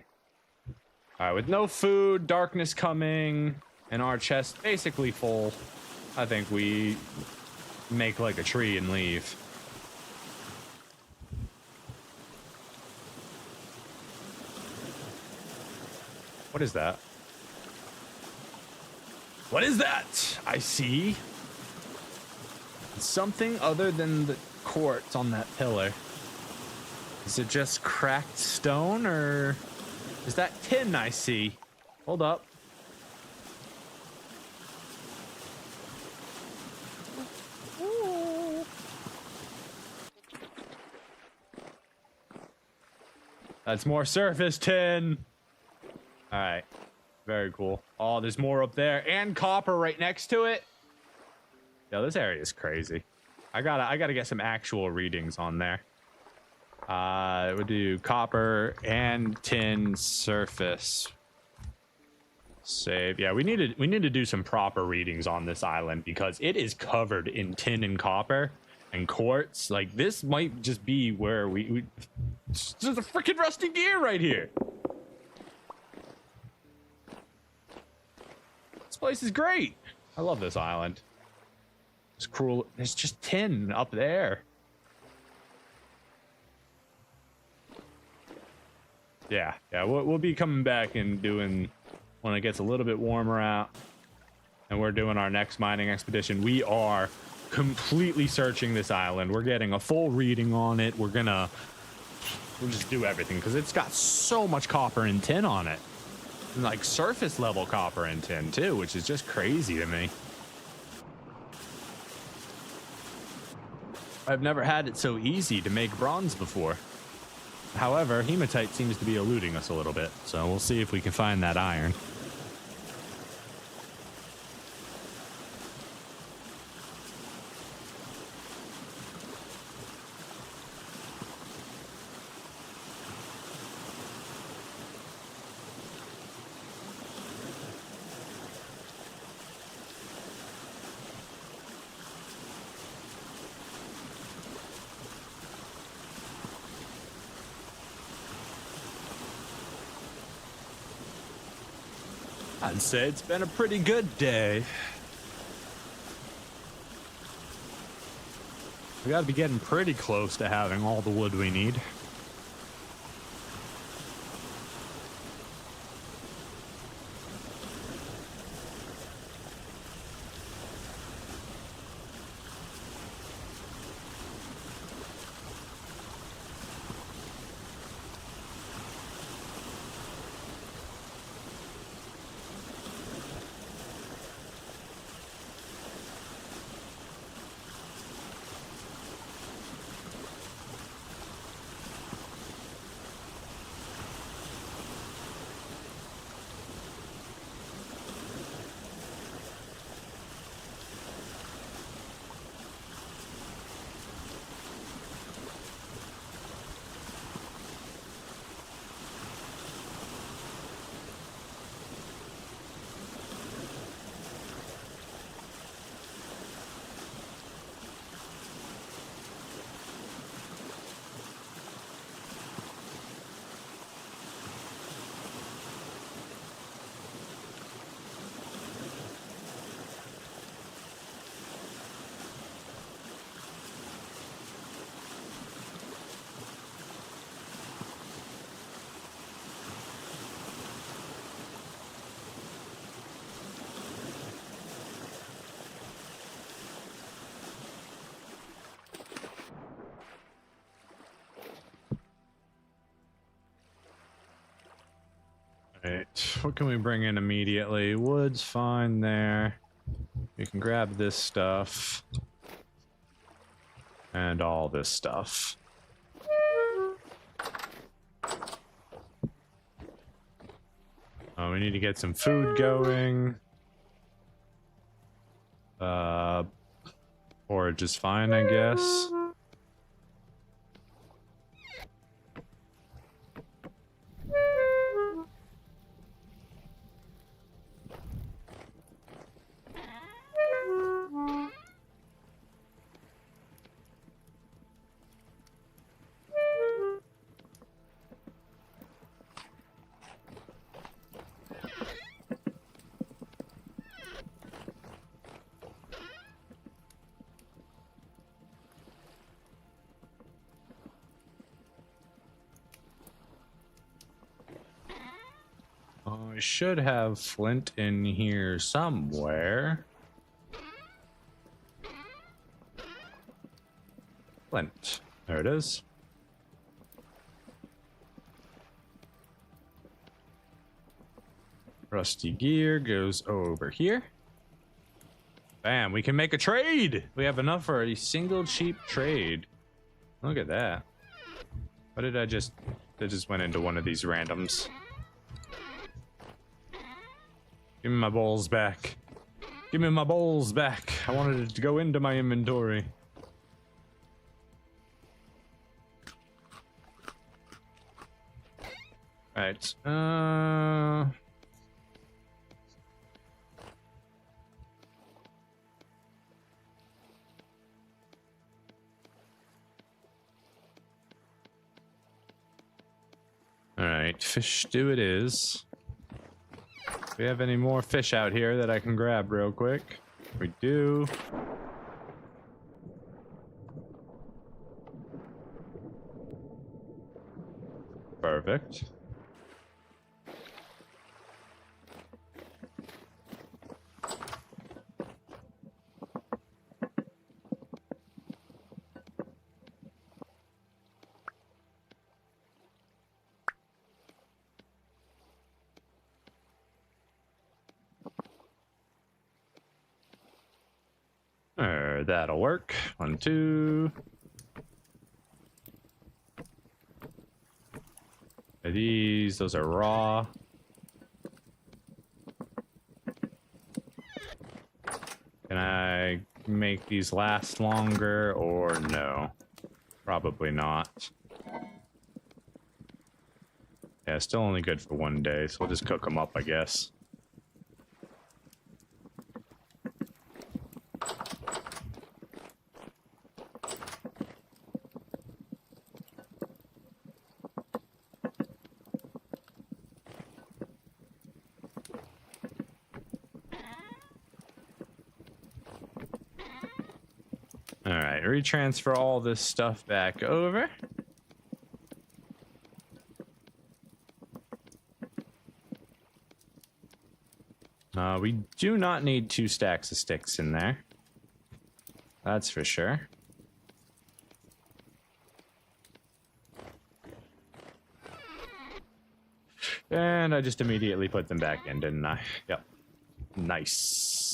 All right, with no food, darkness coming, and our chest basically full, I think we make like a tree and leave. What is that? What is that? I see something other than the quartz on that pillar. Is it just cracked stone, or is that tin I see? Hold up. That's more surface tin. All right, very cool. Oh, there's more up there, and copper right next to it. Yo, this area is crazy. I gotta get some actual readings on there. We'll do copper and tin surface. Save. Yeah, we need to do some proper readings on this island because it is covered in tin and copper and quartz. Like, this might just be where we there's a freaking rusty gear right here. This place is great. I love this island. It's cruel. There's just tin up there. Yeah, we'll be coming back and doing when it gets a little bit warmer out, and we're doing our next mining expedition. We are completely searching this island. We're getting a full reading on it. We'll just do everything because it's got so much copper and tin on it, and like surface level copper and tin too, which is just crazy to me. I've never had it so easy to make bronze before. However, hematite seems to be eluding us a little bit, so we'll see if we can find that iron. I'd say it's been a pretty good day. We gotta be getting pretty close to having all the wood we need. Right, what can we bring in immediately? Wood's fine there. We can grab this stuff. And all this stuff. Oh, we need to get some food going. Forage is fine, I guess. I should have flint in here somewhere. Flint. There it is. Rusty gear goes over here. Bam, we can make a trade! We have enough for a single cheap trade. Look at that. What did I just went into one of these randoms. Give me my balls back. Give me my balls back. I wanted it to go into my inventory. Right. Alright, fish stew it is. Do we have any more fish out here that I can grab real quick? We do. Perfect. That'll work. 1, 2. Are these, those are raw. Can I make these last longer or no? Probably not. Yeah, still only good for 1 day, so we'll just cook them up, I guess. Alright, retransfer all this stuff back over. We do not need 2 stacks of sticks in there. That's for sure. And I just immediately put them back in, didn't I? Yep. Nice.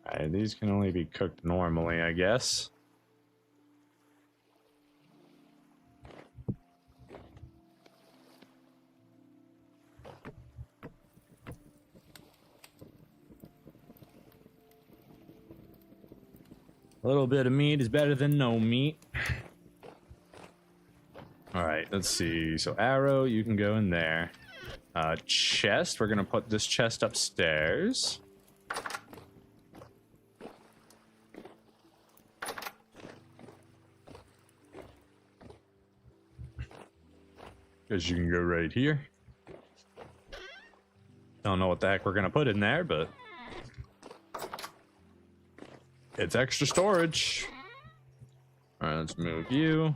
Alright, these can only be cooked normally, I guess. A little bit of meat is better than no meat. Alright, let's see. So arrow, you can go in there. Chest, we're gonna put this chest upstairs. Because you can go right here. Don't know what the heck we're gonna put in there, but it's extra storage. Alright, let's move you.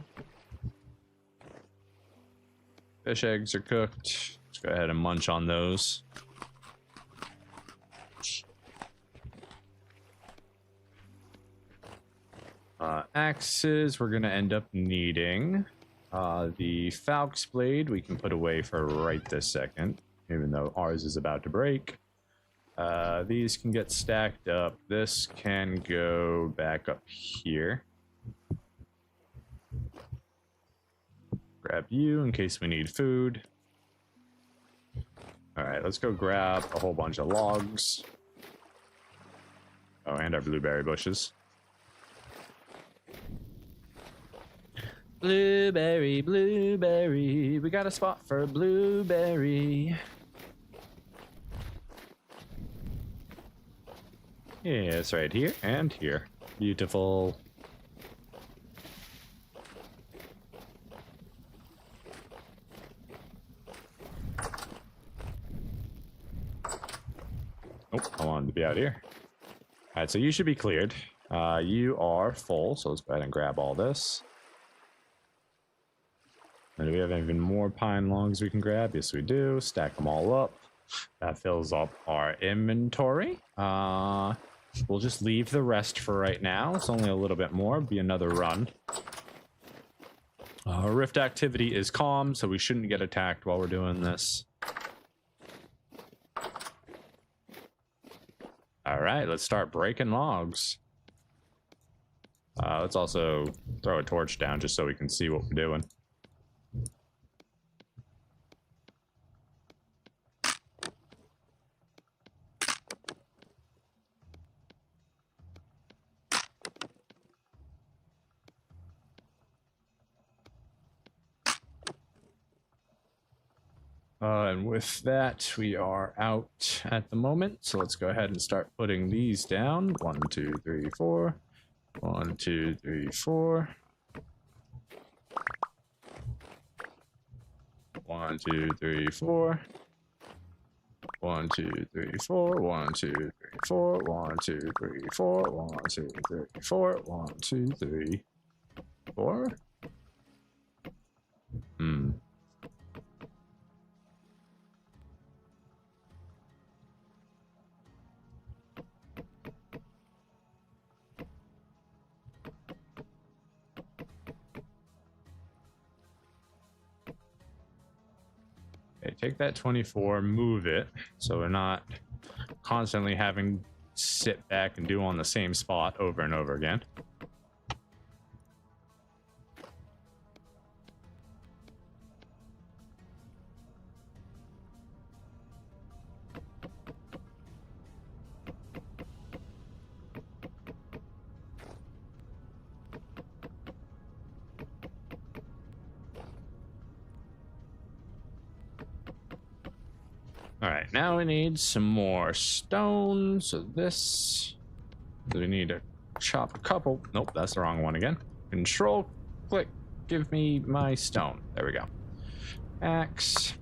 Fish eggs are cooked. Let's go ahead and munch on those. Axes, we're gonna end up needing. The Falc's blade we can put away for right this second, even though ours is about to break. These can get stacked up. This can go back up here. Grab you in case we need food. Alright, let's go grab a whole bunch of logs. Oh, and our blueberry bushes. Blueberry, blueberry, we got a spot for a blueberry. Yeah, it's right here and here. Beautiful. Oh, I wanted to be out here. Alright, so you should be cleared. You are full, so let's go ahead and grab all this. And do we have even more pine logs we can grab? Yes, we do. Stack them all up. That fills up our inventory. We'll just leave the rest for right now. It's only a little bit more. Be another run. Rift activity is calm, so we shouldn't get attacked while we're doing this. All right, let's start breaking logs. Let's also throw a torch down just so we can see what we're doing. And with that, we are out at the moment. So let's go ahead and start putting these down. 1, 2, 3, 4. 1, 2, 3, 4. 1, 2, 3, 4. 1, 2, 3, 4. 1, 2, 3, 4. 1, 2, 3, 4. 1, 2, 3, 4. 1, 2, 3, 4. Okay, take that 24, move it, so we're not constantly having to sit back and do on the same spot over and over again. All right, now we need some more stone. So this, we need to chop a couple. Nope, that's the wrong one again. Control, click, give me my stone. There we go. Axe.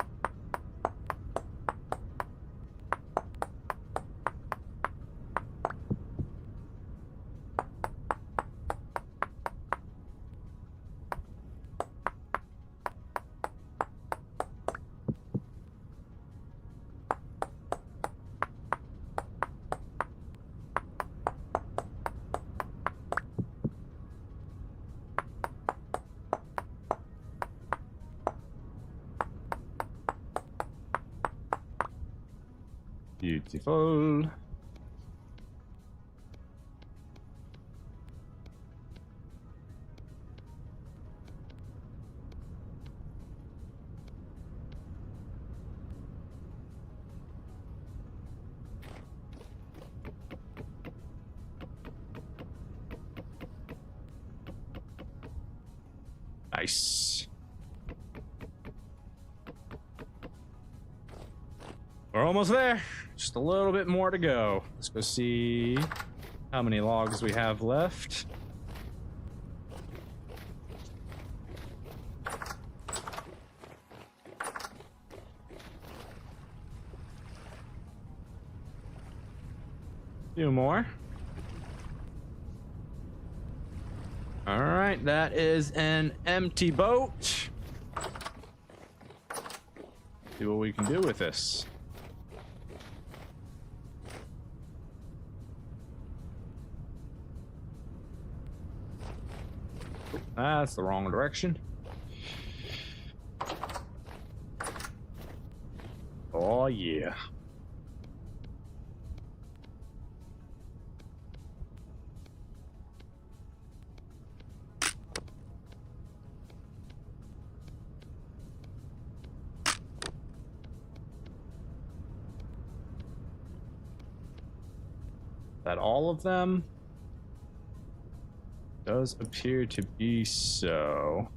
Beautiful. Nice. We're almost there. Just a little bit more to go. Let's go see how many logs we have left. Few more. All right, that is an empty boat. See what we can do with this. That's the wrong direction. Oh, yeah. That all of them? Does appear to be so.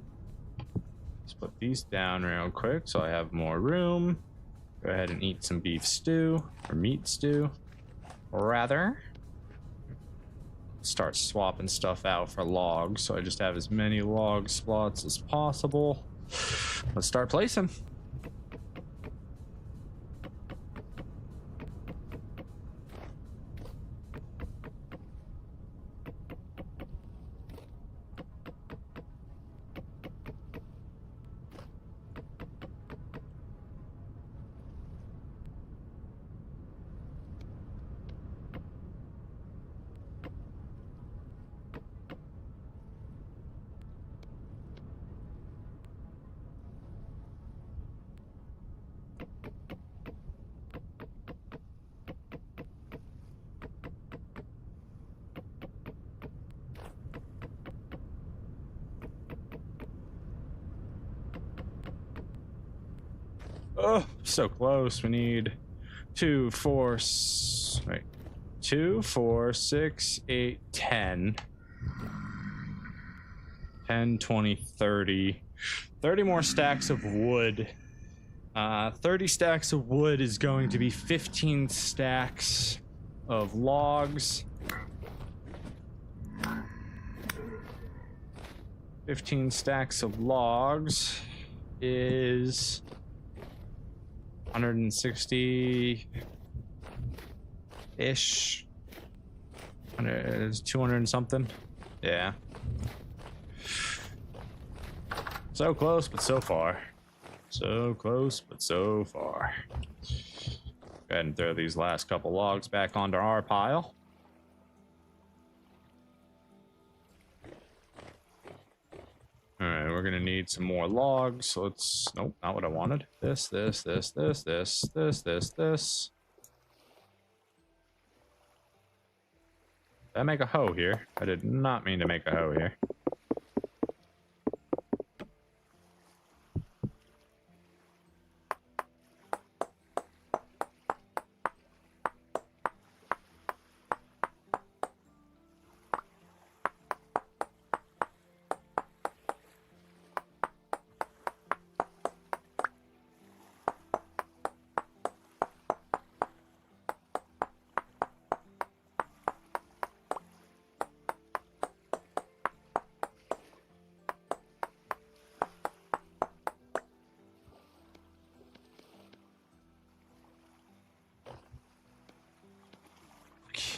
Let's put these down real quick so I have more room. Go ahead and eat some beef stew, or meat stew, rather. Start swapping stuff out for logs so I just have as many log slots as possible. Let's start placing. Oh, so close. We need 2, 4, 2, 4, 6, 8, 10. 10, 20, 30. 30 more stacks of wood 30 stacks of wood is going to be 15 stacks of logs. 15 stacks of logs is 160-ish. It's 200 and something. Yeah. So close, but so far. So close, but so far. Go ahead and throw these last couple logs back onto our pile. Alright, we're gonna need some more logs. Let's... Nope, not what I wanted. This. Did I make a hoe here? I did not mean to make a hoe here.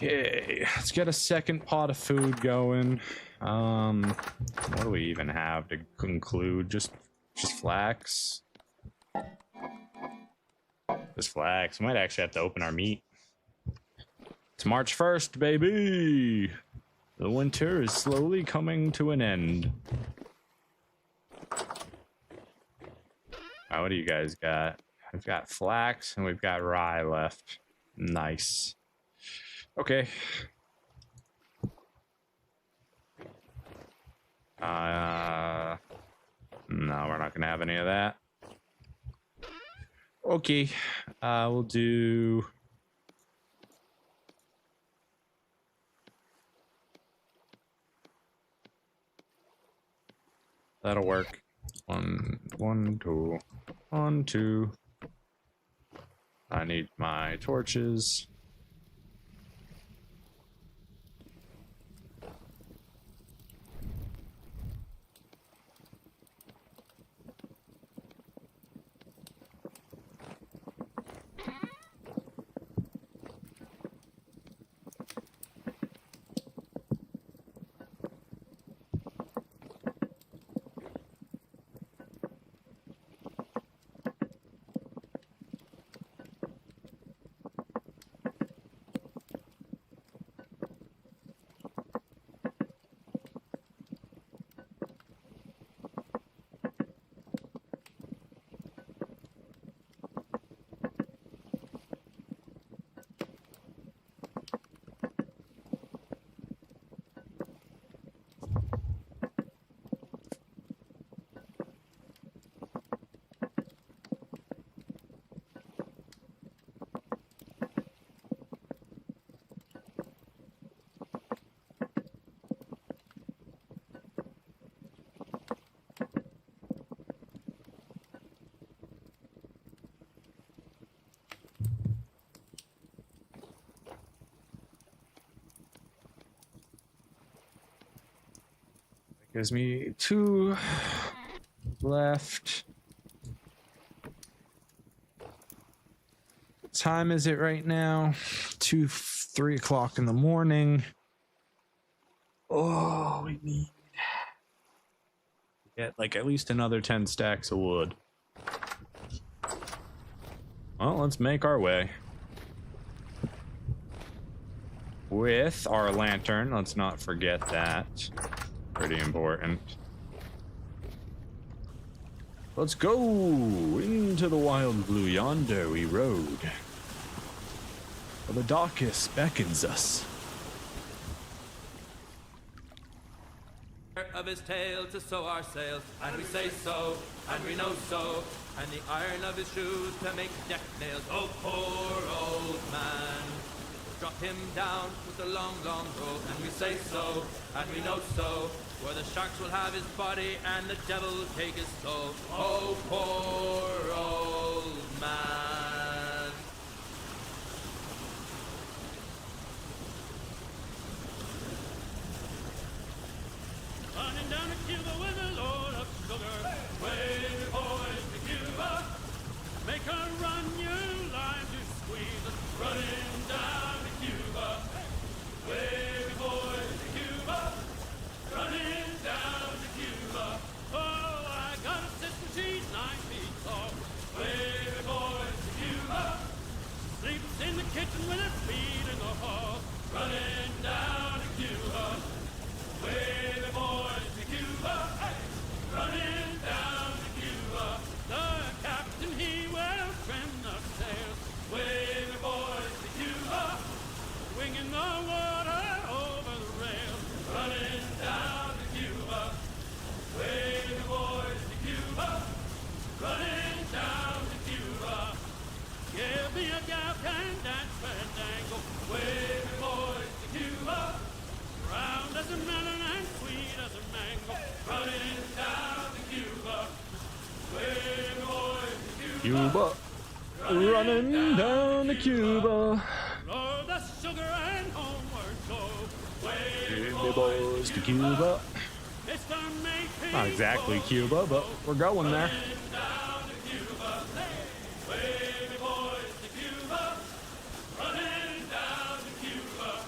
Okay, let's get a second pot of food going. What do we even have to conclude? Just flax. Just flax. We might actually have to open our meat. It's March 1st, baby. The winter is slowly coming to an end. What do you guys got? We've got flax and we've got rye left. Nice. Okay. No, we're not gonna have any of that. Okay. We'll do... That'll work. One, two. I need my torches. Gives me 2 left. What time is it right now? 3 o'clock in the morning. Oh, we need to get like at least another 10 stacks of wood. Well, let's make our way. With our lantern, let's not forget that. Pretty important. Let's go into the wild blue yonder we rode. For the darkest beckons us. Of his tail to sew our sails, and we say so, and we know so, and the iron of his shoes to make deck nails. Oh, poor old man. Drop him down with the long, long rope, and we say so, and we know so, where the sharks will have his body and the devil take his soul. Oh, poor old Cuba. Running down to Cuba. Load the sugar and homeward go. Baby boys to Cuba. It's gonna make Not exactly Cuba, but we're going there. down to Cuba. Wavy boys to Cuba. Running down to Cuba.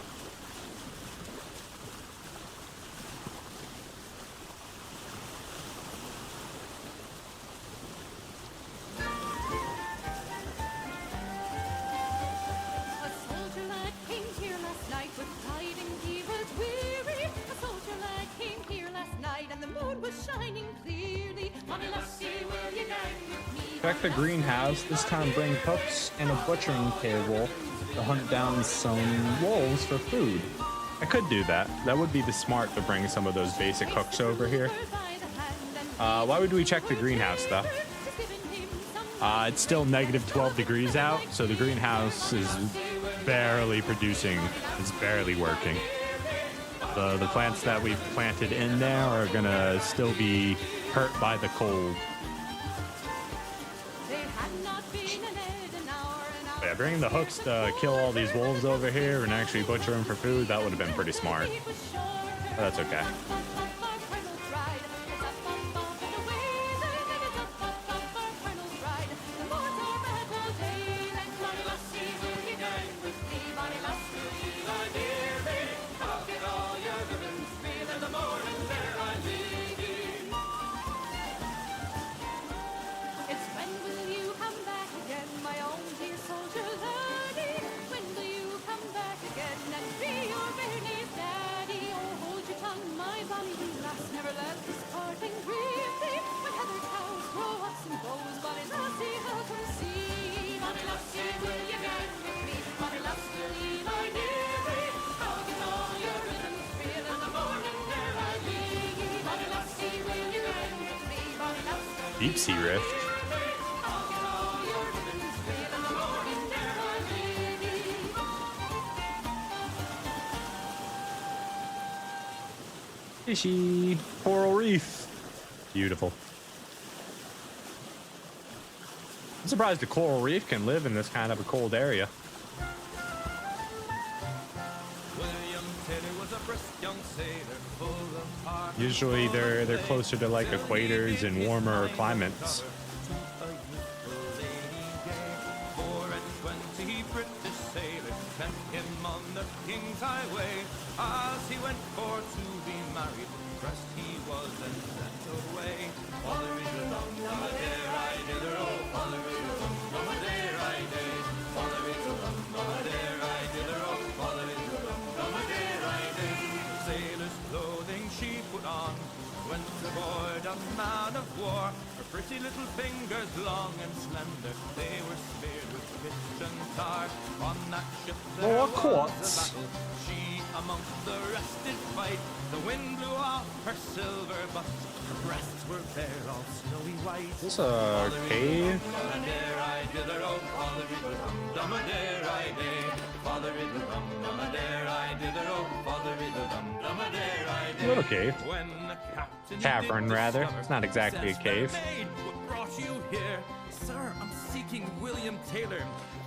A soldier lad came here last night with tidings he was weary. A soldier lad came here last night and the moon was shining clearly. Mommy lassie, will you gang with me? Check the greenhouse. This time bring hooks and a butchering table to hunt down some wolves for food. I could do that. That would be the smart to bring some of those basic hooks over here. Why would we check the greenhouse though? It's still negative 12 degrees out, so the greenhouse is barely producing. It's barely working. The plants that we've planted in there are gonna still be hurt by the cold. Yeah, bringing the hooks to kill all these wolves over here and actually butcher them for food, that would have been pretty smart. But that's okay. It's when will you come back again, my own dear soldier laddie? When will you come back again and be your very native daddy? Oh, hold your tongue, my bonny wee lass, never let this parting grieve thee. When heather cows grow up some bows, bonny lassie, how come see? Bonny lassie, will you gang with me? Bonny lass, will ye lie near me? I'll get all your ribbons free, and in the morning there I leave ye. Bonny lassie, will you gang with me? Bonny lass, Deep sea rift. Fishy coral reef. Beautiful. I'm surprised a coral reef can live in this kind of a cold area. William Taylor was a brisk young sailor, full of heart. Usually they're closer to like equators and warmer climates. A youthful lady gay, 24 British sailors sent him on the King's Highway. As he went for to be married, dressed he was and sent away. Sailor's clothing she put on, went aboard a man of war. Her pretty little fingers, long and slender, they were smeared with pitch and tar. On that ship there Oh, was quartz. a battle. She amongst the rest did fight. The wind blew off her silver bust. Her breasts were bare, all snowy white. Is this a cave? A little cave. When the captain Cavern, did rather. discover It's not exactly a says, cave. "Fair maid, what brought you here?" "Sir, I'm seeking William Taylor.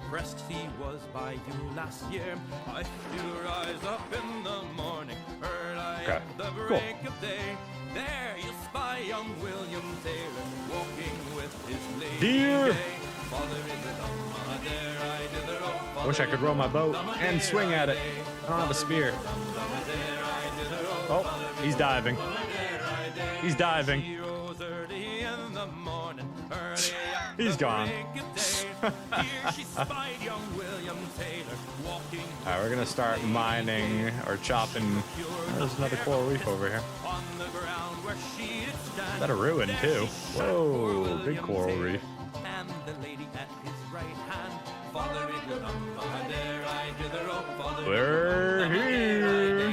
Pressed he was by you last year. I do rise up in the morning, early Okay, at the cool. break of day. There you'll spy young William Taylor walking with his lady Deer. gay. Father in the dum, there I did the rope. I wish I could row my boat and swing at it. I don't have a spear. Oh, he's diving. He's diving. She rose early in the morning, early at He's the gone. break of day. Here she spied young William Taylor walking Alright, we're gonna start mining or chopping. There's another coral reef over here. on the ground where she did stand. Is that a ruin There too? she sat poor Whoa, big William coral Taylor, reef. and the lady at his right hand. Father in the dum, there I did the rope. Father We're here.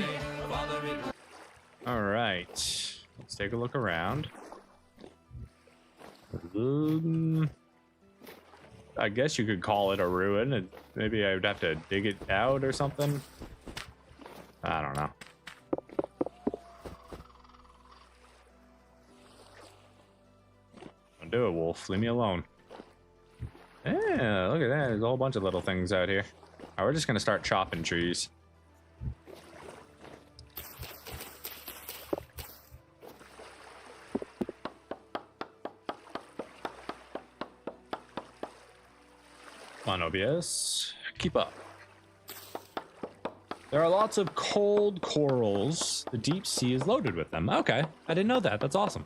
Father in the Alright, let's take a look around. I guess you could call it a ruin. Maybe I would have to dig it out or something. I don't know. Don't do it, wolf. Leave me alone. Yeah, look at that. There's a whole bunch of little things out here. All right, we're just gonna start chopping trees. Come on, OBS. Keep up. There are lots of cold corals. The deep sea is loaded with them. Okay, I didn't know that. That's awesome.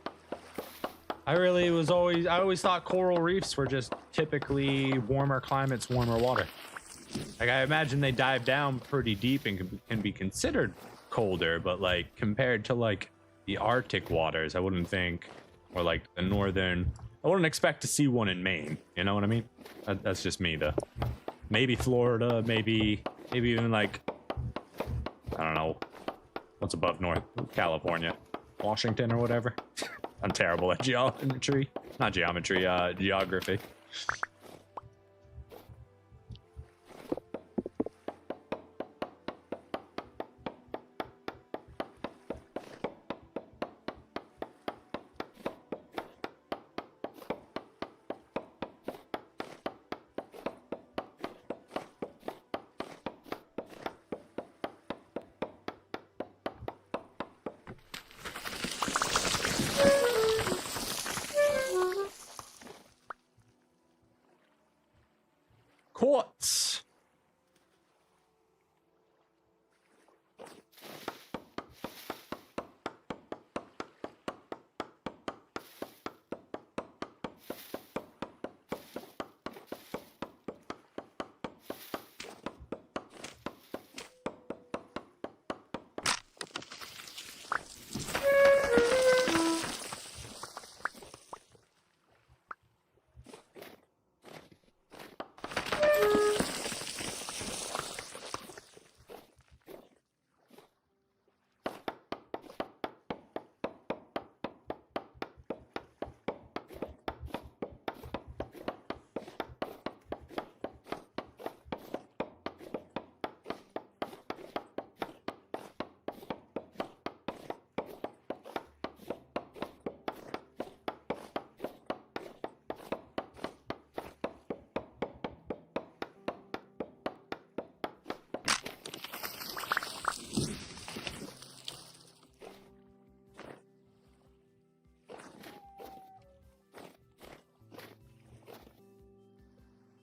I always thought coral reefs were just typically warmer climates, warmer water. Like, I imagine they dive down pretty deep and can be considered colder, but like compared to like the Arctic waters, I wouldn't think, or like the northern, I wouldn't expect to see one in Maine. You know what I mean? That's just me though. Maybe Florida, maybe even like, I don't know, what's above North California, Washington or whatever. I'm terrible at geometry. Not geometry, geography. Quartz.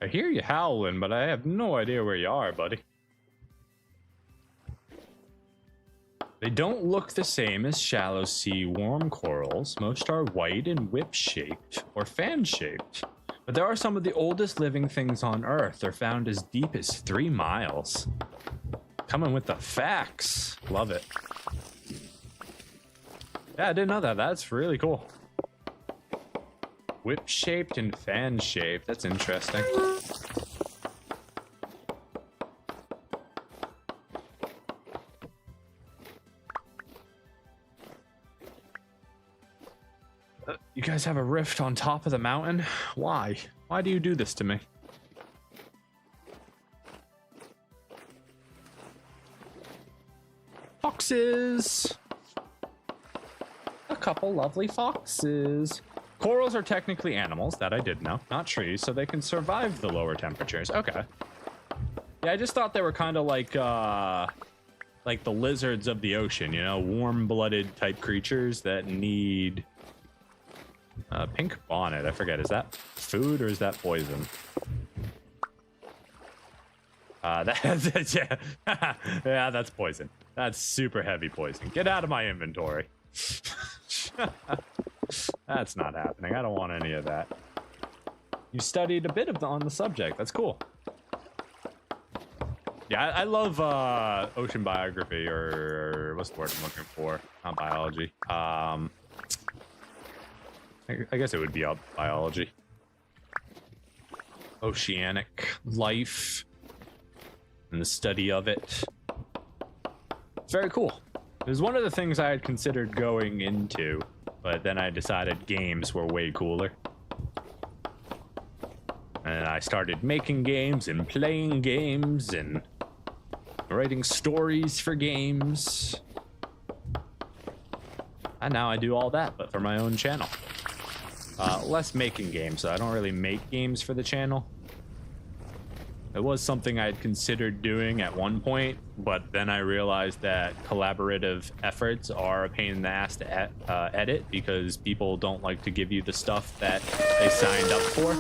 I hear you howling, but I have no idea where you are, buddy. They don't look the same as shallow sea warm corals. Most are white and whip-shaped or fan-shaped. But there are some of the oldest living things on Earth. They're found as deep as 3 miles. Coming with the facts. Love it. Yeah, I didn't know that. That's really cool. Whip-shaped and fan-shaped. That's interesting. You guys have a rift on top of the mountain? Why? Why do you do this to me? Foxes! A couple lovely foxes. Corals are technically animals, that I did know, not trees, so they can survive the lower temperatures. Okay. Yeah, I just thought they were kind of like the lizards of the ocean, you know, warm-blooded type creatures that need pink bonnet. I forget, is that food or is that poison? That's yeah. Yeah, that's poison. That's super heavy poison. Get out of my inventory. That's not happening. I don't want any of that. You studied a bit on the subject. That's cool. Yeah, I love ocean biography, or what's the word I'm looking for? Not biology. I guess it would be biology. Oceanic life and the study of it. It's very cool. It was one of the things I had considered going into, but then I decided games were way cooler. And I started making games and playing games and writing stories for games. And now I do all that, but for my own channel. Less making games, so I don't really make games for the channel. It was something I'd considered doing at one point, but then I realized that collaborative efforts are a pain in the ass to edit because people don't like to give you the stuff that they signed up for.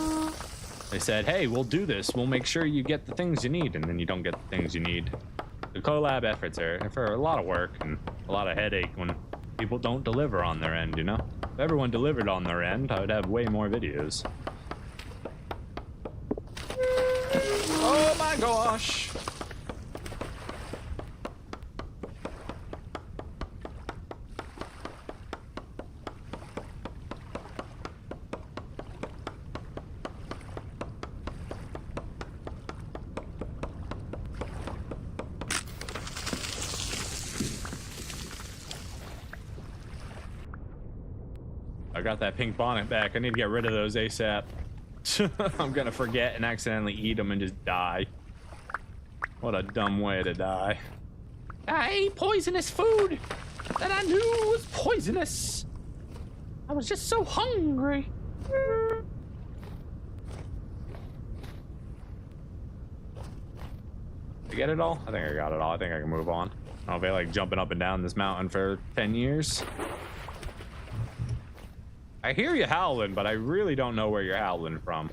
They said, hey, we'll do this. We'll make sure you get the things you need, and then you don't get the things you need. The collab efforts are for a lot of work and a lot of headache when people don't deliver on their end, you know? If everyone delivered on their end, I would have way more videos. Oh my gosh! I got that pink bonnet back. I need to get rid of those ASAP. I'm gonna forget and accidentally eat them and just die. What a dumb way to die. I ate poisonous food that I knew was poisonous. I was just so hungry. Did I get it all? I think I got it all. I think I can move on. I'll be like jumping up and down this mountain for 10 years. I hear you howling, but I really don't know where you're howling from.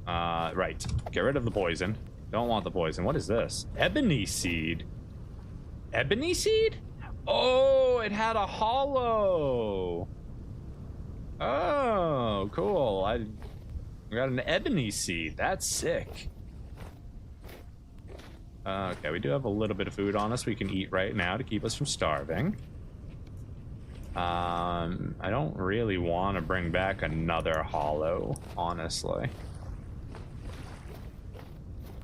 Right. Get rid of the poison. Don't want the poison. What is this? Ebony seed. Ebony seed? Oh, it had a hollow. Oh, cool. I got an ebony seed. That's sick. Okay, we do have a little bit of food on us we can eat right now to keep us from starving. I don't really want to bring back another hollow, honestly.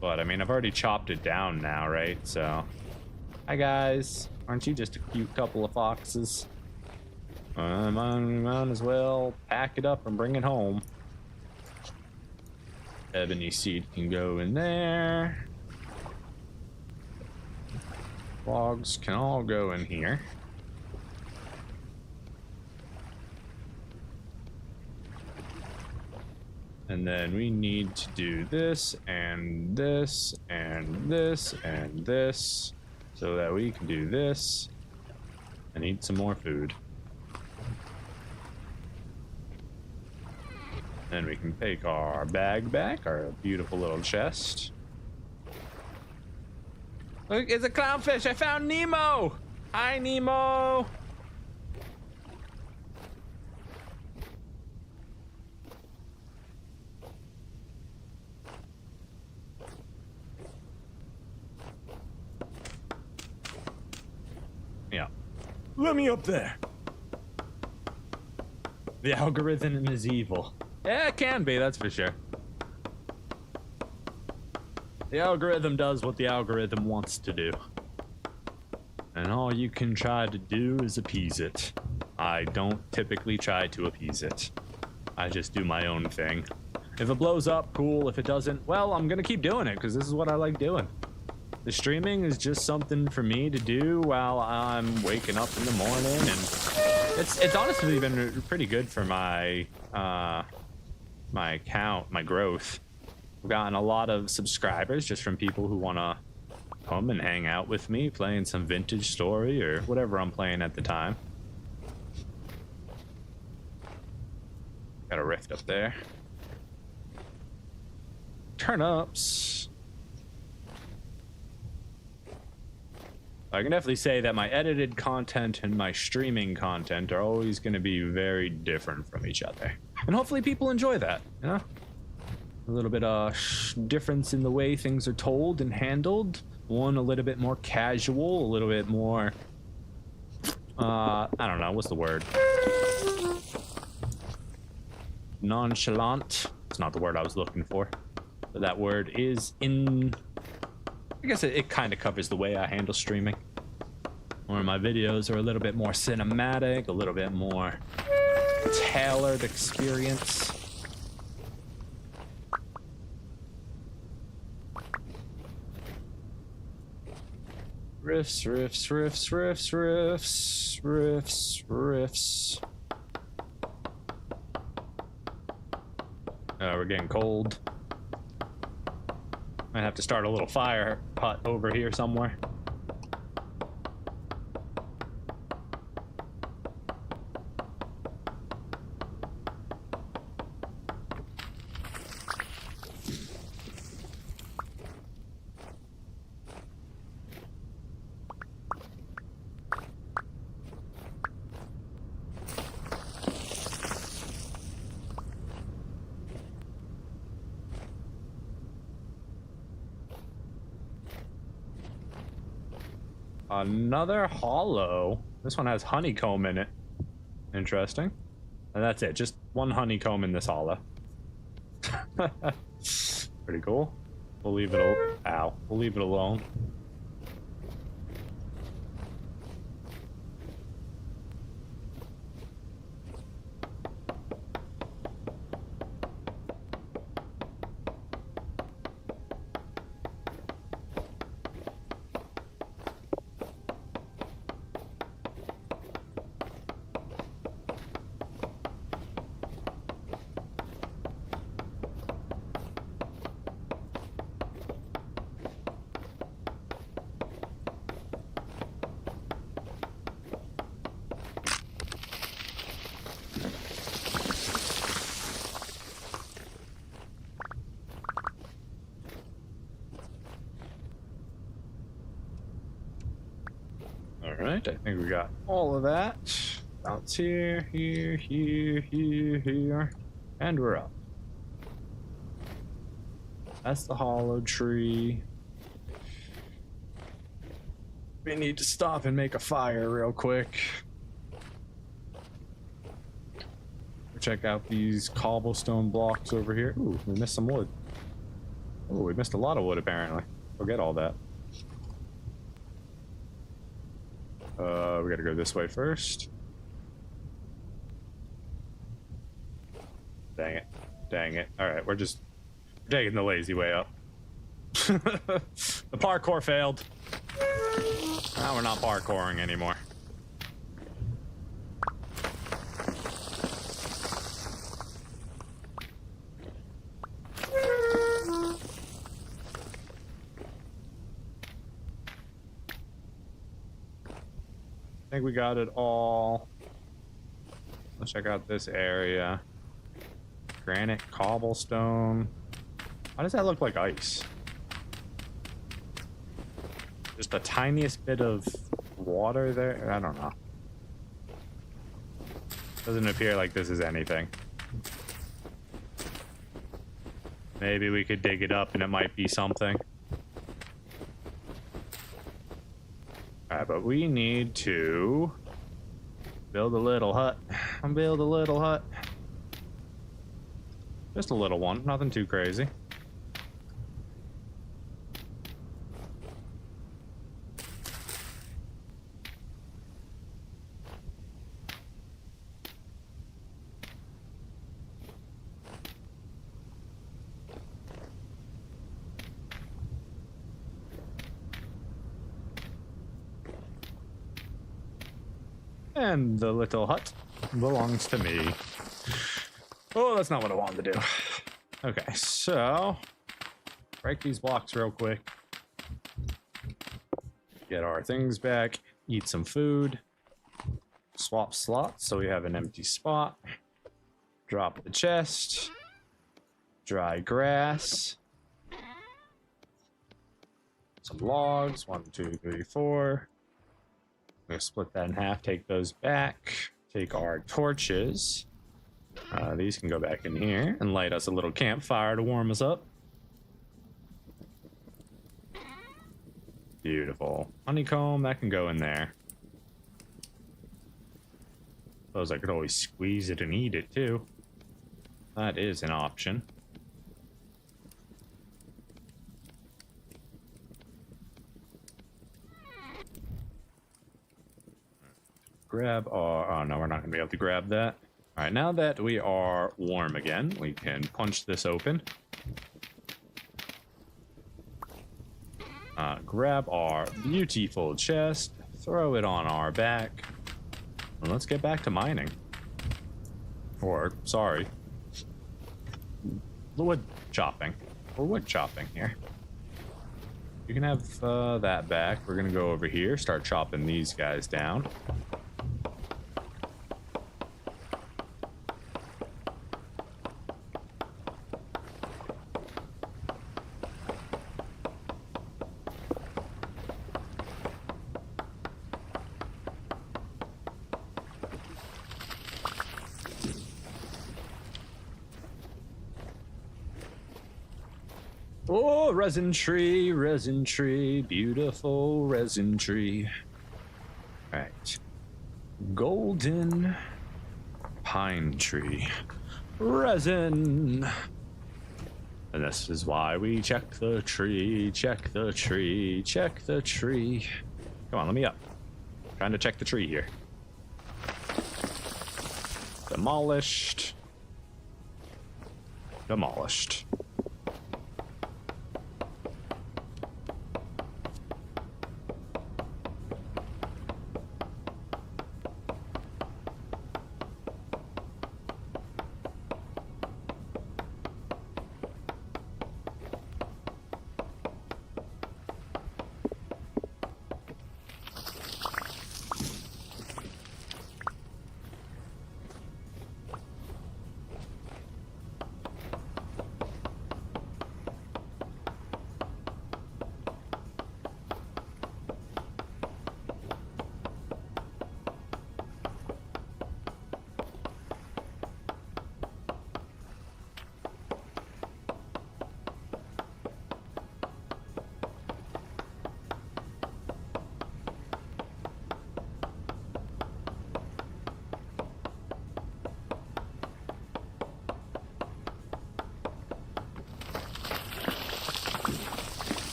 But, I mean, I've already chopped it down now, right? So, hi guys. Aren't you just a cute couple of foxes? Might as well pack it up and bring it home. Ebony seed can go in there. Logs can all go in here. And then we need to do this and this and this and this so that we can do this and eat some more food. Then we can take our bag back, our beautiful little chest. Look, it's a clownfish. I found Nemo. Hi, Nemo. Yeah. Let me up there. The algorithm is evil. Yeah, it can be, that's for sure. The algorithm does what the algorithm wants to do. And all you can try to do is appease it. I don't typically try to appease it. I just do my own thing. If it blows up, cool. If it doesn't, well, I'm gonna keep doing it because this is what I like doing. The streaming is just something for me to do while I'm waking up in the morning, and it's honestly been pretty good for my my account, my growth. I've gotten a lot of subscribers just from people who want to come and hang out with me playing some vintage story or whatever I'm playing at the time. Got a rift up there. Turnips. I can definitely say that my edited content and my streaming content are always going to be very different from each other. And hopefully people enjoy that, you know? A little bit of difference in the way things are told and handled. One a little bit more casual, a little bit more, I don't know, what's the word? Nonchalant. It's not the word I was looking for. But that word is in... I guess it kind of covers the way I handle streaming. Where my videos are a little bit more cinematic, a little bit more tailored experience. Riffs, riffs, riffs, riffs, riffs, riffs, riffs. Oh, we're getting cold. Might have to start a little fire pot over here somewhere. Another hollow. This one has honeycomb in it. Interesting. And that's it. Just one honeycomb in this hollow. Pretty cool. We'll leave it. Ow. We'll leave it alone. Alright, I think we got all of that. Bounce here, here, here, here, here. And we're up. That's the hollow tree. We need to stop and make a fire real quick. Check out these cobblestone blocks over here. Ooh, we missed some wood. Ooh, we missed a lot of wood apparently. Forget all that. We gotta go this way first. Dang it. Dang it. Alright, we're taking the lazy way up. The parkour failed. Now we're not parkouring anymore. I think we got it all. Let's check out this area. Granite, cobblestone. Why does that look like ice? Just the tiniest bit of water there? I don't know. Doesn't appear like this is anything. Maybe we could dig it up and it might be something. Alright, but we need to build a little hut. Build a little hut. Just a little one, nothing too crazy. And the little hut belongs to me. Oh, that's not what I wanted to do. Okay, so break these blocks real quick. Get our things back. Eat some food. Swap slots so we have an empty spot. Drop the chest. Dry grass. Some logs. 1, 2, 3, 4. I'm gonna split that in half, take those back, take our torches. These can go back in here and light us a little campfire to warm us up. Beautiful. Honeycomb, that can go in there. Suppose I could always squeeze it and eat it too. That is an option. Grab our... Oh, no, we're not going to be able to grab that. All right, now that we are warm again, we can punch this open. Grab our beautiful chest, throw it on our back, and let's get back to mining. Or, sorry, wood chopping. We're wood chopping here. You can have that back. We're gonna go over here, start chopping these guys down. Oh, resin tree, beautiful resin tree. All right. Golden pine tree. Resin. And this is why we check the tree, check the tree, check the tree. Come on, let me up. Trying to check the tree here. Demolished. Demolished.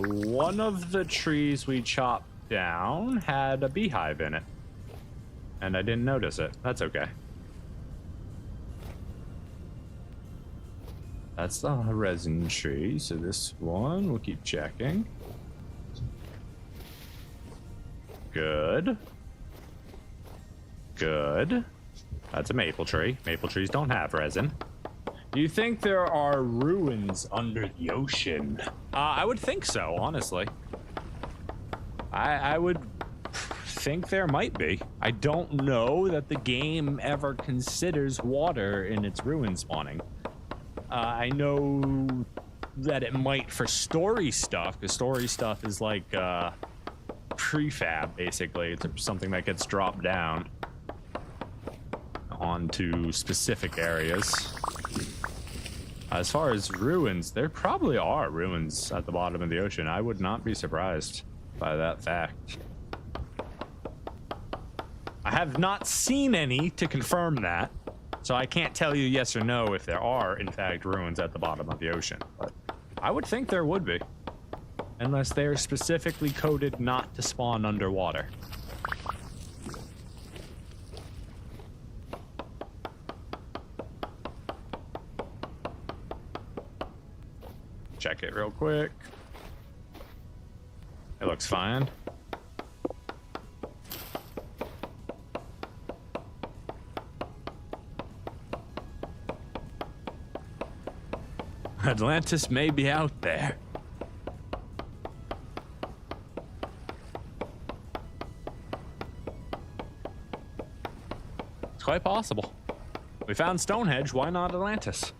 One of the trees we chopped down had a beehive in it. And I didn't notice it. That's okay. That's the resin tree, so this one, we'll keep checking. Good. Good. That's a maple tree. Maple trees don't have resin. Do you think there are ruins under the ocean? I would think so, honestly. I would think there might be. I don't know that the game ever considers water in its ruin spawning. I know that it might for story stuff, because story stuff is like prefab, basically. It's something that gets dropped down onto specific areas. As far as ruins, there probably are ruins at the bottom of the ocean. I would not be surprised by that fact. I have not seen any to confirm that, so I can't tell you yes or no if there are, in fact, ruins at the bottom of the ocean. But I would think there would be, unless they're specifically coded not to spawn underwater. Check it real quick. It looks fine. Atlantis may be out there. It's quite possible. We found Stonehenge, why not Atlantis?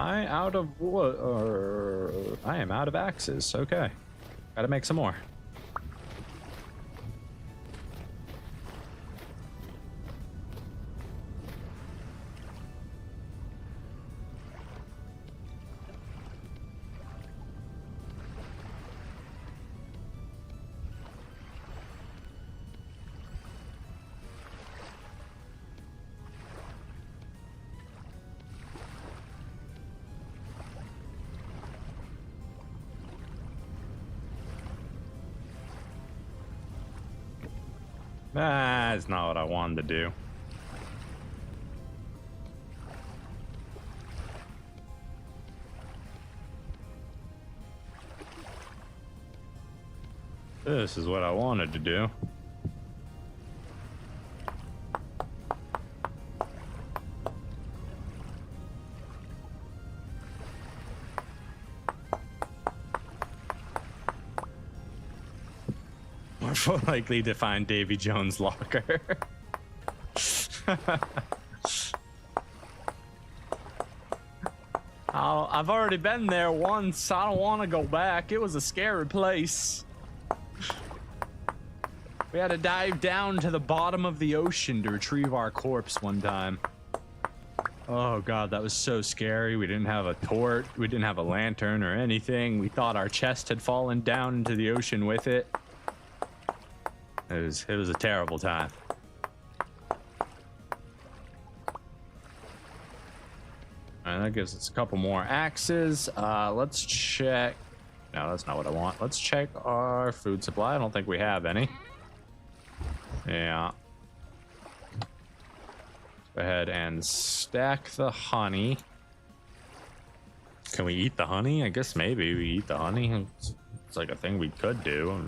I out of wood? I am out of axes. Okay. Gotta make some more. That's not what I wanted to do. This is what I wanted to do. More likely to find Davy Jones' locker. I've already been there once. I don't want to go back. It was a scary place. We had to dive down to the bottom of the ocean to retrieve our corpse one time. Oh god, that was so scary. We didn't have a torch. We didn't have a lantern or anything. We thought our chest had fallen down into the ocean with it. It was a terrible time. And that gives us a couple more axes. Let's check. No, that's not what I want. Let's check our food supply. I don't think we have any. Yeah. Go ahead and stack the honey. Can we eat the honey? I guess maybe we eat the honey. It's like a thing we could do.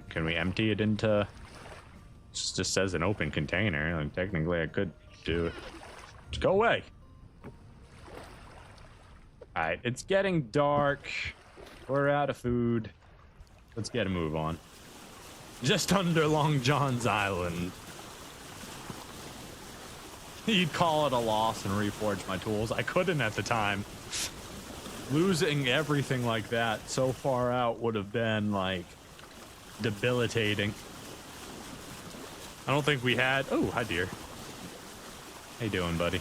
Can we empty it into? It just says an open container. Like technically, I could do it. Just go away. All right, it's getting dark. We're out of food. Let's get a move on. Just under Long John's Island. You'd call it a loss and reforge my tools. I couldn't at the time. Losing everything like that so far out would have been like debilitating. I don't think we had. Oh, hi dear. How you doing, buddy?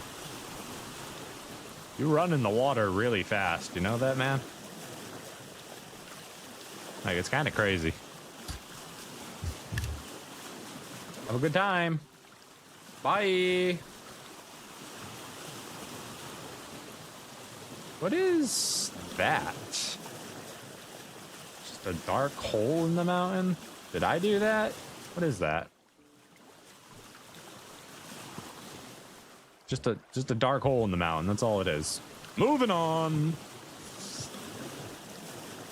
You run in the water really fast. You know that, man? Like, it's kind of crazy. Have a good time. Bye. What is that? Just a dark hole in the mountain? Did I do that? What is that? Just a dark hole in the mountain. That's all it is. Moving on.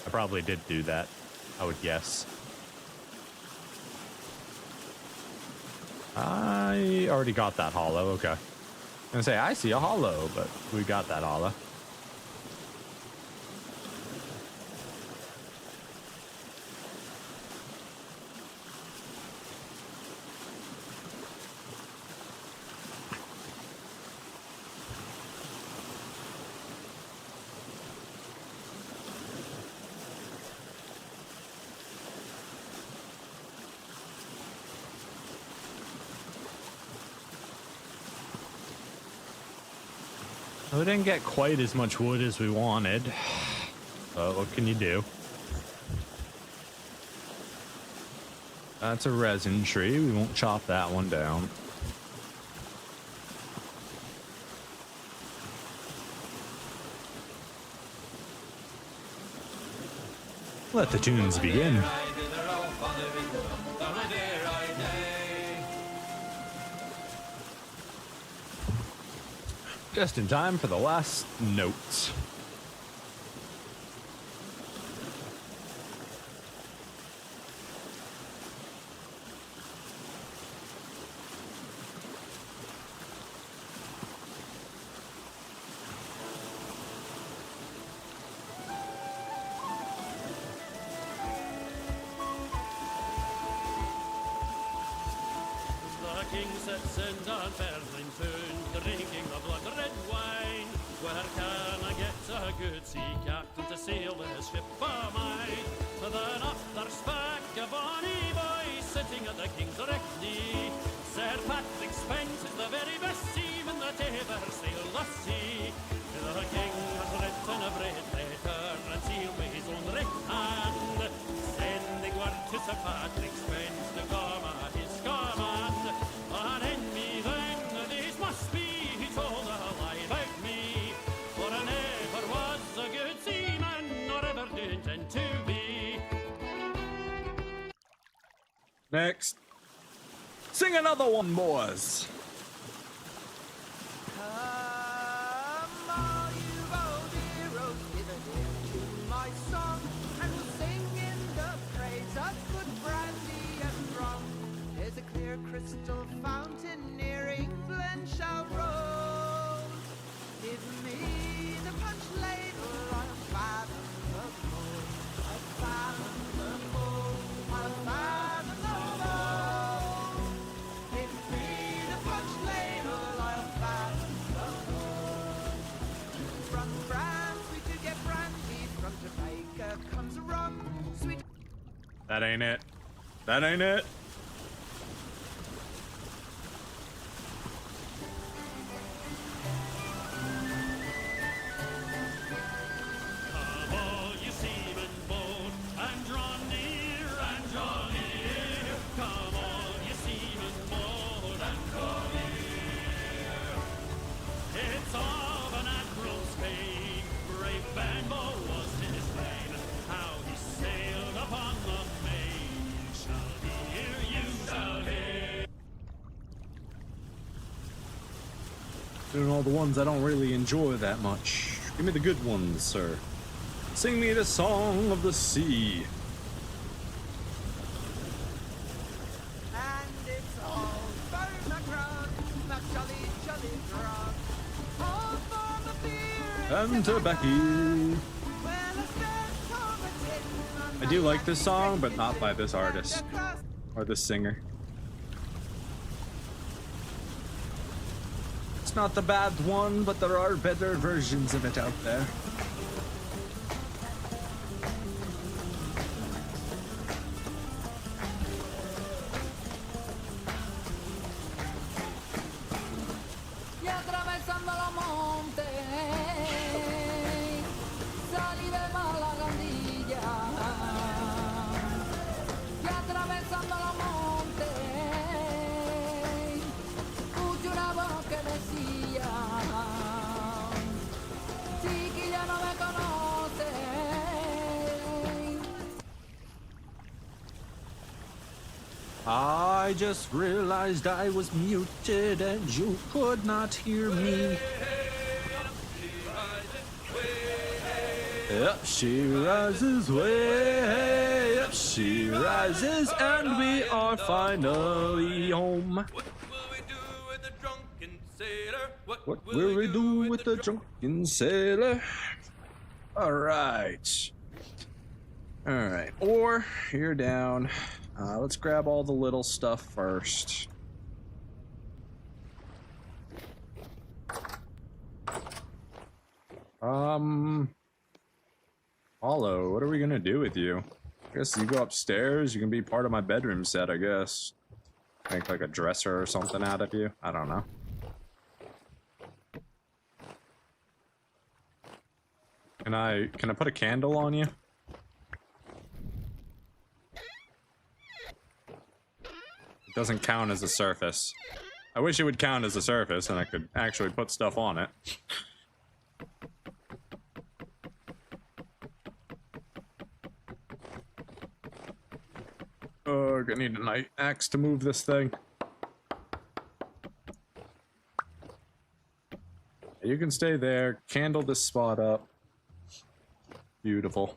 I probably did do that. I would guess. I already got that hollow. Okay. I'm gonna say I see a hollow, but we got that hollow. We didn't get quite as much wood as we wanted. But what can you do? That's a resin tree. We won't chop that one down. Let the tunes begin. Just in time for the last notes. The king sets in on Fairlington, drinking the blood red wine. Well, Where can I get a good sea captain to sail this ship of mine? To the north back a bonny boy sitting at the king's direct knee. Sir Patrick Spence is the very best seaman that ever sailed the sea. The king has written a great letter and sealed with his own right hand, sending word to Sir Patrick Spence to come at his command. And in me then this must be, he told a lie about me, for I never was a good seaman, nor ever do intend to be. Next. Sing another one, boys. Come all you old heroes, give an ear to my song, and we'll sing in the praise of good brandy and rum. There's a clear crystal fountain near England shall roll. Give me the punch ladle, I'll fathom the bowl. I'll fathom the bowl. I'll fathom the bowl. Give me the punch ladle, I'll fathom the bowl. From France we do get brandy, from Jamaica comes rum. Sweet. That ain't it. That ain't it. Come all you seamen bold, and draw near, and draw near. Come all you seamen bold, and draw near. It's of an admiral's fame, brave Benbow was his name. How he sailed upon the main, you shall hear, you shall hear. Doing all the ones I don't really enjoy that much. Give me the good ones, sir. Sing me the song of the sea. And it's all for Macron, Mac jolly, jolly grog. All for the beer And tobacco. Well, I spent all the tin on I do like this song, but not by this artist or this singer. It's not the bad one, but there are better versions of it out there. Y atravesando los montes, salí de Malagandilla. Y atravesando los montes, escuché una voz que decía: chiquilla, no me conoces. I just realized I was muted and you could not hear me. Up she rises, way up she rises, and we are finally home. What will we do with the drunken sailor? What will we do with the drunken sailor? Alright. Alright, or you're down. Let's grab all the little stuff first. Hollow, what are we gonna do with you? I guess you go upstairs, you can be part of my bedroom set, I guess. Make like a dresser or something out of you. I don't know. Can I put a candle on you? It doesn't count as a surface. I wish it would count as a surface and I could actually put stuff on it. Oh, I need a knife axe to move this thing. You can stay there, candle this spot up. Beautiful.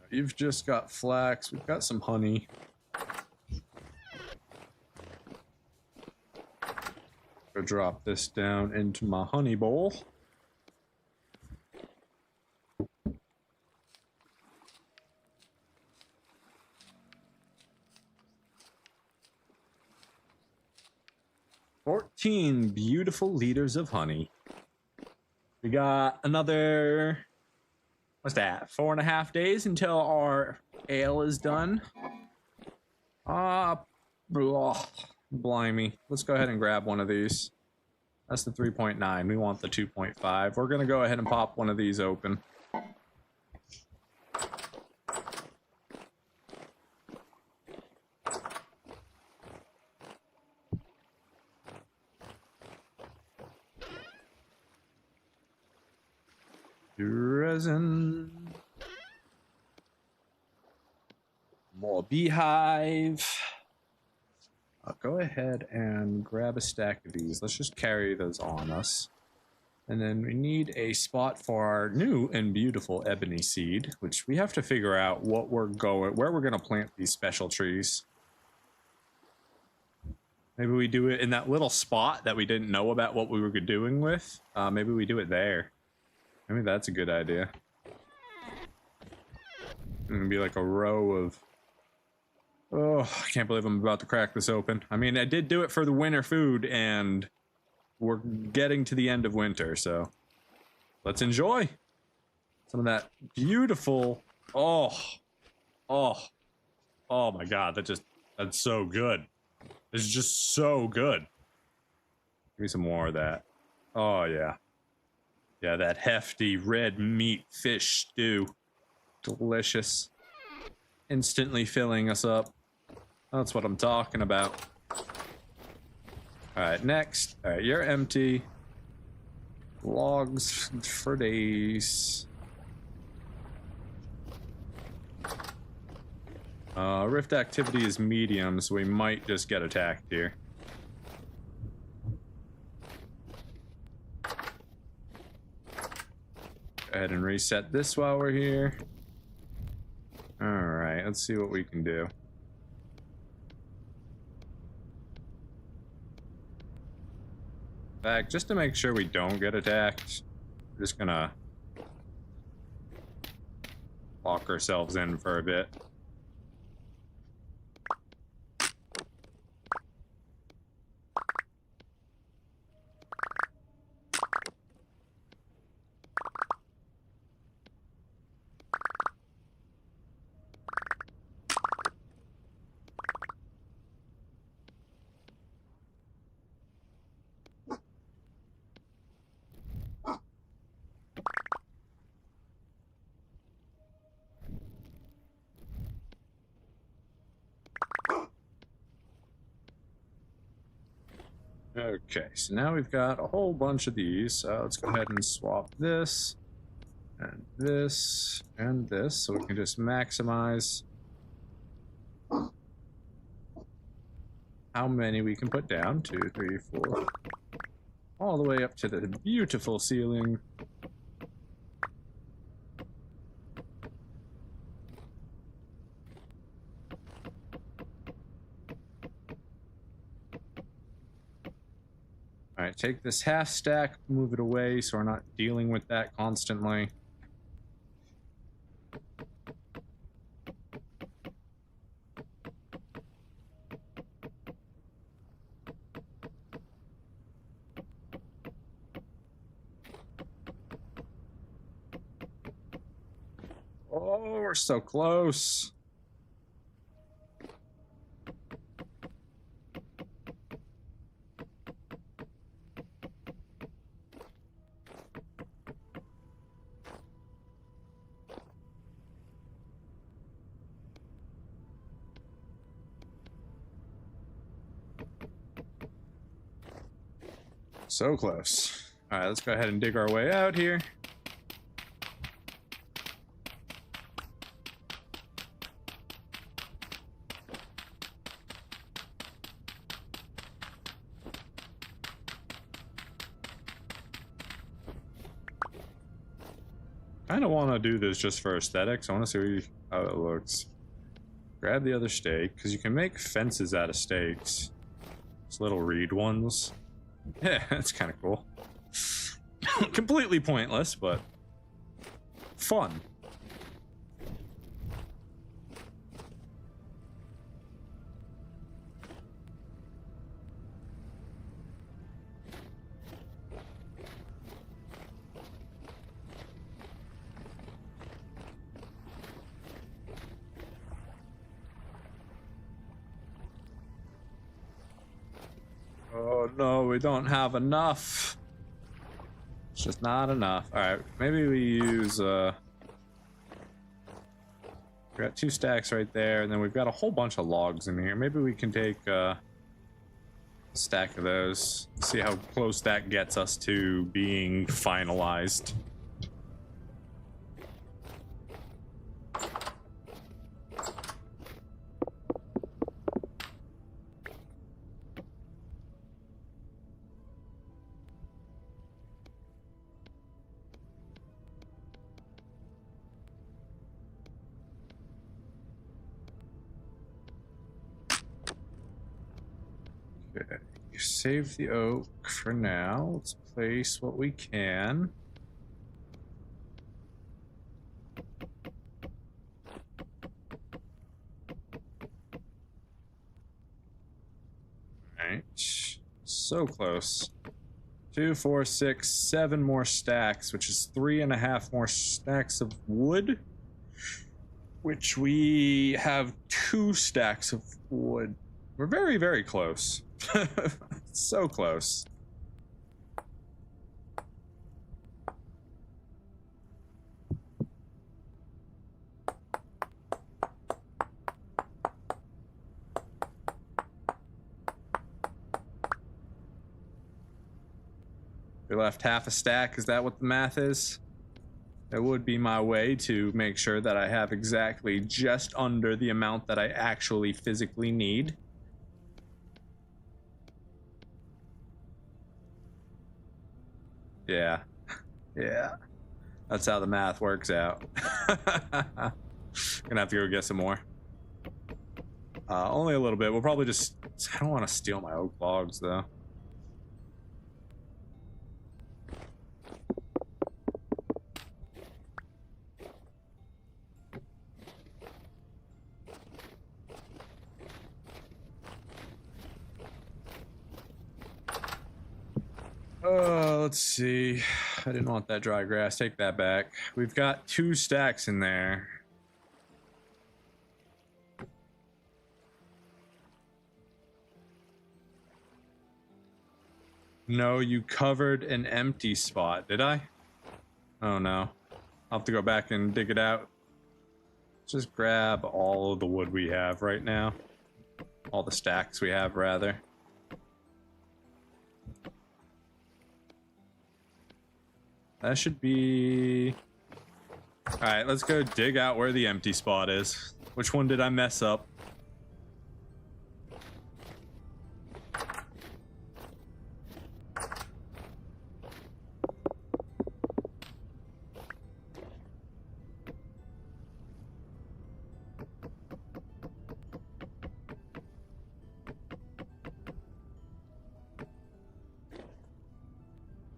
You've just got flax, we've got some honey. I'll drop this down into my honey bowl. 15 beautiful liters of honey. We got another, what's that, 4.5 days until our ale is done. Blimey. Let's go ahead and grab one of these. That's the 3.9. We want the 2.5. We're going to go ahead and pop one of these open. Resin. More beehive. I'll go ahead and grab a stack of these. Let's just carry those on us. And then we need a spot for our new and beautiful ebony seed, which we have to figure out where we're going to plant these special trees. Maybe we do it in that little spot that we didn't know about what we were doing with. Maybe we do it there. Maybe that's a good idea. It's gonna be like a row of... Oh, I can't believe I'm about to crack this open. I mean, I did do it for the winter food, and we're getting to the end of winter, so let's enjoy some of that beautiful... Oh my god, that's so good. It's just so good. Give me some more of that. Oh yeah. Yeah, that hefty red meat fish stew. Delicious. Instantly filling us up. That's what I'm talking about. Alright, next. Alright, you're empty. Logs for days. Rift activity is medium, so we might just get attacked here. Go ahead and reset this while we're here. Alright, let's see what we can do. In fact, just to make sure we don't get attacked, we're just gonna lock ourselves in for a bit. Okay, so now we've got a whole bunch of these. Let's go ahead and swap this, and this, and this, so we can just maximize how many we can put down. 2, 3, 4. All the way up to the beautiful ceiling. Alright, take this half stack, move it away so we're not dealing with that constantly. Oh, we're so close. So close. Alright, let's go ahead and dig our way out here. Kind of want to do this just for aesthetics. I want to see how it looks. Grab the other stake, because you can make fences out of stakes. Those little reed ones. Yeah, that's kind of cool. Completely pointless, but fun. Oh no, we don't have enough. It's just not enough. Alright, maybe we use we got 2 stacks right there, and then we've got a whole bunch of logs in here. Maybe we can take a stack of those. See how close that gets us to being finalized. Okay, save the oak for now. Let's place what we can. Alright, so close. 2, 4, 6, 7 more stacks, which is 3.5 more stacks of wood. Which we have 2 stacks of wood. We're very, very close. So close. We left half a stack. Is that what the math is? That would be my way to make sure that I have exactly just under the amount that I actually physically need. Yeah. Yeah. That's how the math works out. Gonna have to go get some more. Only a little bit. We'll probably just... I don't want to steal my oak logs, though. Let's see. I didn't want that dry grass. Take that back. We've got 2 stacks in there. No, you covered an empty spot. Did I? Oh no. I'll have to go back and dig it out. Just grab all of the wood we have right now. All the stacks we have, rather. That should be... Alright, let's go dig out where the empty spot is. Which one did I mess up?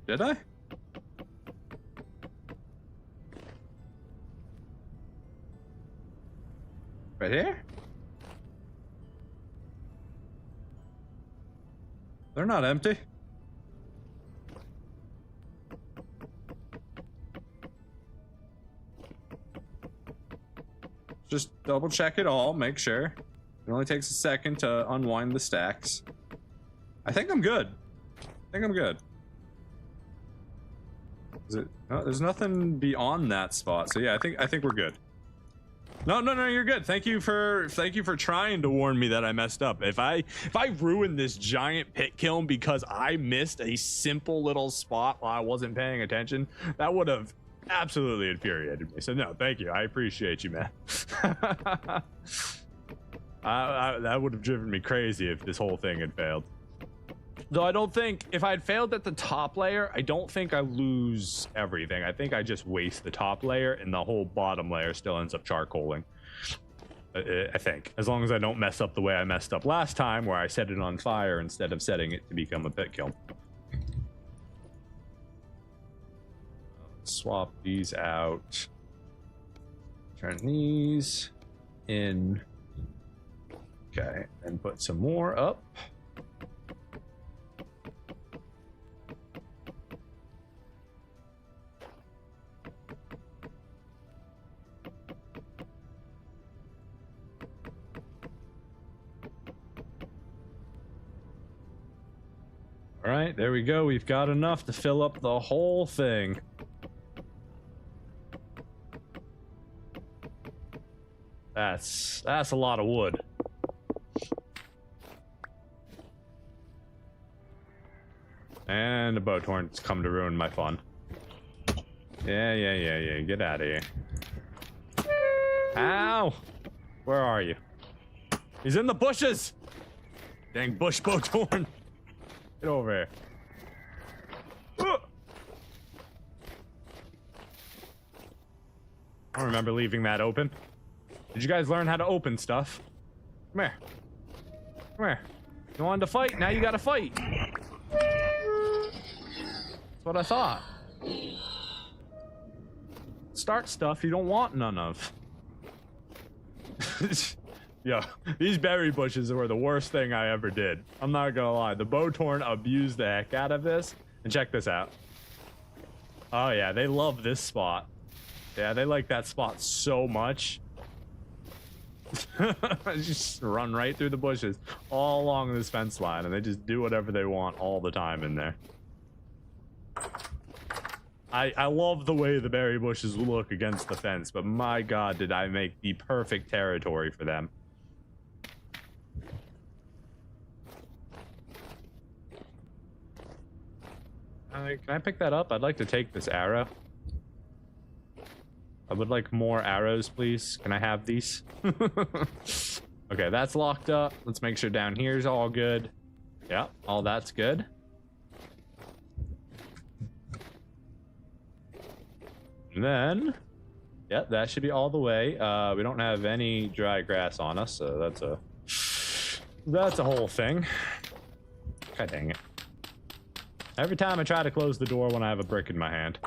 Did I? Right here? They're not empty. Just double check it all, make sure. It only takes a second to unwind the stacks. I think I'm good. I think I'm good. Is it? No, there's nothing beyond that spot. So yeah, I think we're good. No, you're good. Thank you for trying to warn me that I messed up. If I ruined this giant pit kiln because I missed a simple little spot while I wasn't paying attention, that would have absolutely infuriated me. So no, thank you. I appreciate you, man. That would have driven me crazy if this whole thing had failed. Though I don't think, if I had failed at the top layer, I don't think I lose everything. I think I just waste the top layer and the whole bottom layer still ends up charcoaling. I think. As long as I don't mess up the way I messed up last time, where I set it on fire instead of setting it to become a pit kiln. Swap these out. Turn these in. Okay, and put some more up. All right, there we go. We've got enough to fill up the whole thing. That's a lot of wood. And the boat horn's come to ruin my fun. Yeah. Get out of here. Ow! Where are you? He's in the bushes! Dang bush boat horn. Get over here. I don't remember leaving that open. Did you guys learn how to open stuff? Come here. Come here. You wanted to fight, now you gotta fight. That's what I thought. Start stuff you don't want none of. Yo, these berry bushes were the worst thing I ever did. I'm not gonna lie. The Bowtorn abused the heck out of this. And check this out. Oh yeah, they love this spot. Yeah, they like that spot so much. Just run right through the bushes all along this fence line, and they just do whatever they want all the time in there. I love the way the berry bushes look against the fence, but my god, did I make the perfect territory for them. Can I pick that up? I'd like to take this arrow. I would like more arrows, please. Can I have these? Okay, that's locked up. Let's make sure down here's all good. Yeah, all that's good. And then, yeah, that should be all the way. We don't have any dry grass on us, so that's a whole thing. God dang it. Every time I try to close the door when I have a brick in my hand.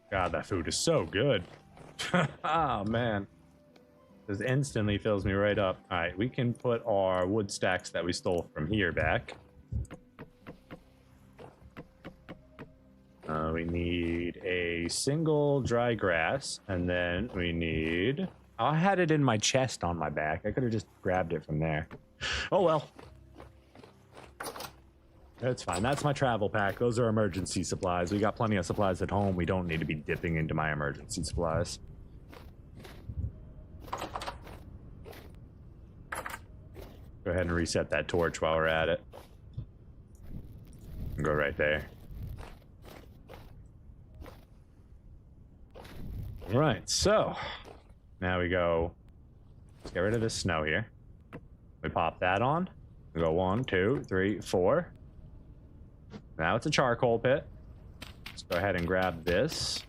God, that food is so good. Oh, man. This instantly fills me right up. All right, we can put our wood stacks that we stole from here back. We need a single dry grass, and then we need... Oh, I had it in my chest on my back. I could have just grabbed it from there. Oh, well. That's fine. That's my travel pack. Those are emergency supplies. We got plenty of supplies at home. We don't need to be dipping into my emergency supplies. Go ahead and reset that torch while we're at it. Go right there. All right, so now we go. Let's get rid of this snow here. We pop that on. We go 1, 2, 3, 4. Now it's a charcoal pit. Let's go ahead and grab this.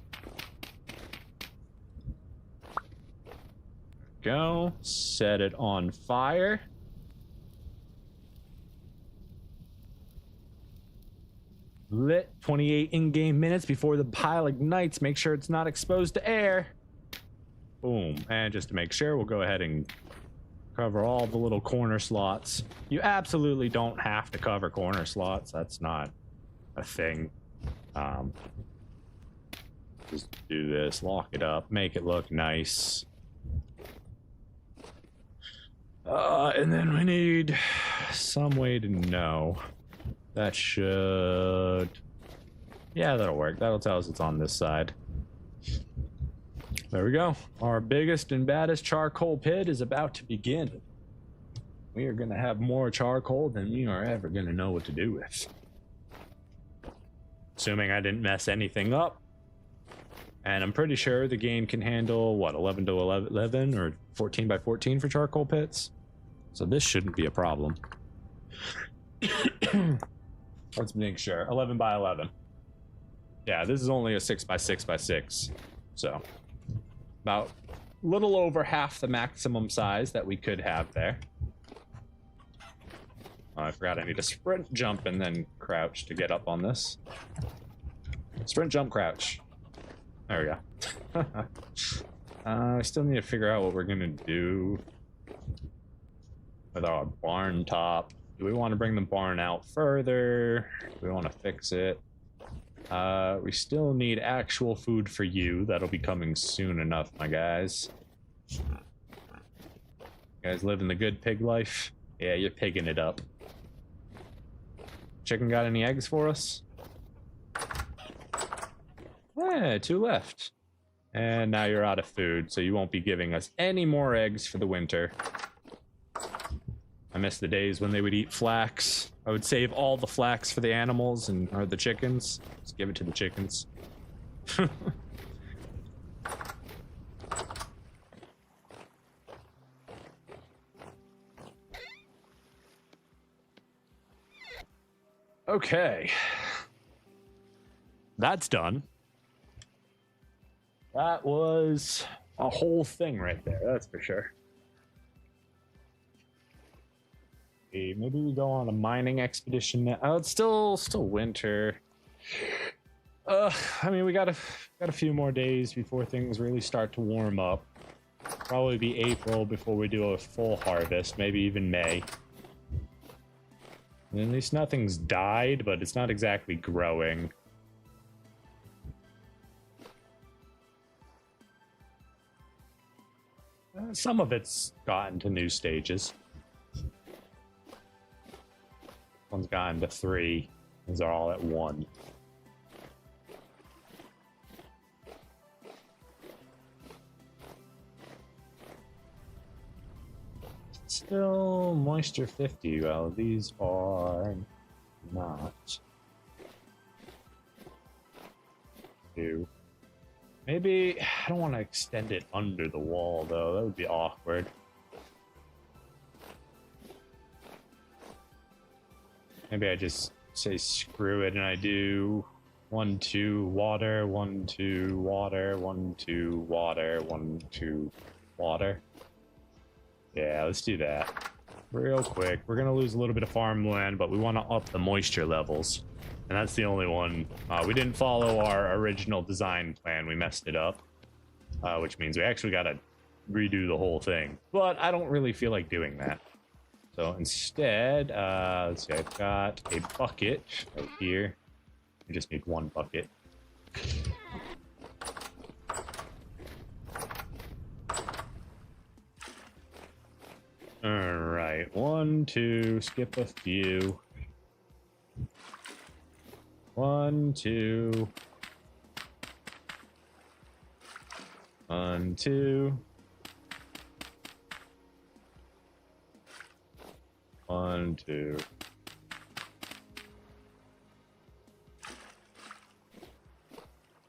Go. Set it on fire. Lit 28 in-game minutes before the pile ignites. Make sure it's not exposed to air. Boom. And just to make sure, we'll go ahead and cover all the little corner slots. You absolutely don't have to cover corner slots. That's not a thing. Just do this, lock it up, make it look nice. And then we need some way to know. That should... Yeah, that'll work. That'll tell us it's on this side. There we go. Our biggest and baddest charcoal pit is about to begin. We are going to have more charcoal than we are ever going to know what to do with. Assuming I didn't mess anything up. And I'm pretty sure the game can handle, what, 11 to 11 or 14 by 14 for charcoal pits? So this shouldn't be a problem. Let's make sure. 11 by 11. Yeah, this is only a 6 by 6 by 6. So about a little over half the maximum size that we could have there. Oh, I forgot I need to sprint, jump, and then crouch to get up on this. Sprint, jump, crouch. There we go. I still need to figure out what we're gonna do with our barn top. Do we want to bring the barn out further? Do we want to fix it? We still need actual food for you. That'll be coming soon enough, my guys. You guys living the good pig life? Yeah, you're pigging it up. Chicken got any eggs for us? Yeah, 2 left. And now you're out of food, so you won't be giving us any more eggs for the winter. I miss the days when they would eat flax. I would save all the flax for the animals or the chickens. Just give it to the chickens. Okay. That's done. That was a whole thing right there, that's for sure. Okay, maybe we go on a mining expedition now. Oh, it's still winter. I mean, we got a few more days before things really start to warm up. Probably be April before we do a full harvest, maybe even May. And at least nothing's died, but it's not exactly growing. Some of it's gotten to new stages. One's gotten to 3. These are all at 1. Still moisture 50. Well, these are not. 2. Maybe I don't want to extend it under the wall though. That would be awkward. Maybe I just say screw it and I do 1, 2 water, 1, 2 water, 1, 2 water, 1, 2 water. Yeah, let's do that real quick. We're gonna lose a little bit of farmland, but we want to up the moisture levels. And that's the only one. We didn't follow our original design plan. We messed it up, which means we actually got to redo the whole thing. But I don't really feel like doing that. So instead, let's see, I've got a bucket right here. We just need 1 bucket. All right, 1, 2, skip a few. 1, 2. 1, 2. 1, 2.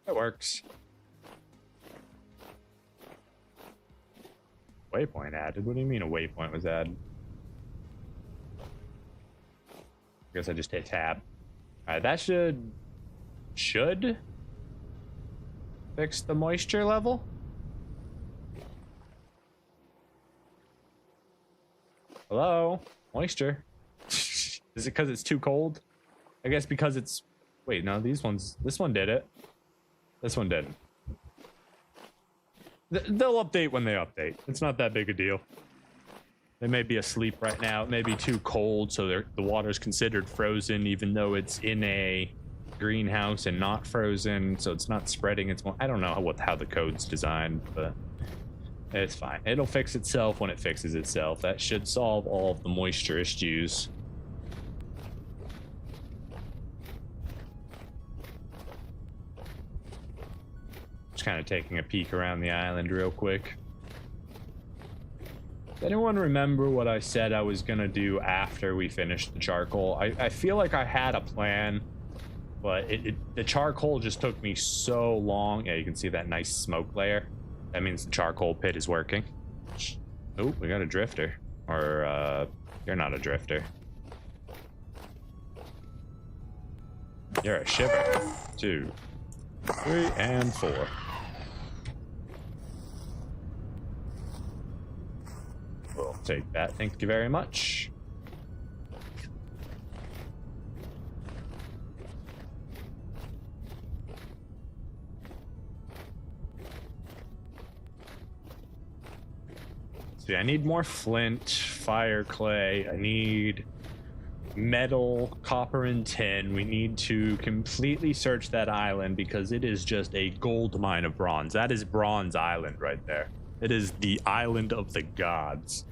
That works. Waypoint added? What do you mean a waypoint was added? I guess I just hit tab. Alright, that should fix the moisture level. Hello? Moisture. Is it because it's too cold? I guess because it's... Wait, no, this one did it. This one didn't. They'll update when they update. It's not that big a deal. They may be asleep right now. It may be too cold, so the water's considered frozen, even though it's in a greenhouse and not frozen, so it's not spreading. I don't know how the code's designed, but it's fine. It'll fix itself when it fixes itself. That should solve all of the moisture issues. Just kind of taking a peek around the island real quick. Does anyone remember what I said I was gonna do after we finished the charcoal? I feel like I had a plan, but the charcoal just took me so long. Yeah, you can see that nice smoke layer. That means the charcoal pit is working. Oh, we got a drifter. Or, you're not a drifter. You're a shiver. 2, 3, and 4. We'll take that, thank you very much. See, I need more flint, fire, clay. I need metal, copper, and tin. We need to completely search that island because it is just a gold mine of bronze. That is Bronze Island right there. It is the island of the gods.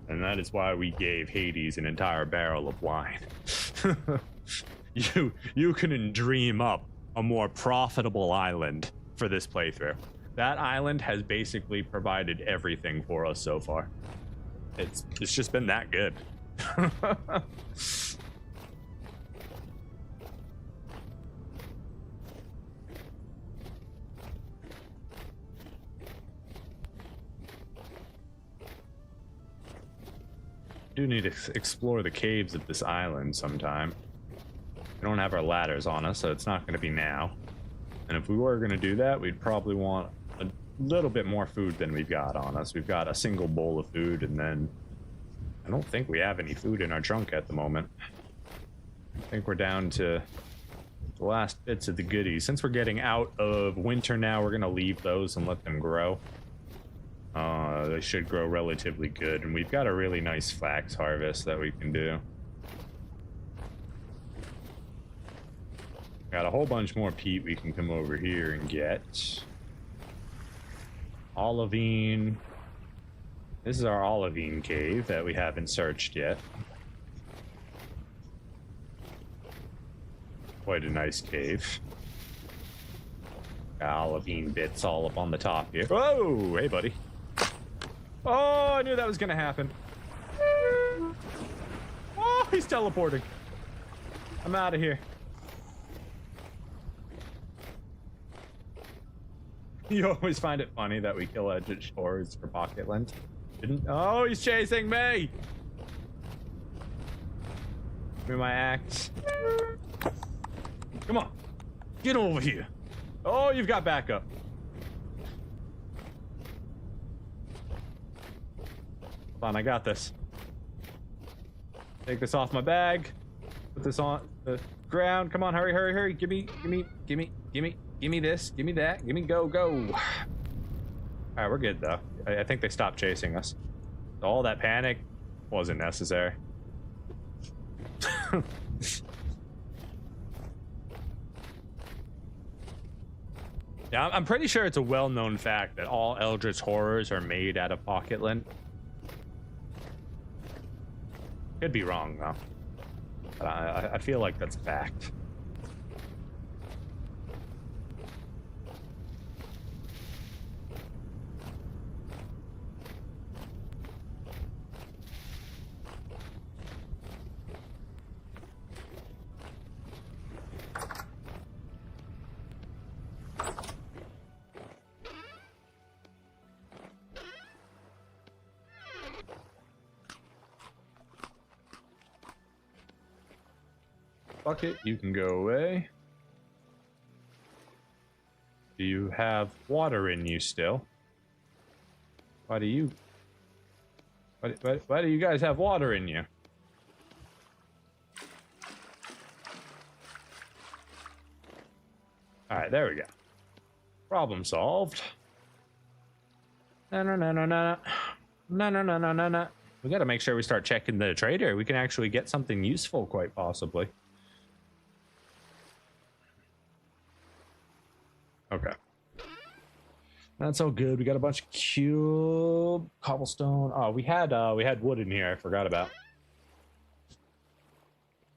And that is why we gave Hades an entire barrel of wine. You couldn't dream up a more profitable island for this playthrough. That island has basically provided everything for us so far. It's just been that good. Do need to explore the caves of this island sometime. We don't have our ladders on us, so it's not going to be now. And if we were going to do that, we'd probably want a little bit more food than we've got on us. We've got a single bowl of food, and then I don't think we have any food in our trunk at the moment. I think we're down to the last bits of the goodies. Since we're getting out of winter now, we're going to leave those and let them grow. They should grow relatively good, and we've got a really nice flax harvest that we can do. Got a whole bunch more peat we can come over here and get. Olivine. This is our Olivine cave that we haven't searched yet. Quite a nice cave. Got Olivine bits all up on the top here. Whoa! Hey, buddy. Oh, I knew that was gonna happen. Oh, he's teleporting. I'm out of here. You always find it funny that we kill edge shores for pocket lint. Oh, he's chasing me! Give me my axe. Come on. Get over here. Oh, you've got backup. Hold on, I got this. Take this off my bag. Put this on the ground. Come on, hurry, hurry, hurry. Give me this. Give me that. Give me go. All right, we're good though. I think they stopped chasing us. All that panic wasn't necessary. Yeah, I'm pretty sure it's a well-known fact that all Eldritch horrors are made out of pocket lint. Could be wrong though. But I feel like that's a fact. Bucket, you can go away. Do you have water in you still? Why do you guys have water in you? Alright, there we go. Problem solved. No. We gotta make sure we start checking the trader. We can actually get something useful, quite possibly. Okay. That's all good. We got a bunch of cube cobblestone. Oh, we had wood in here I forgot about.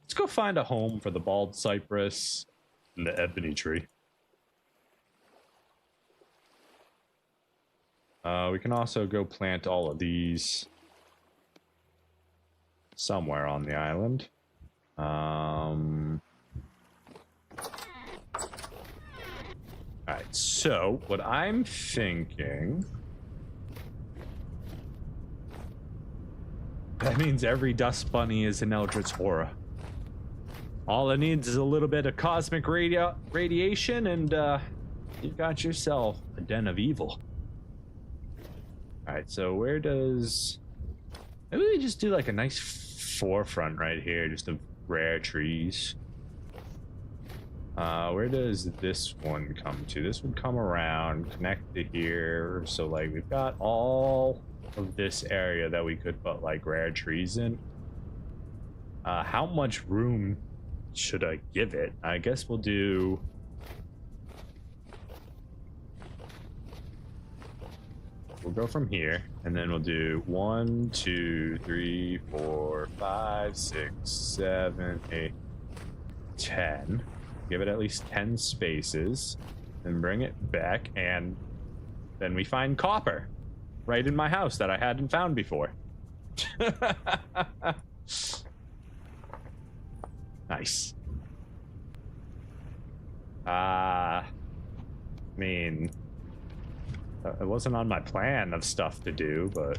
Let's go find a home for the bald cypress and the ebony tree. We can also go plant all of these somewhere on the island. Alright, so what I'm thinking... That means every dust bunny is an Eldritch horror. All it needs is a little bit of cosmic radiation and you've got yourself a den of evil. Alright, so where does... Maybe we just do like a nice forefront right here, just of rare trees. Where does this one come to? This would come around, connect to here. So like we've got all of this area that we could put like rare trees in. How much room should I give it? I guess we'll do... We'll go from here, and then we'll do 1, 2, 3, 4, 5, 6, 7, 8, 10. Give it at least 10 spaces, and bring it back, and then we find copper right in my house that I hadn't found before. Nice. I mean, it wasn't on my plan of stuff to do, but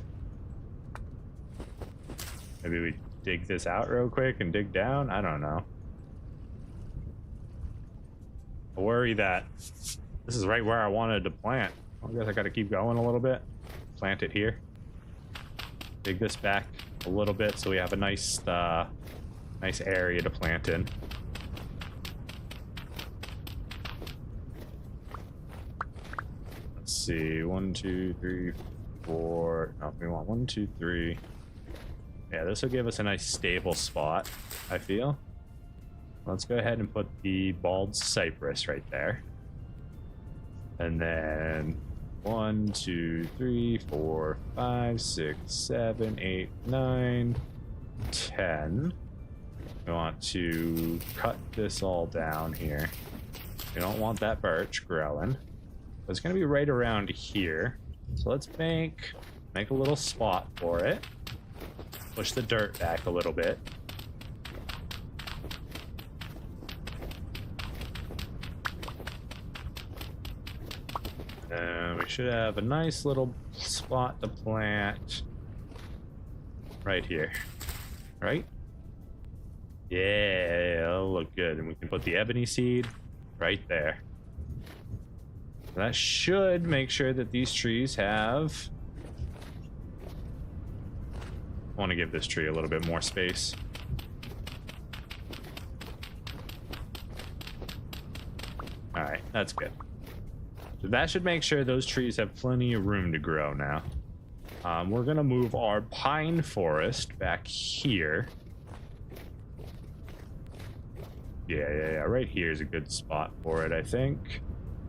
maybe we dig this out real quick and dig down. I don't know. I worry that this is right where I wanted to plant. I guess I gotta keep going a little bit. Plant it here. Dig this back a little bit so we have a nice nice area to plant in. Let's see, 1, 2, 3, 4. No, we want 1, 2, 3. Yeah, this will give us a nice stable spot, I feel. Let's go ahead and put the bald cypress right there. And then 1, 2, 3, 4, 5, 6, 7, 8, 9, 10. We want to cut this all down here. We don't want that birch growing. It's going to be right around here. So let's make a little spot for it. Push the dirt back a little bit. And we should have a nice little spot to plant right here, right? Yeah, that'll look good. And we can put the ebony seed right there. That should make sure that these trees have... I want to give this tree a little bit more space. Alright, that's good. So that should make sure those trees have plenty of room to grow now. We're going to move our pine forest back here. Yeah. Right here is a good spot for it, I think.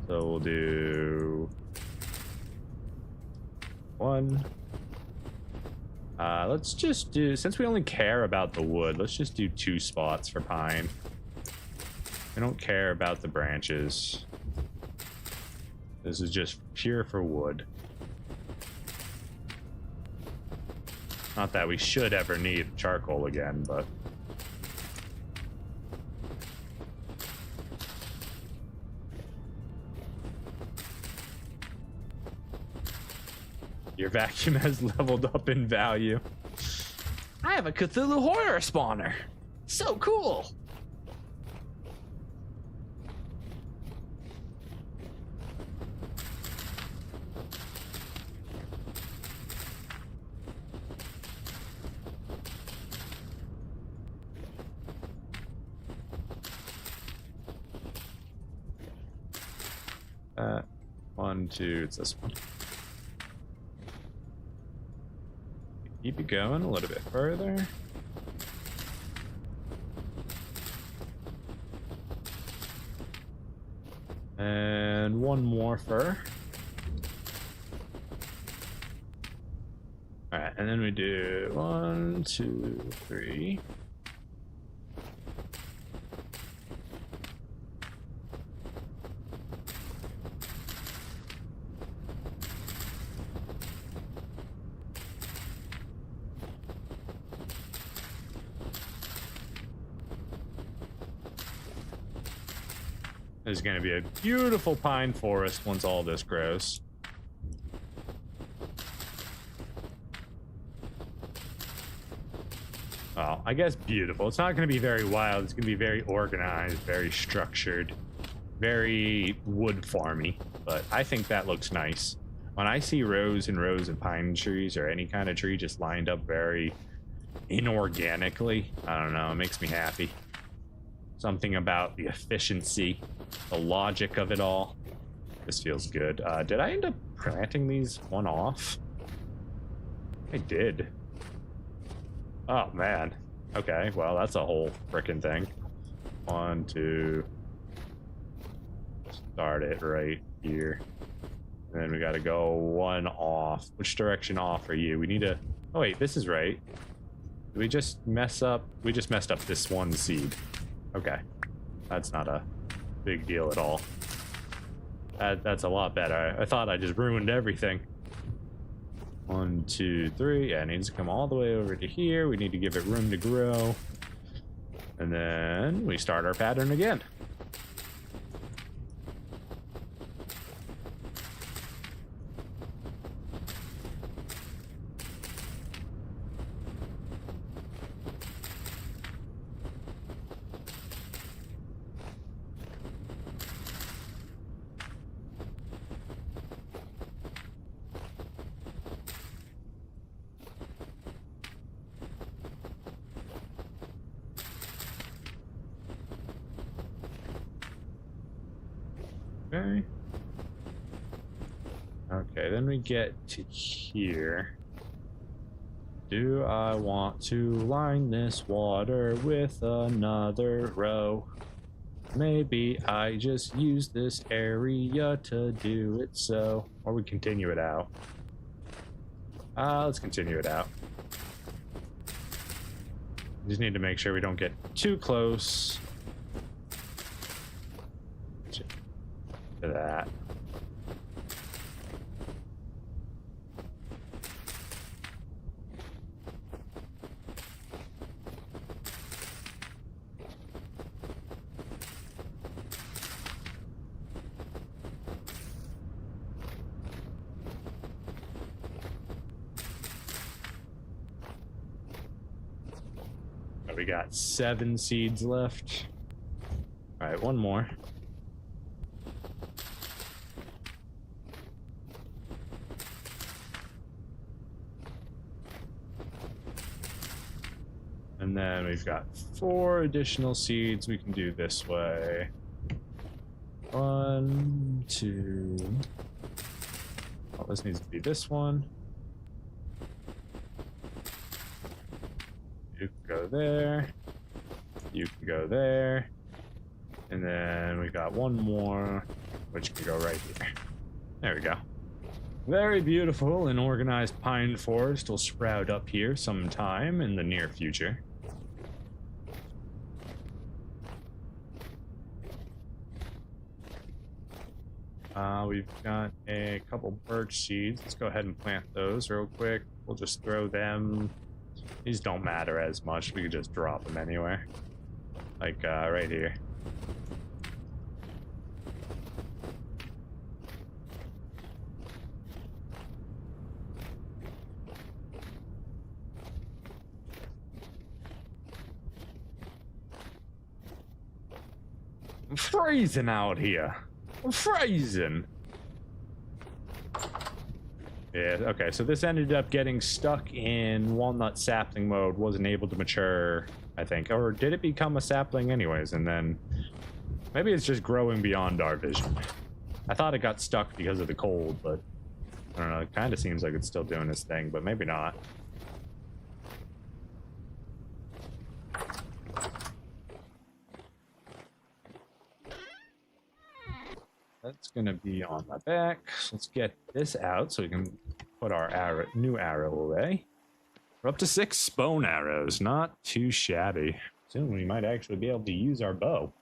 So we'll do 1. Let's just do, since we only care about the wood, let's just do 2 spots for pine. We don't care about the branches. This is just pure for wood. Not that we should ever need charcoal again, but... Your vacuum has leveled up in value. I have a Cthulhu horror spawner. So cool. One, two, it's this one. Keep it going a little bit further. And one more fur. Alright, and then we do 1, 2, 3. There's going to be a beautiful pine forest once all this grows. Well, I guess beautiful. It's not going to be very wild. It's going to be very organized, very structured, very wood farmy. But I think that looks nice. When I see rows and rows of pine trees or any kind of tree just lined up very inorganically, I don't know, it makes me happy. Something about the efficiency, the logic of it all. This feels good. Did I end up planting these one off? I did. Oh, man. Okay, well, that's a whole frickin' thing. 1, 2. Start it right here. And then we gotta go 1 off. Which direction off are you? We need to... Oh, wait, this is right. Did we just mess up? We just messed up this 1 seed. Okay. That's not a big deal at all. That's a lot better. I thought I just ruined everything. 1, 2, 3. Yeah, it needs to come all the way over to here. We need to give it room to grow. And then we start our pattern again. Okay. Okay, then we get to here. Do I want to line this water with another row? Maybe I just use this area to do it so. Or we continue it out. Let's continue it out. Just need to make sure we don't get too close to that. We got 7 seeds left. All right, 1 more. And then we've got 4 additional seeds we can do this way. 1, 2. Oh, this needs to be this one. You can go there. You can go there. And then we got 1 more, which can go right here. There we go. Very beautiful and organized pine forest will sprout up here sometime in the near future. We've got a couple birch seeds. Let's go ahead and plant those real quick. We'll just throw them. These don't matter as much. We could just drop them anywhere. Like right here. I'm freezing out here. I'm freezing. Yeah, okay, so this ended up getting stuck in walnut sapling mode, wasn't able to mature, I think. Or did it become a sapling anyways, and then... Maybe it's just growing beyond our vision. I thought it got stuck because of the cold, but... I don't know, it kind of seems like it's still doing its thing, but maybe not. That's gonna be on my back. So let's get this out so we can put our new arrow away. We're up to 6 bone arrows, not too shabby. Soon we might actually be able to use our bow.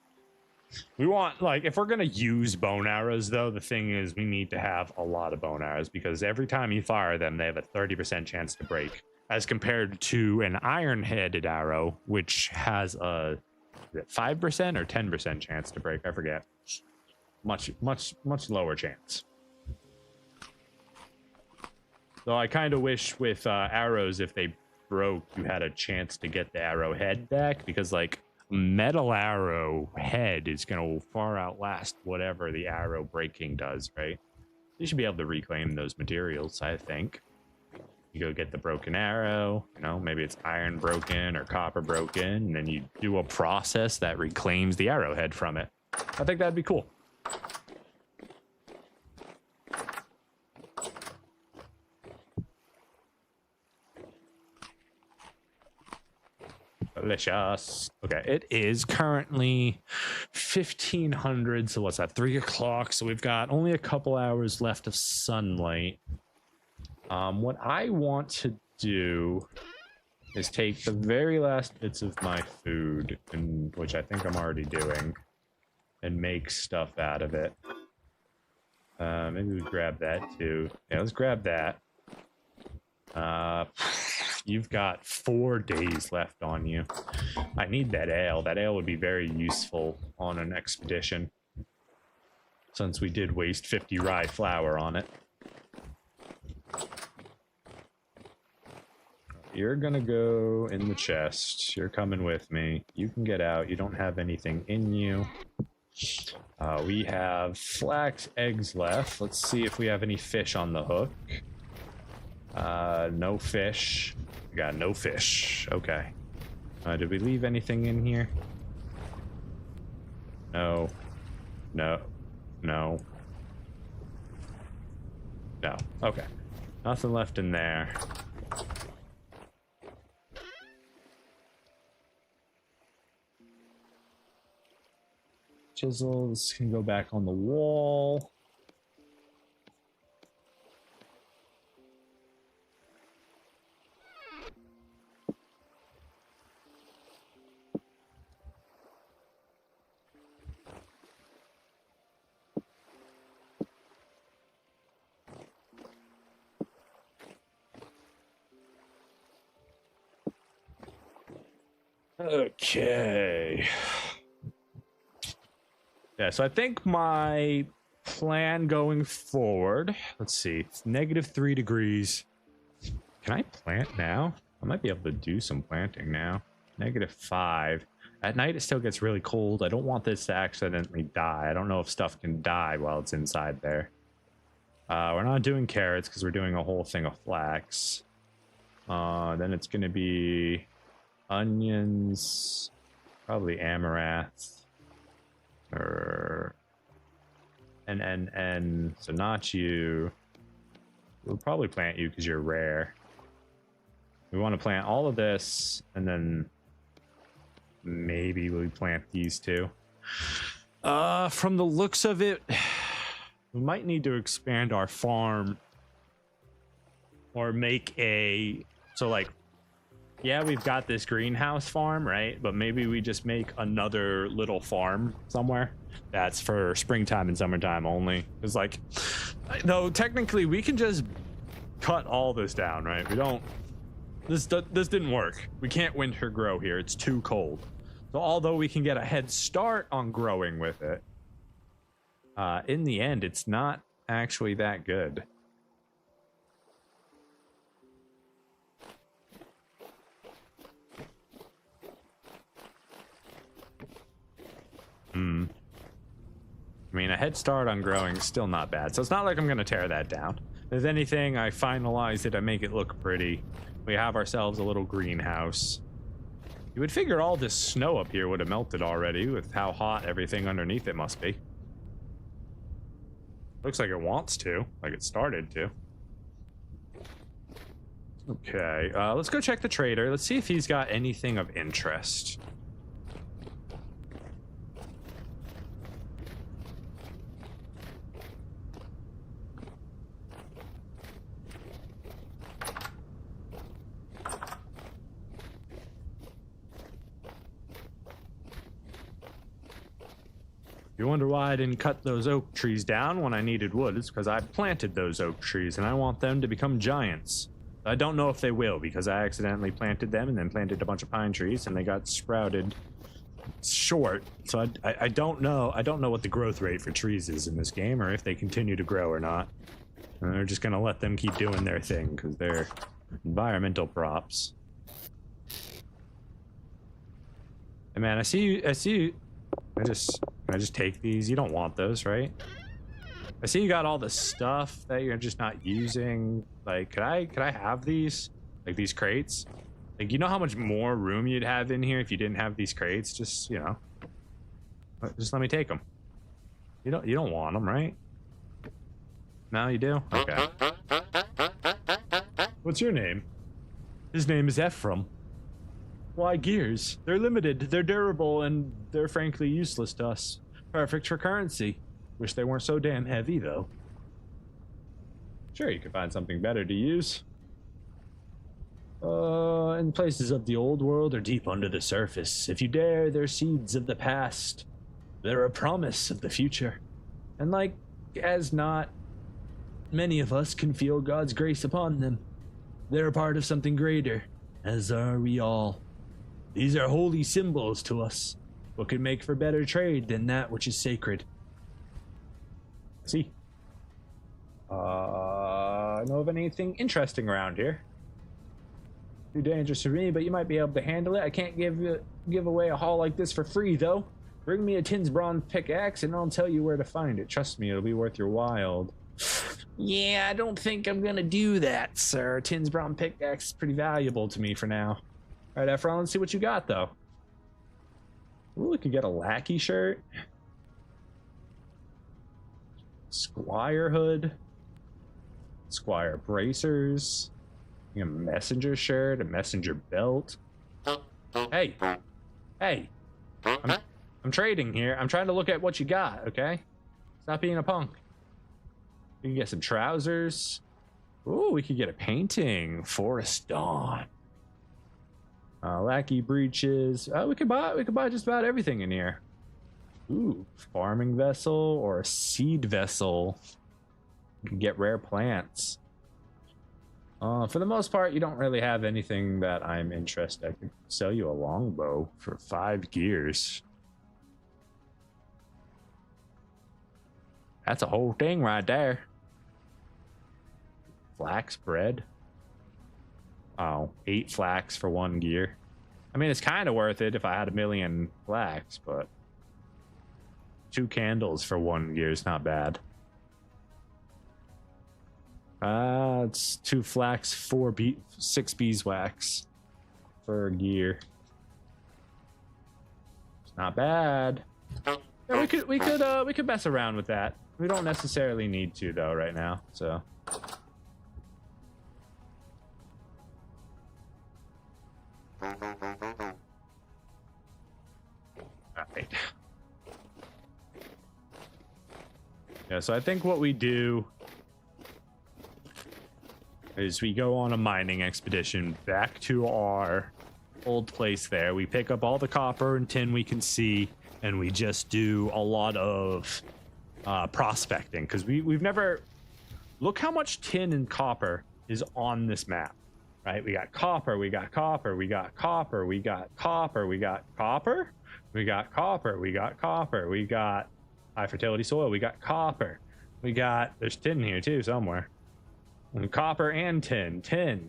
We want, like, if we're gonna use bone arrows though, the thing is we need to have a lot of bone arrows because every time you fire them, they have a 30% chance to break. As compared to an iron-headed arrow, which has a 5% or 10% chance to break, I forget. Much lower chance. So I kind of wish with arrows, if they broke, you had a chance to get the arrow head back, because like metal arrow head is going to far outlast whatever the arrow breaking does, right? You should be able to reclaim those materials, I think. You go get the broken arrow, you know, maybe it's iron broken or copper broken, and then you do a process that reclaims the arrowhead from it. I think that'd be cool. Delicious. Okay, it is currently 1500. So what's that? 3 o'clock. So we've got only a couple hours left of sunlight. What I want to do is take the very last bits of my food, and which I think I'm already doing, and make stuff out of it. Maybe we grab that too. Yeah, let's grab that. You've got 4 days left on you. I need that ale. That ale would be very useful on an expedition, since we did waste 50 rye flour on it. You're gonna go in the chest. You're coming with me. You can get out. You don't have anything in you. We have flax eggs left. Let's see if we have any fish on the hook. No fish. We got no fish. Okay. Did we leave anything in here? No. No. No. No. Okay. Nothing left in there. Chisels can go back on the wall. Okay. Yeah, so I think my plan going forward, let's see, it's -3 degrees. Can I plant now? I might be able to do some planting now. -5. At night, it still gets really cold. I don't want this to accidentally die. I don't know if stuff can die while it's inside there. We're not doing carrots because we're doing a whole thing of flax. Then it's going to be onions, probably amaranth. And so not you. We'll probably plant you because you're rare. We want to plant all of this, and then maybe we plant these two. From the looks of it, we might need to expand our farm or make a, so like, yeah, we've got this greenhouse farm, right? But maybe we just make another little farm somewhere that's for springtime and summertime only. It's like, no, technically we can just cut all this down, right? We don't, this didn't work. We can't winter grow here. It's too cold. So although we can get a head start on growing with it, in the end, it's not actually that good. I mean, a head start on growing is still not bad, so it's not like I'm going to tear that down. If anything, I finalize it, I make it look pretty. We have ourselves a little greenhouse. You would figure all this snow up here would have melted already with how hot everything underneath it must be. Looks like it wants to, like it started to. Okay, let's go check the trader. Let's see if he's got anything of interest. You wonder why I didn't cut those oak trees down when I needed wood? It's because I planted those oak trees and I want them to become giants. I don't know if they will because I accidentally planted them and then planted a bunch of pine trees and they got sprouted short. So I don't know. I don't know what the growth rate for trees is in this game or if they continue to grow or not. And they're just going to let them keep doing their thing because they're environmental props. Hey man, I see you. Can I just take these? You don't want those, right? I see you got all the stuff that you're just not using. Like, could I have these? Like these crates? Like, you know how much more room you'd have in here if you didn't have these crates? Just, you know, just let me take them. You don't want them, right? No, you do? Okay. What's your name? His name is Ephraim. Why gears? They're limited, they're durable, and they're frankly useless to us. Perfect for currency. Wish they weren't so damn heavy, though. Sure, you could find something better to use. In places of the old world or deep under the surface, if you dare, they're seeds of the past. They're a promise of the future. And like as not, many of us can feel God's grace upon them. They're a part of something greater, as are we all. These are holy symbols to us. What could make for better trade than that which is sacred? See? Know of anything interesting around here? Too dangerous for me, but you might be able to handle it. I can't give away a haul like this for free, though. Bring me a tin's bronze pickaxe, and I'll tell you where to find it. Trust me, it'll be worth your while. Yeah, I don't think I'm gonna do that, sir. Tin's bronze pickaxe is pretty valuable to me for now. All right, Efron, let's see what you got, though. Ooh, we could get a lackey shirt. Squire hood. Squire bracers. A messenger shirt, a messenger belt. Hey, hey, I'm trading here. I'm trying to look at what you got, okay? Stop being a punk. We can get some trousers. Ooh, we could get a painting. Forest Dawn. Lackey breeches. We could buy just about everything in here. Ooh, farming vessel or a seed vessel. You can get rare plants. For the most part, you don't really have anything that I'm interested in. I could sell you a longbow for 5 gears. That's a whole thing right there. Flax bread. Oh, 8 flax for 1 gear. I mean, it's kind of worth it if I had 1,000,000 flax, but 2 candles for 1 gear is not bad. It's 2 flax, 6 beeswax for a gear. It's not bad. Yeah, we could mess around with that. We don't necessarily need to though right now. So. Alright. Yeah, so I think what we do is we go on a mining expedition back to our old place there. We pick up all the copper and tin we can see, and we just do a lot of prospecting, because we've never... Look how much tin and copper is on this map, right? We got copper, we got copper, we got copper, we got copper, we got copper, we got copper, we got copper, we got high fertility soil, we got copper, we got... There's tin here too somewhere. And copper and tin,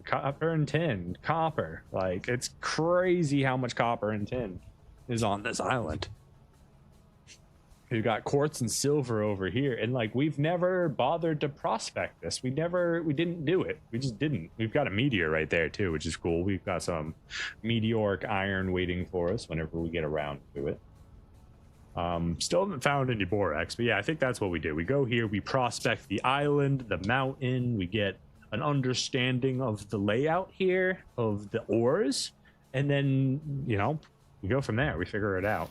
copper and tin, copper. Like, it's crazy how much copper and tin is on this island. We've got quartz and silver over here, and like, we've never bothered to prospect this. We didn't do it. We just didn't. We've got a meteor right there too, which is cool. We've got some meteoric iron waiting for us whenever we get around to it. Still haven't found any borax, but yeah, I think that's what we do. We go here, we prospect the island, the mountain, we get an understanding of the layout here, of the ores, and then, you know, we go from there. We figure it out.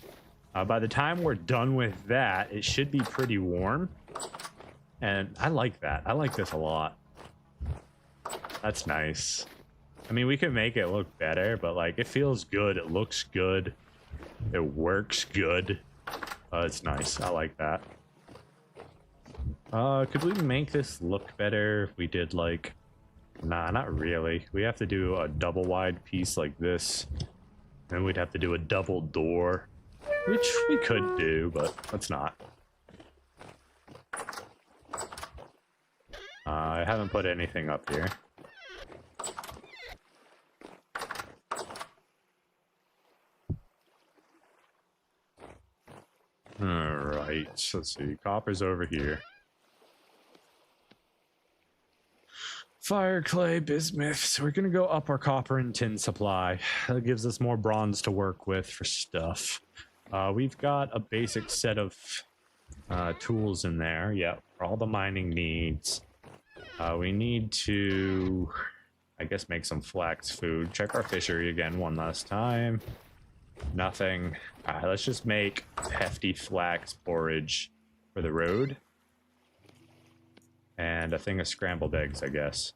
By the time we're done with that, it should be pretty warm, and I like that. I like this a lot. That's nice. I mean, we can make it look better, but like, it feels good, it looks good, it works good. It's nice. I like that. Could we make this look better if we did like... Nah, not really. We have to do a double wide piece like this. And we'd have to do a double door. Which we could do, but let's not. I haven't put anything up here. Alright, let's see. Copper's over here. Fire, clay, bismuth. So we're gonna go up our copper and tin supply. That gives us more bronze to work with for stuff. We've got a basic set of tools in there. Yeah, for all the mining needs. We need to... I guess make some flax food. Check our fishery again one last time. Nothing. Let's just make hefty flax porridge for the road. And a thing of scrambled eggs, I guess.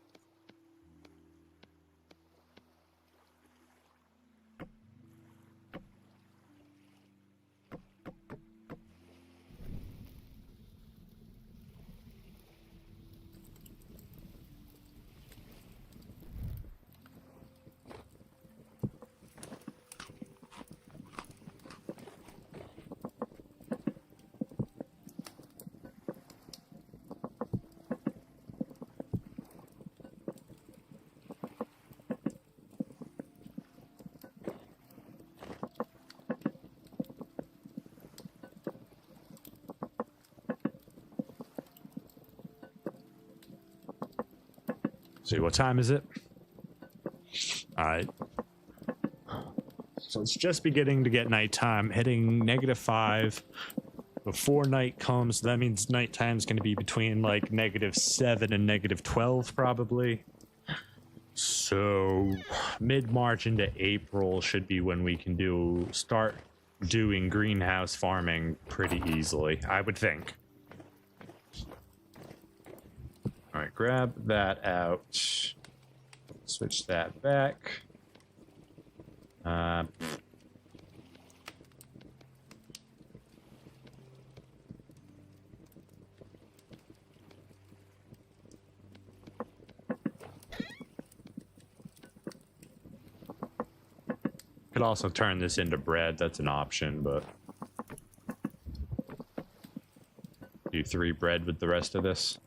See, what time is it? Alright. So it's just beginning to get nighttime, hitting -5 before night comes. That means nighttime's going to be between like -7 and -12 probably. So mid-March into April should be when we can start doing greenhouse farming pretty easily, I would think. All right, grab that out. Switch that back. Could also turn this into bread. That's an option, but do 3 bread with the rest of this.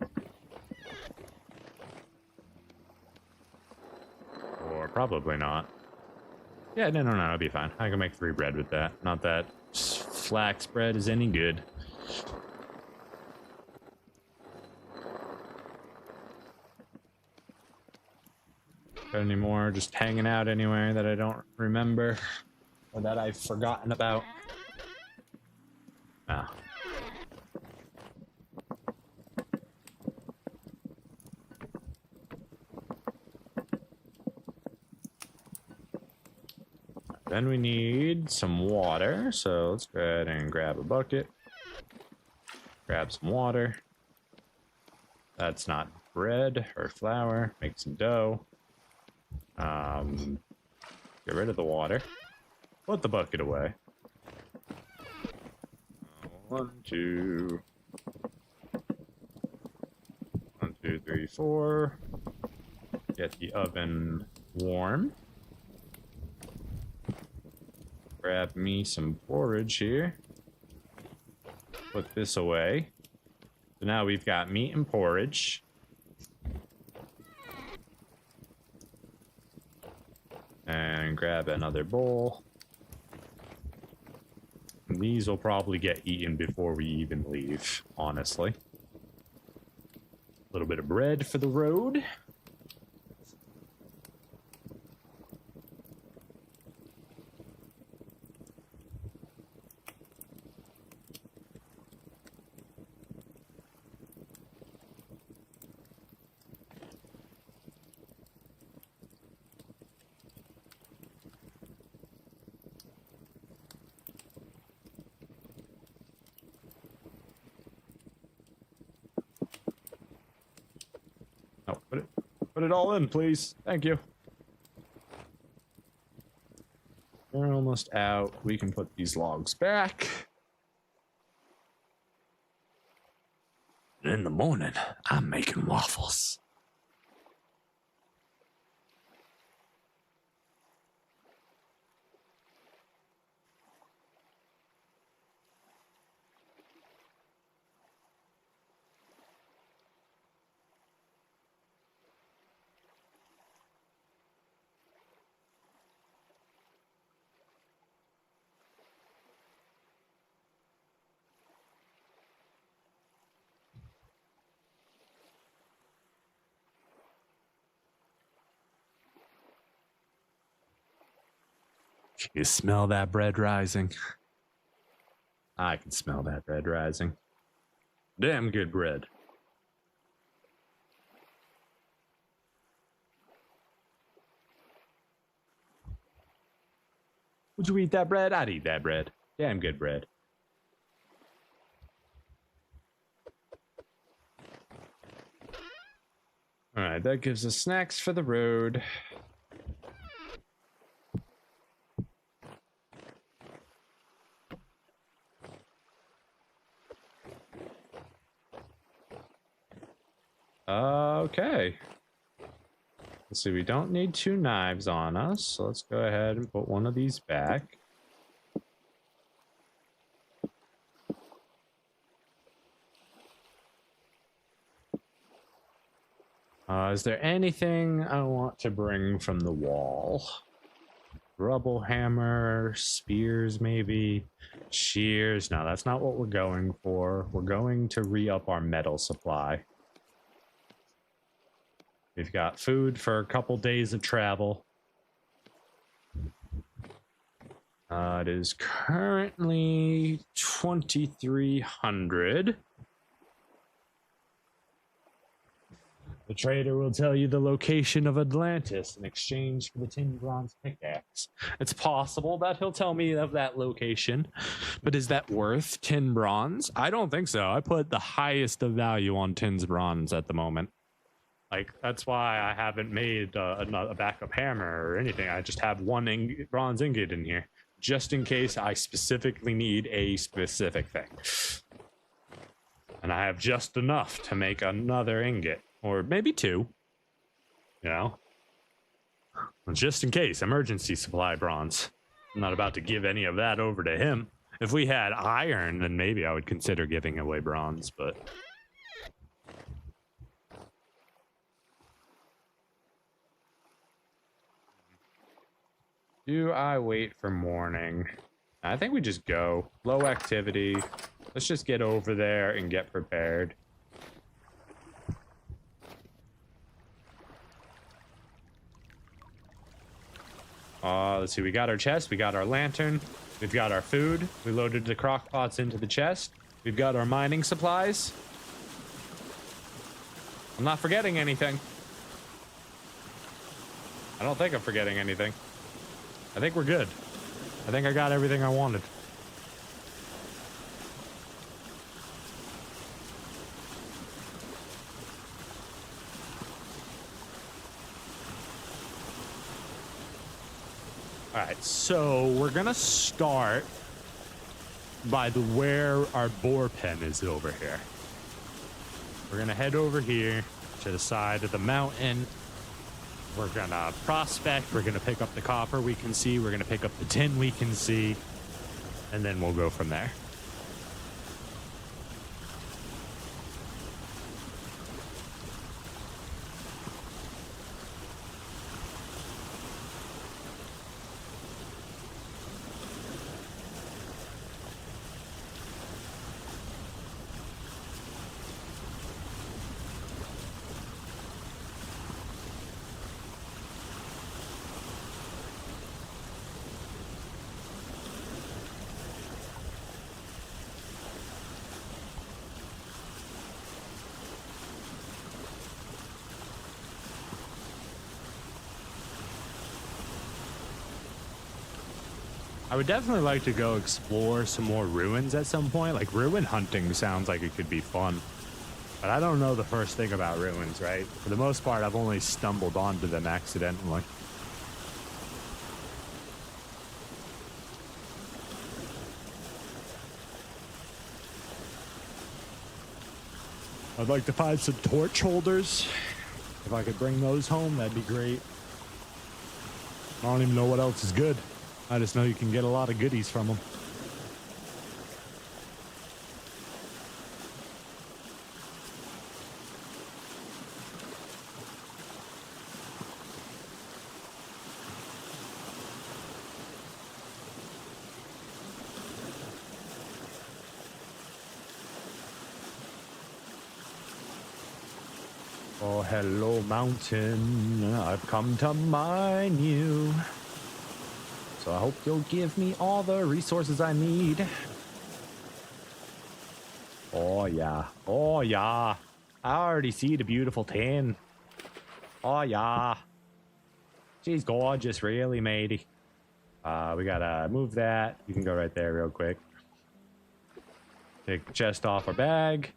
Probably not. Yeah, no, it'll be fine. I can make 3 bread with that. Not that flax bread is any good. Got any more just hanging out anywhere that I don't remember or that I've forgotten about? Ah. Then we need some water, so let's go ahead and grab a bucket. Grab some water. That's not bread or flour. Make some dough. Get rid of the water. Put the bucket away. 1, 2. 1, 2, 3, 4. Get the oven warm. Grab me some porridge here. Put this away. So now we've got meat and porridge. And grab another bowl. And these will probably get eaten before we even leave, honestly. A little bit of bread for the road. Put it all in, please. Thank you. We're almost out. We can put these logs back. In the morning, I'm making waffles. You smell that bread rising? I can smell that bread rising. Damn good bread. Would you eat that bread? I'd eat that bread. Damn good bread. All right, that gives us snacks for the road. Okay. Let's see, we don't need 2 knives on us, so let's go ahead and put one of these back. Is there anything I want to bring from the wall? Rubble hammer, spears maybe, shears. No, that's not what we're going for. We're going to re-up our metal supply. We've got food for a couple days of travel. It is currently 2,300. The trader will tell you the location of Atlantis in exchange for the tin bronze pickaxe. It's possible that he'll tell me of that location, but is that worth tin bronze? I don't think so. I put the highest of value on tin's bronze at the moment. Like, that's why I haven't made a backup hammer or anything. I just have one bronze ingot in here, just in case I specifically need a specific thing. And I have just enough to make another ingot. Or maybe 2, you know, just in case, emergency supply bronze. I'm not about to give any of that over to him. If we had iron, then maybe I would consider giving away bronze, but... Do I wait for morning? I think we just go. Low activity. Let's just get over there and get prepared. Let's see, we got our chest, we got our lantern, we've got our food, we loaded the crock pots into the chest, we've got our mining supplies. I'm not forgetting anything. I don't think I'm forgetting anything. I think we're good. I think I got everything I wanted. All right, so we're gonna start by where our boar pen is over here. We're gonna head over here to the side of the mountain. We're gonna prospect. We're gonna pick up the copper we can see. We're gonna pick up the tin we can see, and then we'll go from there. I would definitely like to go explore some more ruins at some point. Like, ruin hunting sounds like it could be fun. But I don't know the first thing about ruins, right? For the most part, I've only stumbled onto them accidentally. I'd like to find some torch holders. If I could bring those home, that'd be great. I don't even know what else is good. I just know you can get a lot of goodies from them. Oh, hello, mountain. I've come to mine you. So I hope you'll give me all the resources I need. Oh, yeah. Oh, yeah. I already see the beautiful tin. Oh, yeah. She's gorgeous, really, matey. We gotta move that. You can go right there real quick. Take the chest off our bag.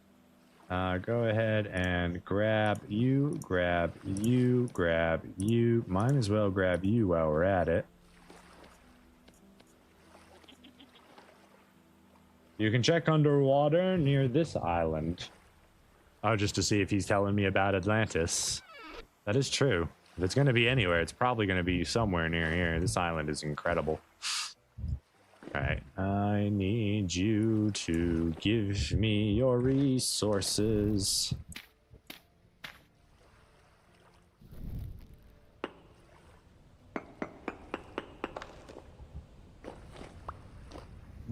Go ahead and grab you, grab you, grab you. Might as well grab you while we're at it. You can check underwater near this island. Oh, just to see if he's telling me about Atlantis. That is true. If it's going to be anywhere, it's probably going to be somewhere near here. This island is incredible. Alright, I need you to give me your resources.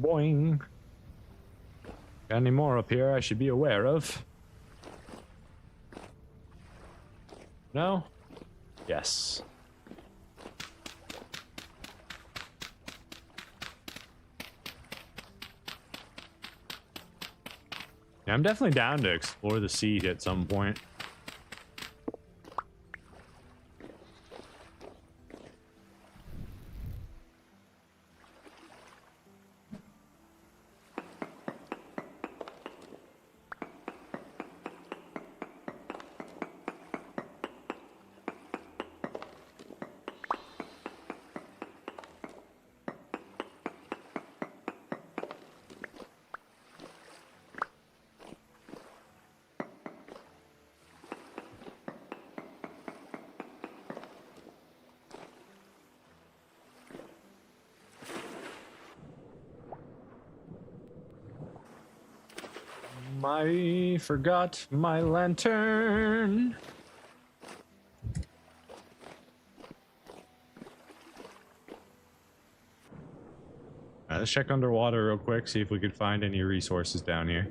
Boing. Got any more up here I should be aware of? No? Yes. Yeah, I'm definitely down to explore the sea at some point. I forgot my lantern. Let's check underwater real quick, see if we could find any resources down here.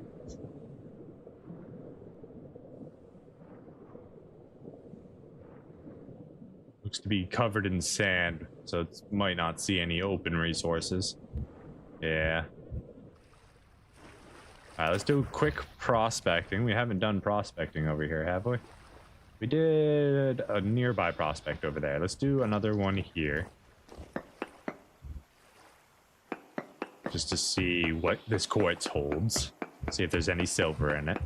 Looks to be covered in sand, so it might not see any open resources. Yeah. Alright, let's do quick prospecting. We haven't done prospecting over here, have we? We did a nearby prospect over there. Let's do another one here. Just to see what this quartz holds. See if there's any silver in it.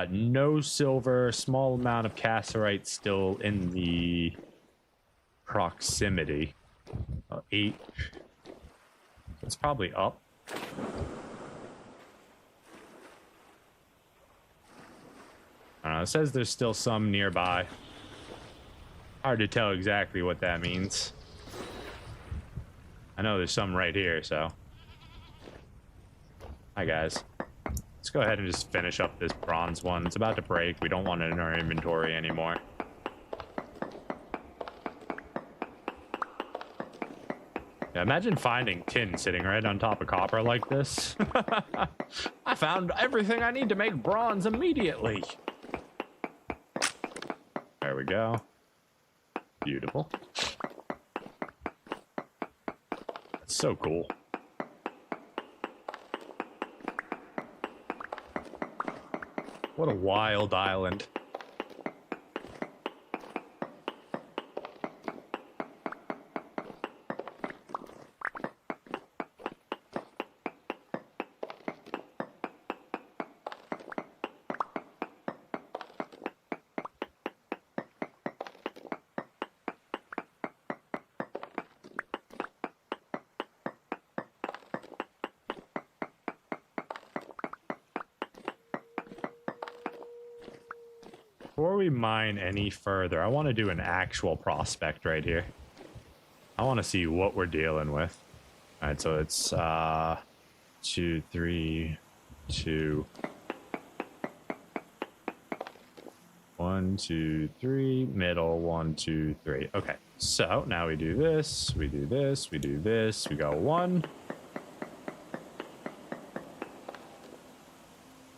No silver. Small amount of cassiterite still in the proximity. 8. It's probably up. I don't know, it says there's still some nearby. Hard to tell exactly what that means. I know there's some right here, so. Hi, guys. Let's go ahead and just finish up this bronze one. It's about to break. We don't want it in our inventory anymore. Yeah, imagine finding tin sitting right on top of copper like this. I found everything I need to make bronze immediately. There we go. Beautiful. That's so cool. What a wild island. Before we mine any further, I want to do an actual prospect right here. I want to see what we're dealing with. All right, so it's 2, 3, 2. 1, 2, 3, middle, 1, 2, 3. Okay, so now we do this, we do this, we do this. We go 1,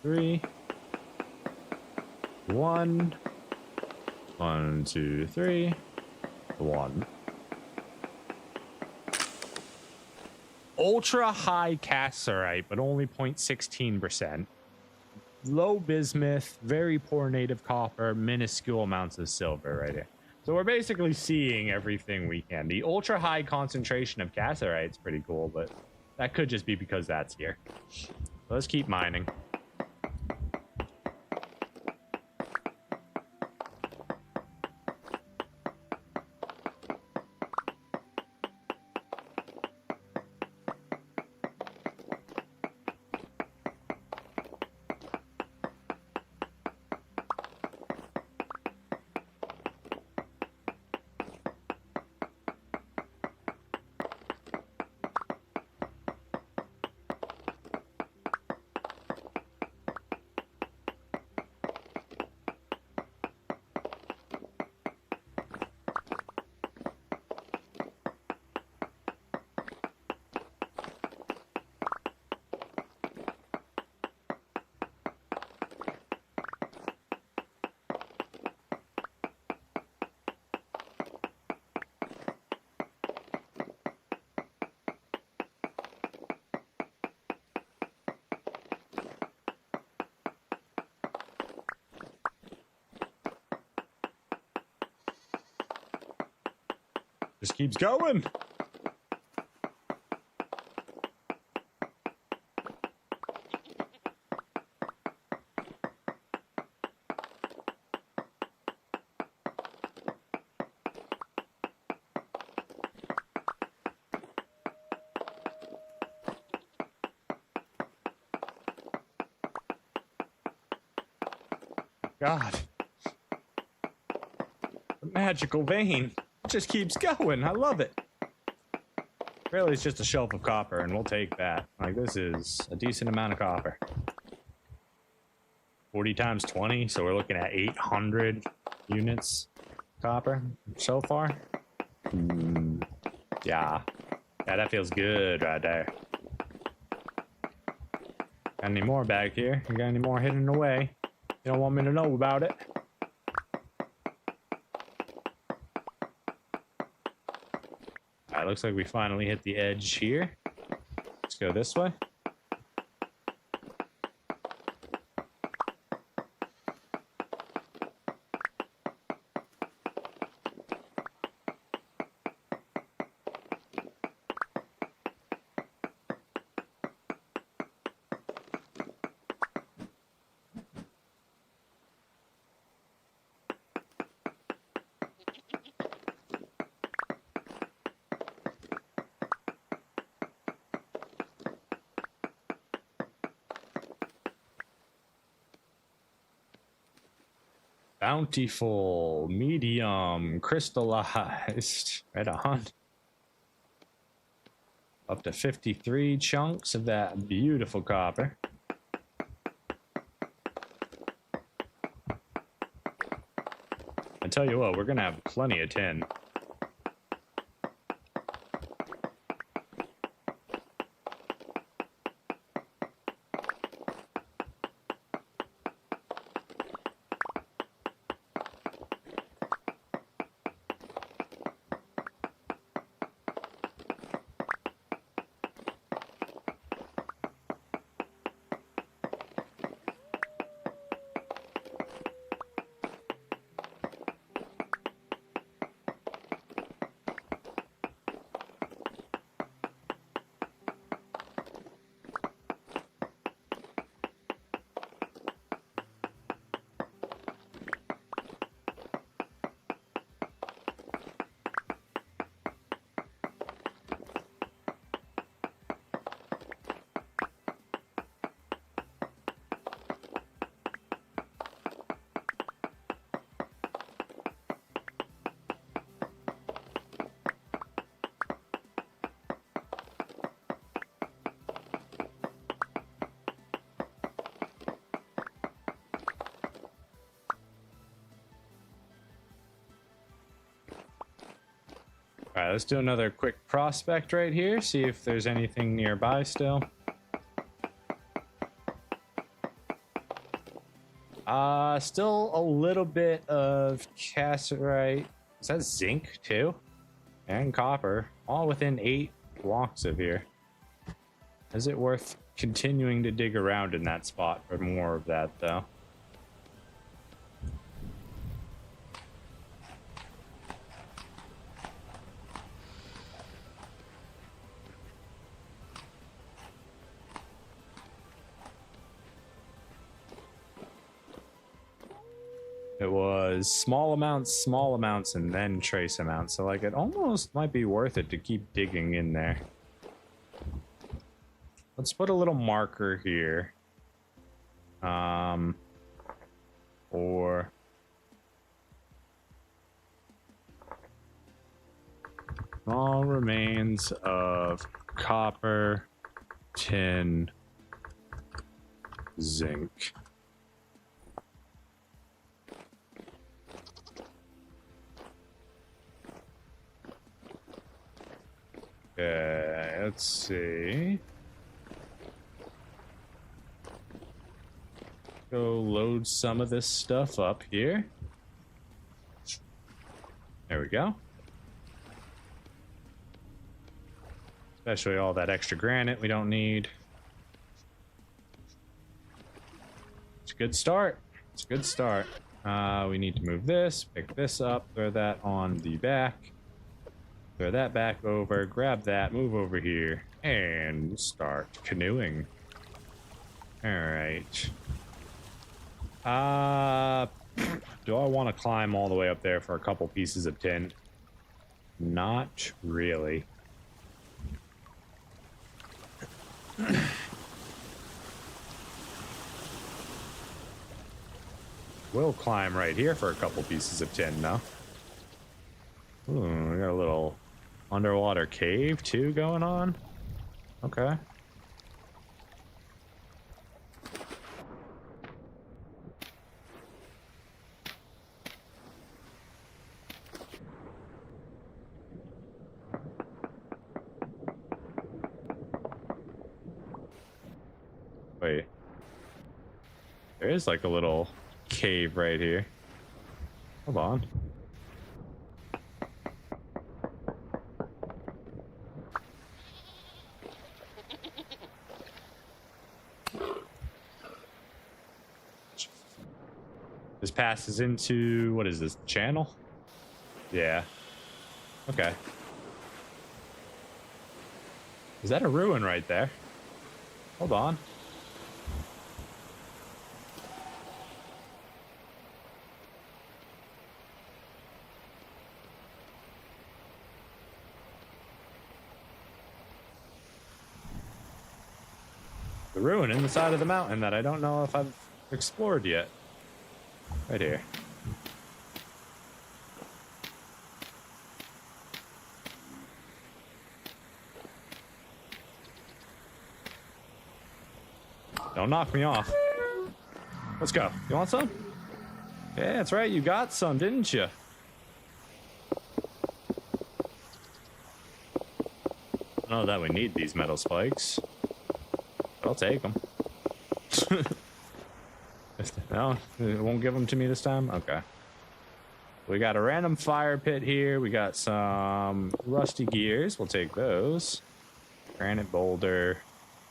3. 1, 1, 2, 3, 1. Ultra high cassiterite, but only 0.16%. Low bismuth, very poor native copper, minuscule amounts of silver right here. So we're basically seeing everything we can. The ultra high concentration of cassiterite is pretty cool, but that could just be because that's here. So let's keep mining. Just keeps going. God. The magical vein just keeps going. I love it. Really, it's just a shelf of copper, and we'll take that. Like, this is a decent amount of copper. 40 times 20, so we're looking at 800 units copper so far. Yeah. Yeah, that feels good right there. Got any more back here? You got any more hidden away? You don't want me to know about it? Alright, looks like we finally hit the edge here. Let's go this way. Bountiful, medium, crystallized, right on. Up to 53 chunks of that beautiful copper. I tell you what, we're gonna have plenty of tin. All right, let's do another quick prospect right here. See if there's anything nearby still. Still a little bit of cassiterite. Is that zinc too? And copper, all within 8 blocks of here. Is it worth continuing to dig around in that spot for more of that though? It was small amounts, and then trace amounts. So like it almost might be worth it to keep digging in there. Let's put a little marker here. Or small remains of copper, tin, zinc. Okay, let's see. Go load some of this stuff up here. There we go. Especially all that extra granite we don't need. It's a good start. It's a good start. We need to move this, pick this up, throw that on the back. Throw that back over, grab that, move over here, and start canoeing. Alright. Do I want to climb all the way up there for a couple pieces of tin? Not really. We'll climb right here for a couple pieces of tin, though. Ooh, we got a little underwater cave, too, going on. Okay. Wait. There is like a little cave right here. Hold on. This passes into, what is this, channel? Yeah. Okay. Is that a ruin right there? Hold on. The ruin in the side of the mountain that I don't know if I've explored yet. Right here. Don't knock me off. Let's go. You want some? Yeah, that's right. You got some, didn't you? I know that we need these metal spikes. But I'll take them. No, it won't give them to me this time? Okay. We got a random fire pit here. We got some rusty gears. We'll take those. Granite boulder.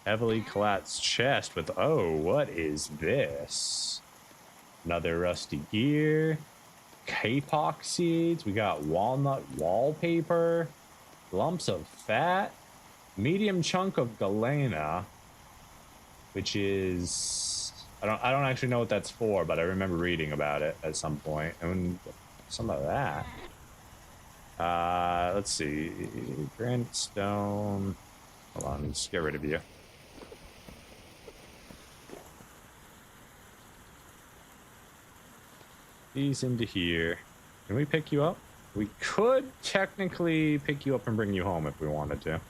Heavily collapsed chest with... Oh, what is this? Another rusty gear. Kapok seeds. We got walnut wallpaper. Lumps of fat. Medium chunk of galena. Which is... I don't actually know what that's for, but I remember reading about it at some point. And some of that. Let's see. Granite stone. Hold on, let's get rid of you. These into here. Can we pick you up? We could technically pick you up and bring you home if we wanted to.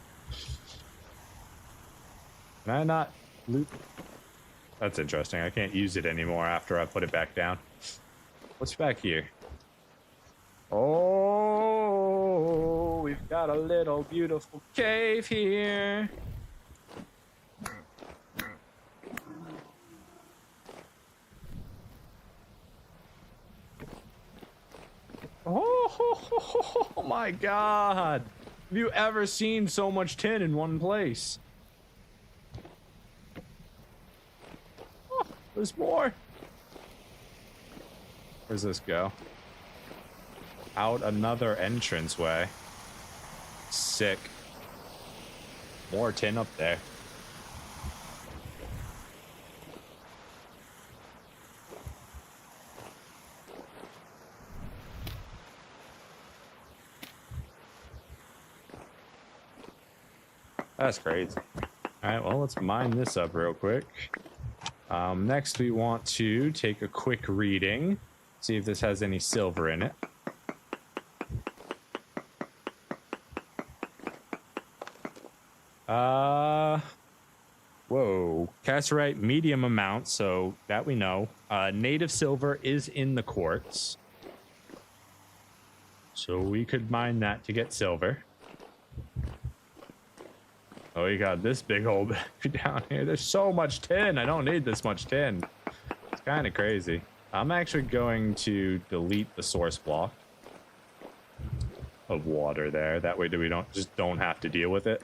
Can I not loot? That's interesting. I can't use it anymore after I put it back down. What's back here? Oh, we've got a little beautiful cave here. Oh my God. Have you ever seen so much tin in one place? There's more. Where's this go? Out another entranceway. Sick. More tin up there. That's crazy. All right, well, let's mine this up real quick. Next, we want to take a quick reading, see if this has any silver in it. Whoa. Cassiterite, medium amount, so that we know. Native silver is in the quartz. So we could mine that to get silver. Oh, you got this big old bag down here. There's so much tin. I don't need this much tin. It's kind of crazy. I'm actually going to delete the source block of water there. That way we don't have to deal with it.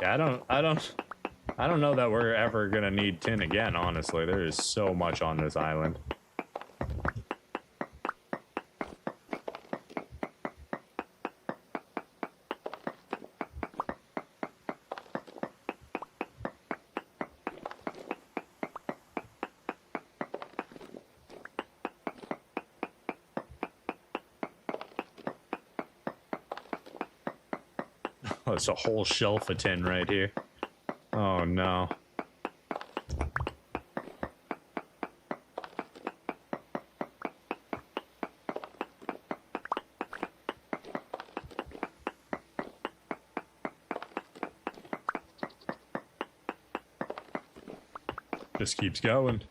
Yeah, I don't know that we're ever gonna need tin again, honestly. There is so much on this island. Oh, it's a whole shelf of tin right here. Oh no. Just keeps going.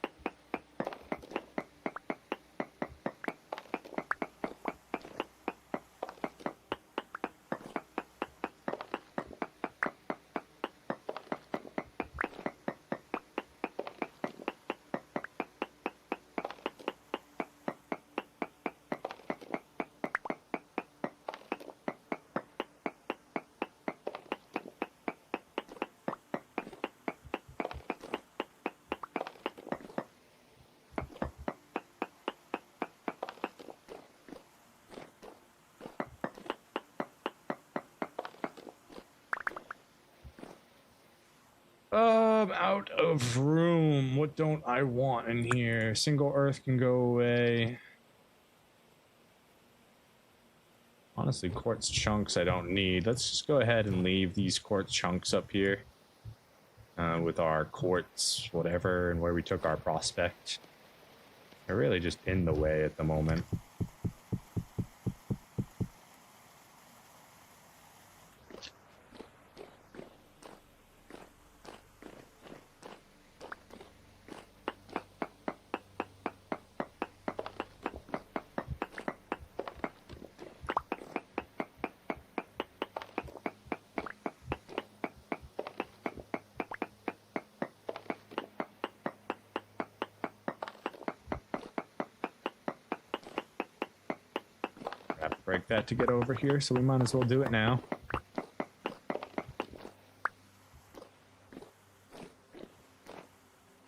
Out of room. What don't I want in here? Single earth can go away. Honestly, quartz chunks I don't need. Let's just go ahead and leave these quartz chunks up here. With our quartz, whatever, and where we took our prospect. They're really just in the way at the moment. Break that to get over here, so we might as well do it now.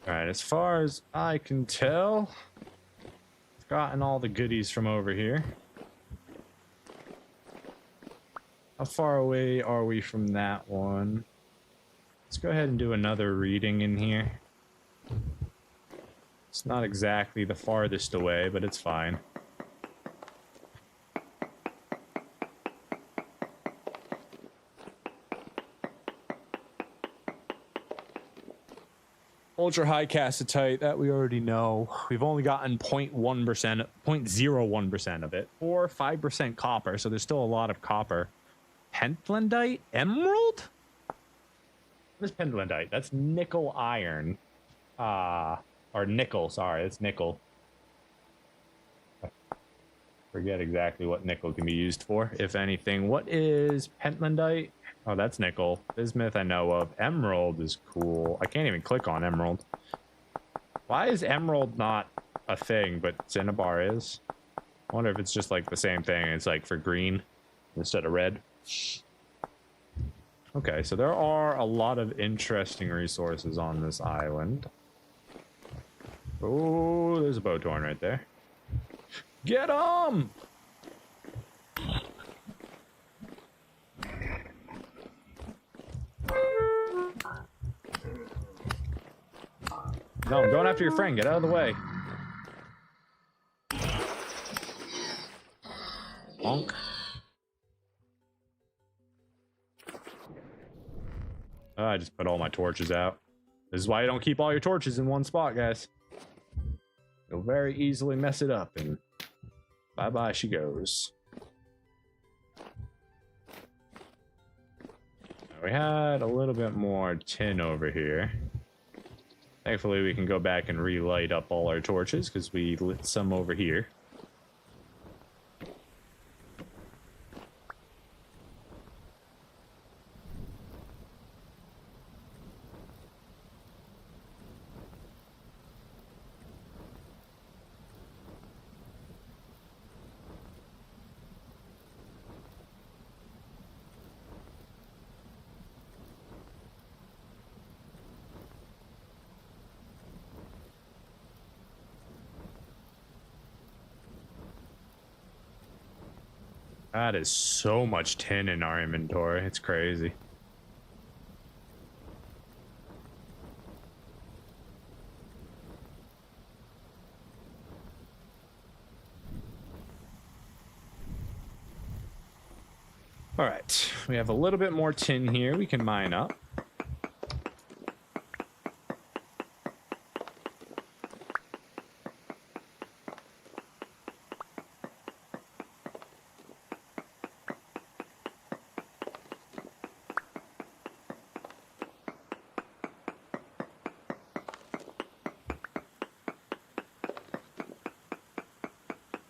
Alright, as far as I can tell, I've gotten all the goodies from over here. How far away are we from that one? Let's go ahead and do another reading in here. It's not exactly the farthest away, but it's fine. Ultra high cassitite, that we already know. We've only gotten 0.1%, 0.01% of it, or 5% copper, so there's still a lot of copper. Pentlandite? Emerald? What is pentlandite? That's nickel iron. Or nickel, sorry, it's nickel. Forget exactly what nickel can be used for, if anything. What is pentlandite? Oh, that's nickel. Bismuth I know of. Emerald is cool. I can't even click on emerald. Why is emerald not a thing, but cinnabar is? I wonder if it's just like the same thing. It's like for green instead of red. Okay, so there are a lot of interesting resources on this island. Oh, there's a bowtorn right there. Get 'em! No, I'm going after your friend. Get out of the way. Bonk. Oh, I just put all my torches out. This is why you don't keep all your torches in one spot, guys. You'll very easily mess it up, and bye-bye she goes. We had a little bit more tin over here. Thankfully, we can go back and relight up all our torches, because we lit some over here. That is so much tin in our inventory. It's crazy. All right, we have a little bit more tin here we can mine up.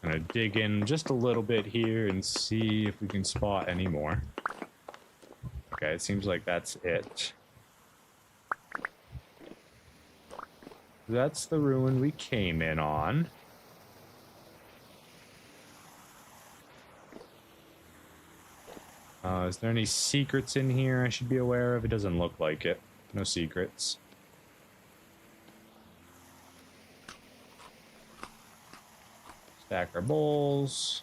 Gonna dig in just a little bit here and see if we can spot any more. Okay, it seems like that's it. That's the ruin we came in on. Is there any secrets in here I should be aware of? It doesn't look like it. No secrets. Stack our bowls.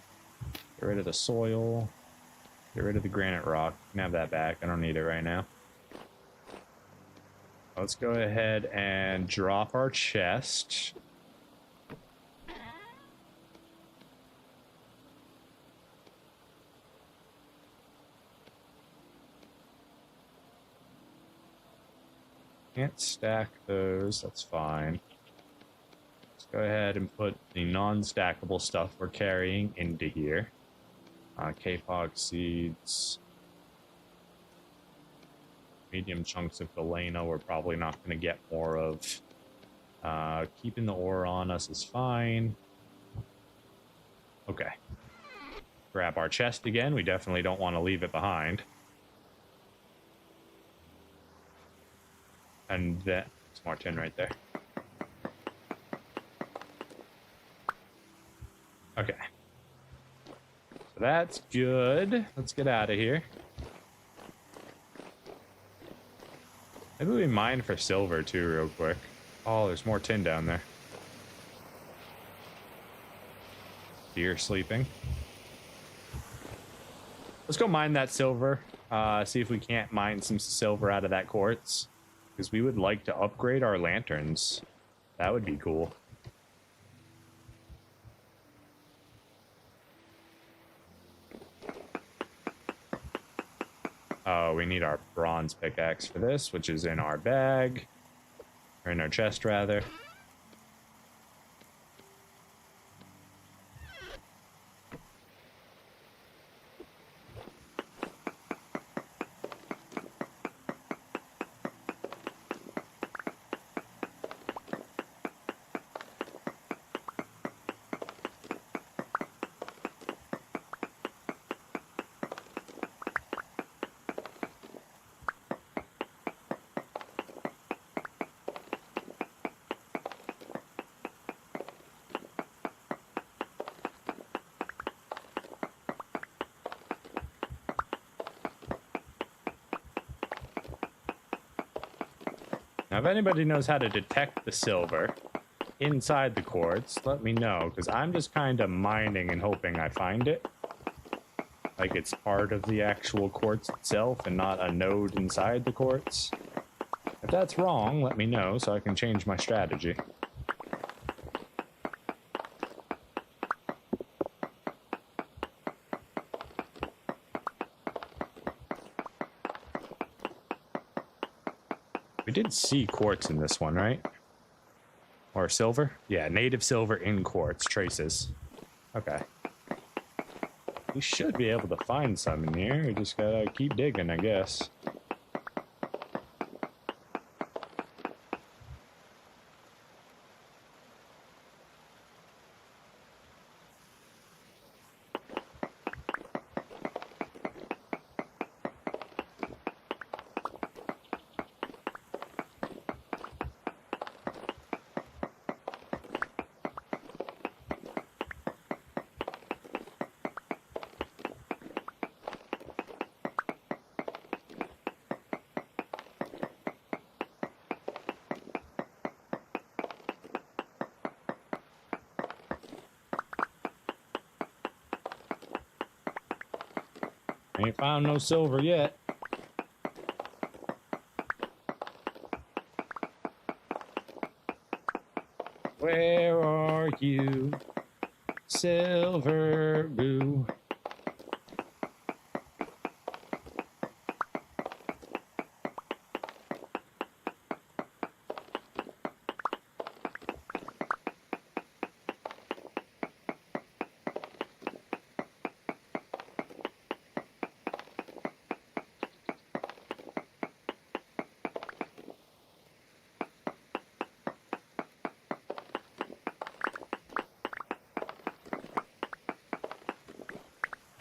Get rid of the soil. Get rid of the granite rock. You can have that back. I don't need it right now. Let's go ahead and drop our chest. Can't stack those. That's fine. Go ahead and put the non-stackable stuff we're carrying into here. Kapok seeds. Medium chunks of galena we're probably not going to get more of. Keeping the ore on us is fine. Okay. Grab our chest again. We definitely don't want to leave it behind. And there's more tin right there. Okay. So that's good. Let's get out of here. Maybe we mine for silver too real quick. Oh, there's more tin down there. Deer sleeping. Let's go mine that silver. See if we can't mine some silver out of that quartz. Because we would like to upgrade our lanterns. That would be cool. Oh, we need our bronze pickaxe for this, which is in our bag. Or in our chest, rather. Now, if anybody knows how to detect the silver inside the quartz, let me know, because I'm just kind of mining and hoping I find it. Like it's part of the actual quartz itself and not a node inside the quartz. If that's wrong, let me know so I can change my strategy. We did see quartz in this one, right? Or silver? Yeah, native silver in quartz traces. Okay. We should be able to find some in here. We just gotta keep digging, I guess. Ain't found no silver yet. Where are you, silver boo?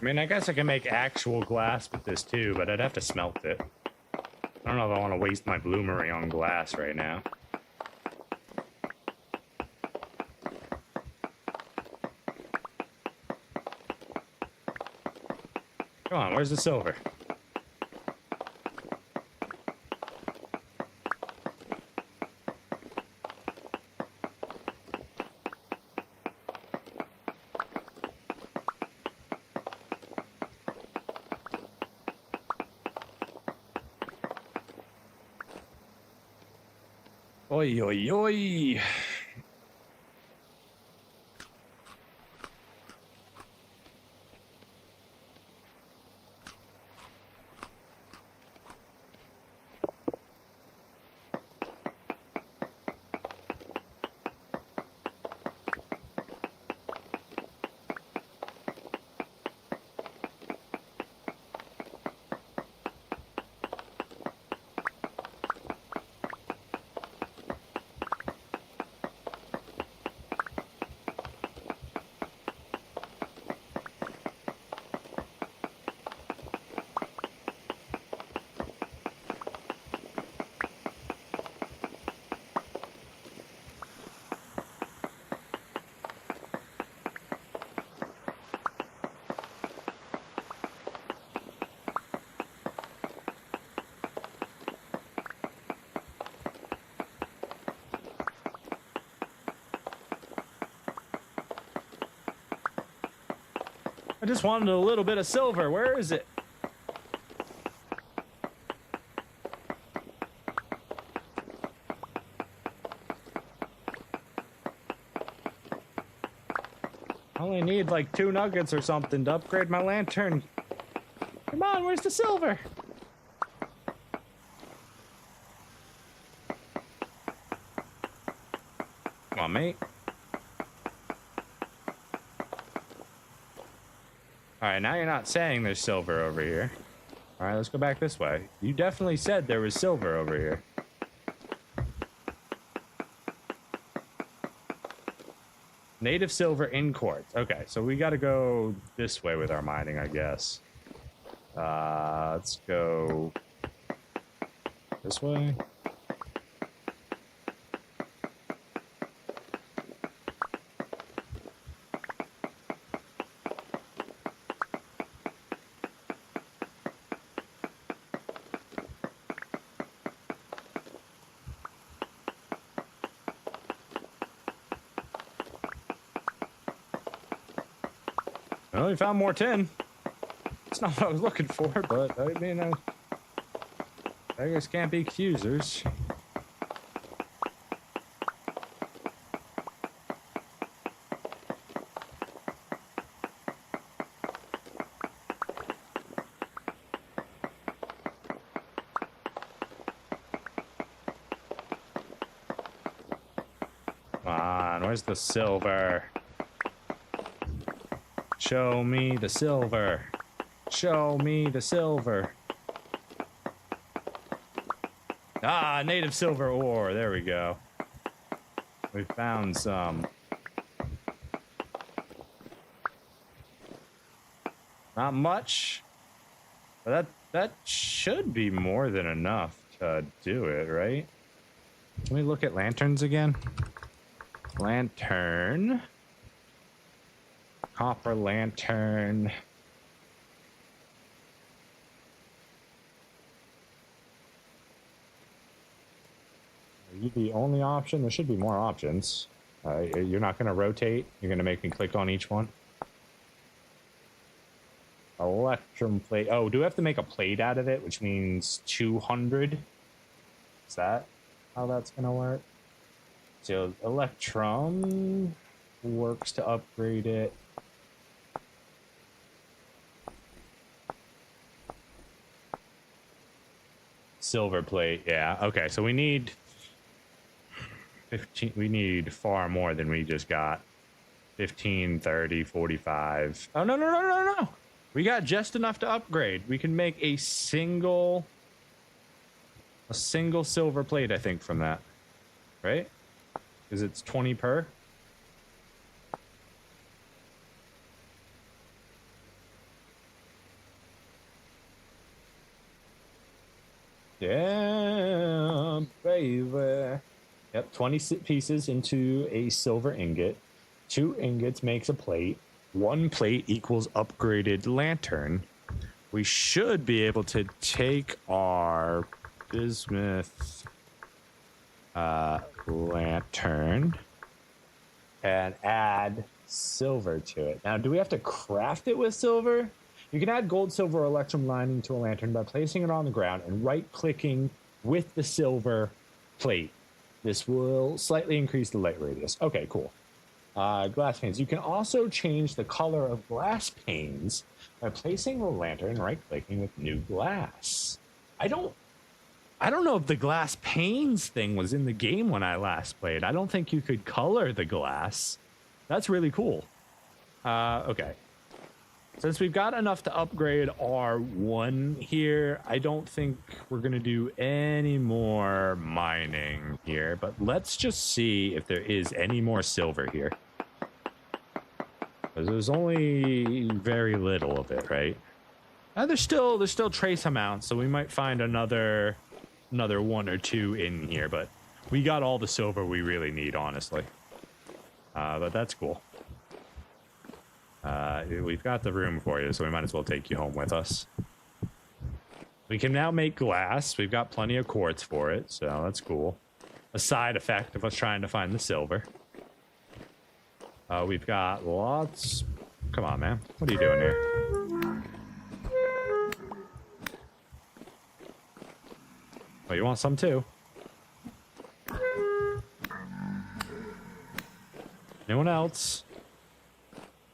I mean, I guess I can make actual glass with this too, but I'd have to smelt it. I don't know if I want to waste my bloomery on glass right now. Come on, where's the silver? Oi, oi, oi. I just wanted a little bit of silver. Where is it? I only need like 2 nuggets or something to upgrade my lantern. Come on, where's the silver? Come on, mate. Alright, now you're not saying there's silver over here. Alright, let's go back this way. You definitely said there was silver over here. Native silver in quartz. Okay, so we gotta go this way with our mining, I guess. Let's go this way. I only found more tin. It's not what I was looking for, but I mean, Beggars can't be accusers. Come on, where's the silver? Show me the silver. Show me the silver. Ah, native silver ore. There we go. We found some. Not much. But that should be more than enough to do it, right? Let me look at lanterns again. Lantern. Copper lantern. Are you the only option? There should be more options. You're not going to rotate. You're going to make me click on each one. Electrum plate. Oh, do we have to make a plate out of it, which means 200? Is that how that's going to work? So Electrum works to upgrade it. Silver plate, yeah. Okay, so we need 15. We need far more than we just got. 15, 30, 45. Oh, no. We got just enough to upgrade. We can make a single silver plate, I think, from that. Right? Because it's 20 per. Yeah, baby. Yep, 20 pieces into a silver ingot. 2 ingots makes a plate. 1 plate equals upgraded lantern. We should be able to take our bismuth lantern and add silver to it. Now, do we have to craft it with silver? You can add gold, silver, or electrum lining to a lantern by placing it on the ground and right-clicking with the silver plate. This will slightly increase the light radius. Okay, cool. Glass panes. You can also change the color of glass panes by placing the lantern and right-clicking with new glass. I don't know if the glass panes thing was in the game when I last played. I don't think you could color the glass. That's really cool. Okay. Since we've got enough to upgrade our 1 here, I don't think we're going to do any more mining here. But let's just see if there is any more silver here. Because there's only very little of it, right? There's still trace amounts, so we might find another 1 or 2 in here. But we got all the silver we really need, honestly. But that's cool. We've got the room for you, so we might as well take you home with us. We can now make glass. We've got plenty of quartz for it, so that's cool. A side effect of us trying to find the silver. We've got lots... Come on, man. What are you doing here? Oh, you want some too? Anyone else?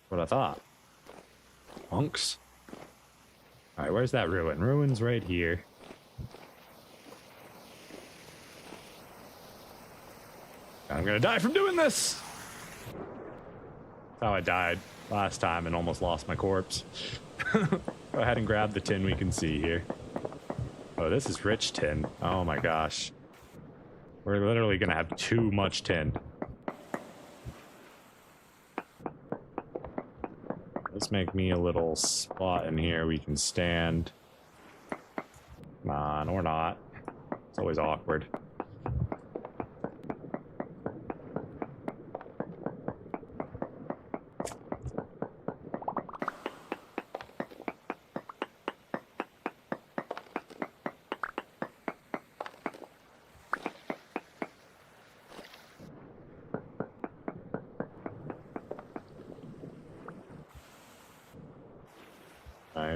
What I thought. Punks. Alright, where's that ruin? Ruin's right here. I'm gonna die from doing this! That's how I died last time and almost lost my corpse. Go ahead and grab the tin we can see here. Oh, this is rich tin. Oh my gosh. We're literally gonna have too much tin. Let's make me a little spot in here we can stand. Come on, or not. It's always awkward.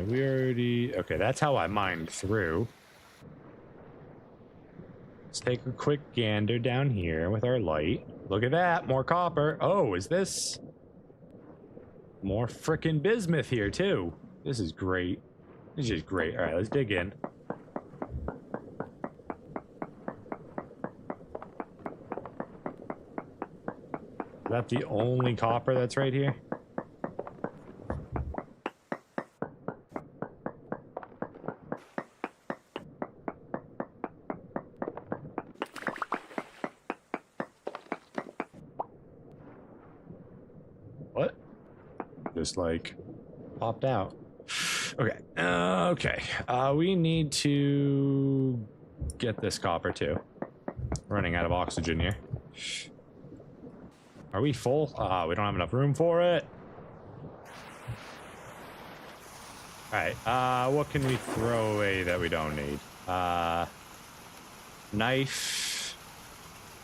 We already... Okay, that's how I mined through. Let's take a quick gander down here with our light. Look at that, more copper. Oh, is this more frickin' bismuth here too? This is great. This is great. All right, let's dig in. Is that the only copper that's right here? What? Just like popped out. Okay. Okay. We need to get this copper too. Running out of oxygen here. Are we full? We don't have enough room for it. Alright, what can we throw away that we don't need? Knife.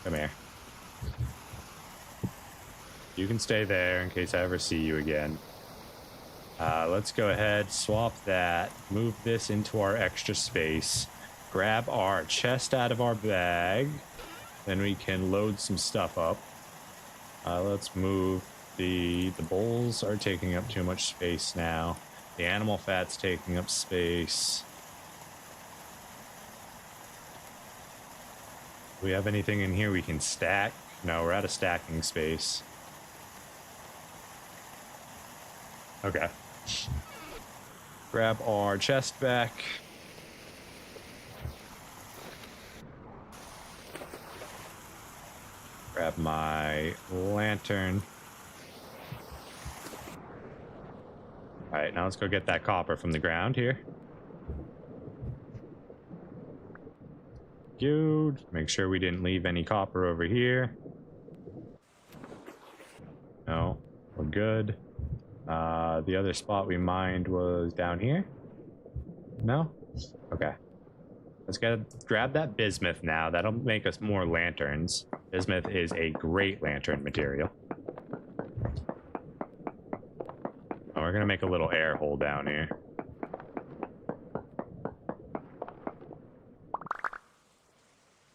Come here. You can stay there in case I ever see you again. Let's go ahead, swap that, move this into our extra space, grab our chest out of our bag, then we can load some stuff up. Let's move the bowls are taking up too much space now. The animal fat's taking up space. Do we have anything in here we can stack? No, we're out of stacking space. Okay. Grab our chest back. Grab my lantern. Alright, now let's go get that copper from the ground here. Good. Make sure we didn't leave any copper over here. No, we're good. The other spot we mined was down here. No? Okay. Let's grab that bismuth now. That'll make us more lanterns. Bismuth is a great lantern material. Oh, we're gonna make a little air hole down here.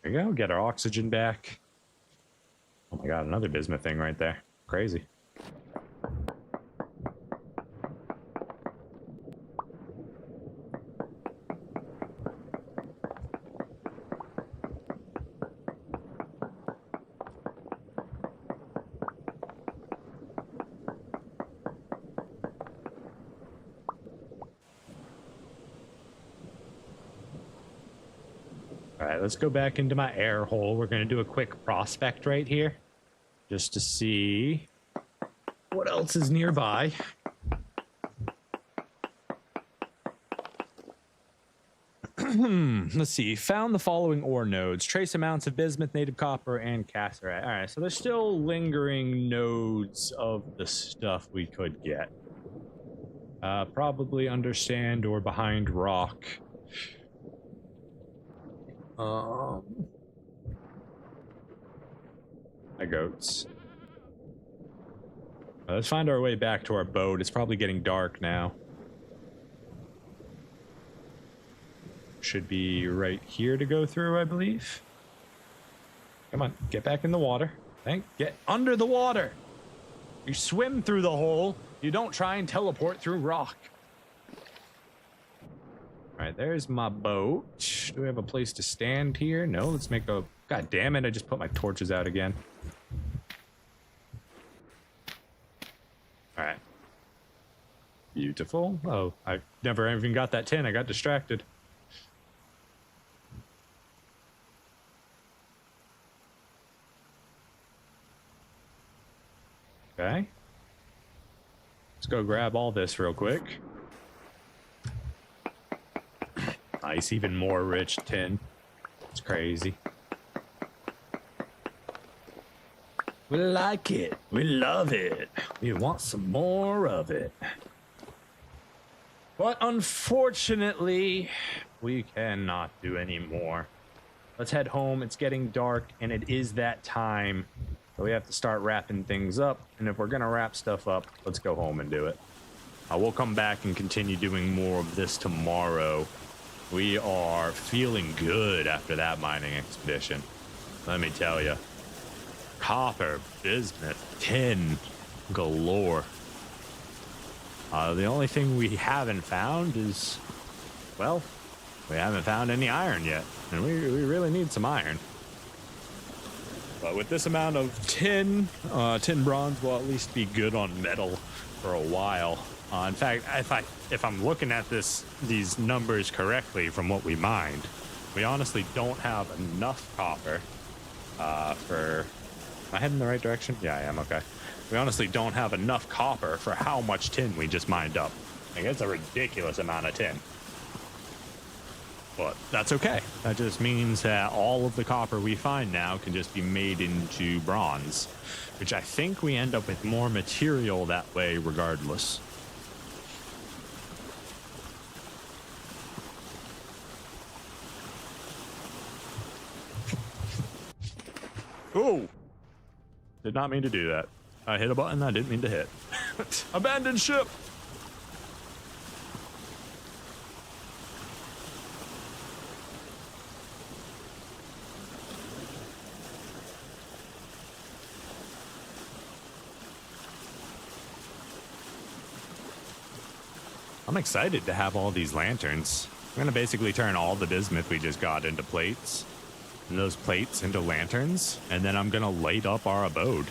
There you go. Get our oxygen back. Oh my god, another bismuth thing right there. Crazy. Alright, let's go back into my air hole. We're going to do a quick prospect right here. Just to see what else is nearby. Let's see. Found the following ore nodes. Trace amounts of bismuth, native copper, and cassiterite. Alright, so there's still lingering nodes of the stuff we could get. Probably under sand or behind rock. My goats. Let's find our way back to our boat. It's probably getting dark now. Should be right here to go through, I believe. Come on, get back in the water. Get under the water. You swim through the hole. You don't try and teleport through rock. All right, there's my boat. Do we have a place to stand here? No, let's make a... God damn it, I just put my torches out again. All right. Beautiful. Oh, I never even got that tin. I got distracted. Okay. Let's go grab all this real quick. Nice, even more rich tin. It's crazy. We like it. We love it. We want some more of it. But unfortunately, we cannot do any more. Let's head home. It's getting dark, and it is that time. So we have to start wrapping things up. And if we're going to wrap stuff up, let's go home and do it. We'll come back and continue doing more of this tomorrow. We are feeling good after that mining expedition. Let me tell you. Copper, bismuth, tin, galore. The only thing we haven't found is, well, we haven't found any iron yet. And we really need some iron. But with this amount of tin bronze will at least be good on metal for a while. In fact, if I'm looking at these numbers correctly from what we mined, we honestly don't have enough copper for... Am I heading in the right direction? Yeah, I am. Okay. We honestly don't have enough copper for how much tin we just mined up. Like, it's a ridiculous amount of tin. But that's okay. That just means that all of the copper we find now can just be made into bronze, which I think we end up with more material that way regardless. Oh! Did not mean to do that. I hit a button I didn't mean to hit. Abandoned ship! I'm excited to have all these lanterns. I'm gonna basically turn all the bismuth we just got into plates, and those plates into lanterns, and then I'm gonna light up our abode.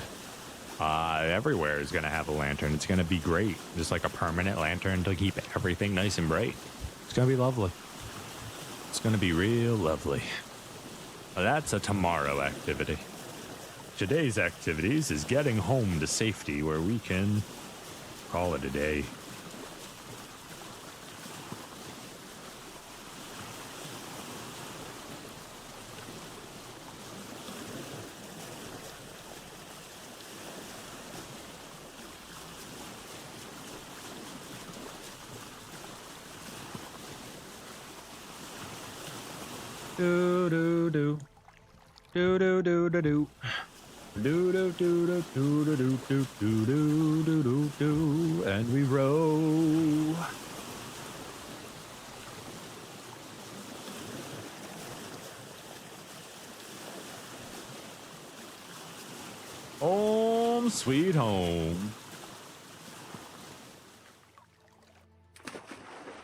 Everywhere is gonna have a lantern. It's gonna be great. Just like a permanent lantern to keep everything nice and bright. It's gonna be lovely. It's gonna be real lovely. Now, that's a tomorrow activity. Today's activities is getting home to safety where we can call it a day. Do do do do do do do do do do do do do do do do do do do, and we row. Home sweet home.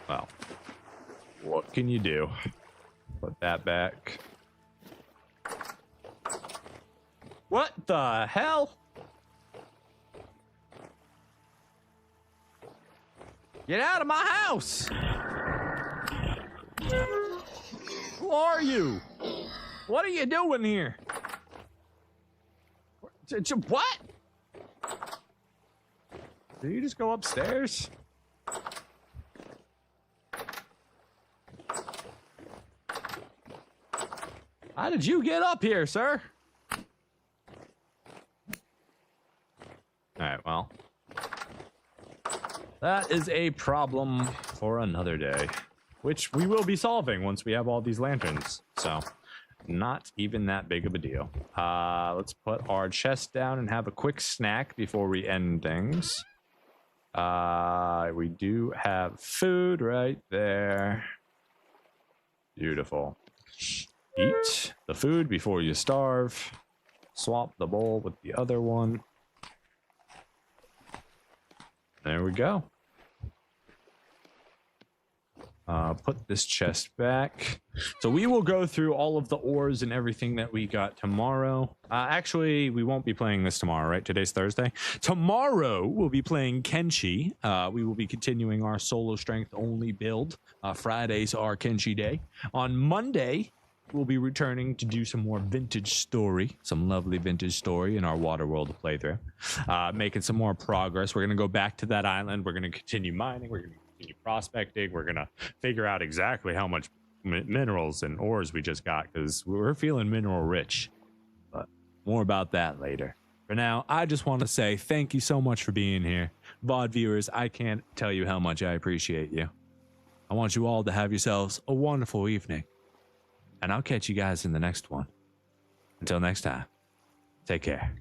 Well, what can you do? Put that back. What the hell? Get out of my house! Who are you? What are you doing here? What? Did you just go upstairs? How did you get up here, sir? Alright, well. That is a problem for another day, which we will be solving once we have all these lanterns. So, not even that big of a deal. Let's put our chest down and have a quick snack before we end things. We do have food right there. Beautiful. Eat the food before you starve. Swap the bowl with the other one. There we go. Put this chest back. So we will go through all of the ores and everything that we got tomorrow. Actually, we won't be playing this tomorrow, right? Today's Thursday. Tomorrow, we'll be playing Kenshi. We will be continuing our solo strength only build. Fridays are Kenshi day. On Monday, we'll be returning to do some more vintage story, some lovely vintage story in our WaterWorld playthrough. Making some more progress. We're going to go back to that island. We're going to continue mining. We're going to continue prospecting. We're going to figure out exactly how much minerals and ores we just got, because we're feeling mineral rich. But more about that later. For now, I just want to say thank you so much for being here. VOD viewers, I can't tell you how much I appreciate you. I want you all to have yourselves a wonderful evening. And I'll catch you guys in the next one. Until next time, take care.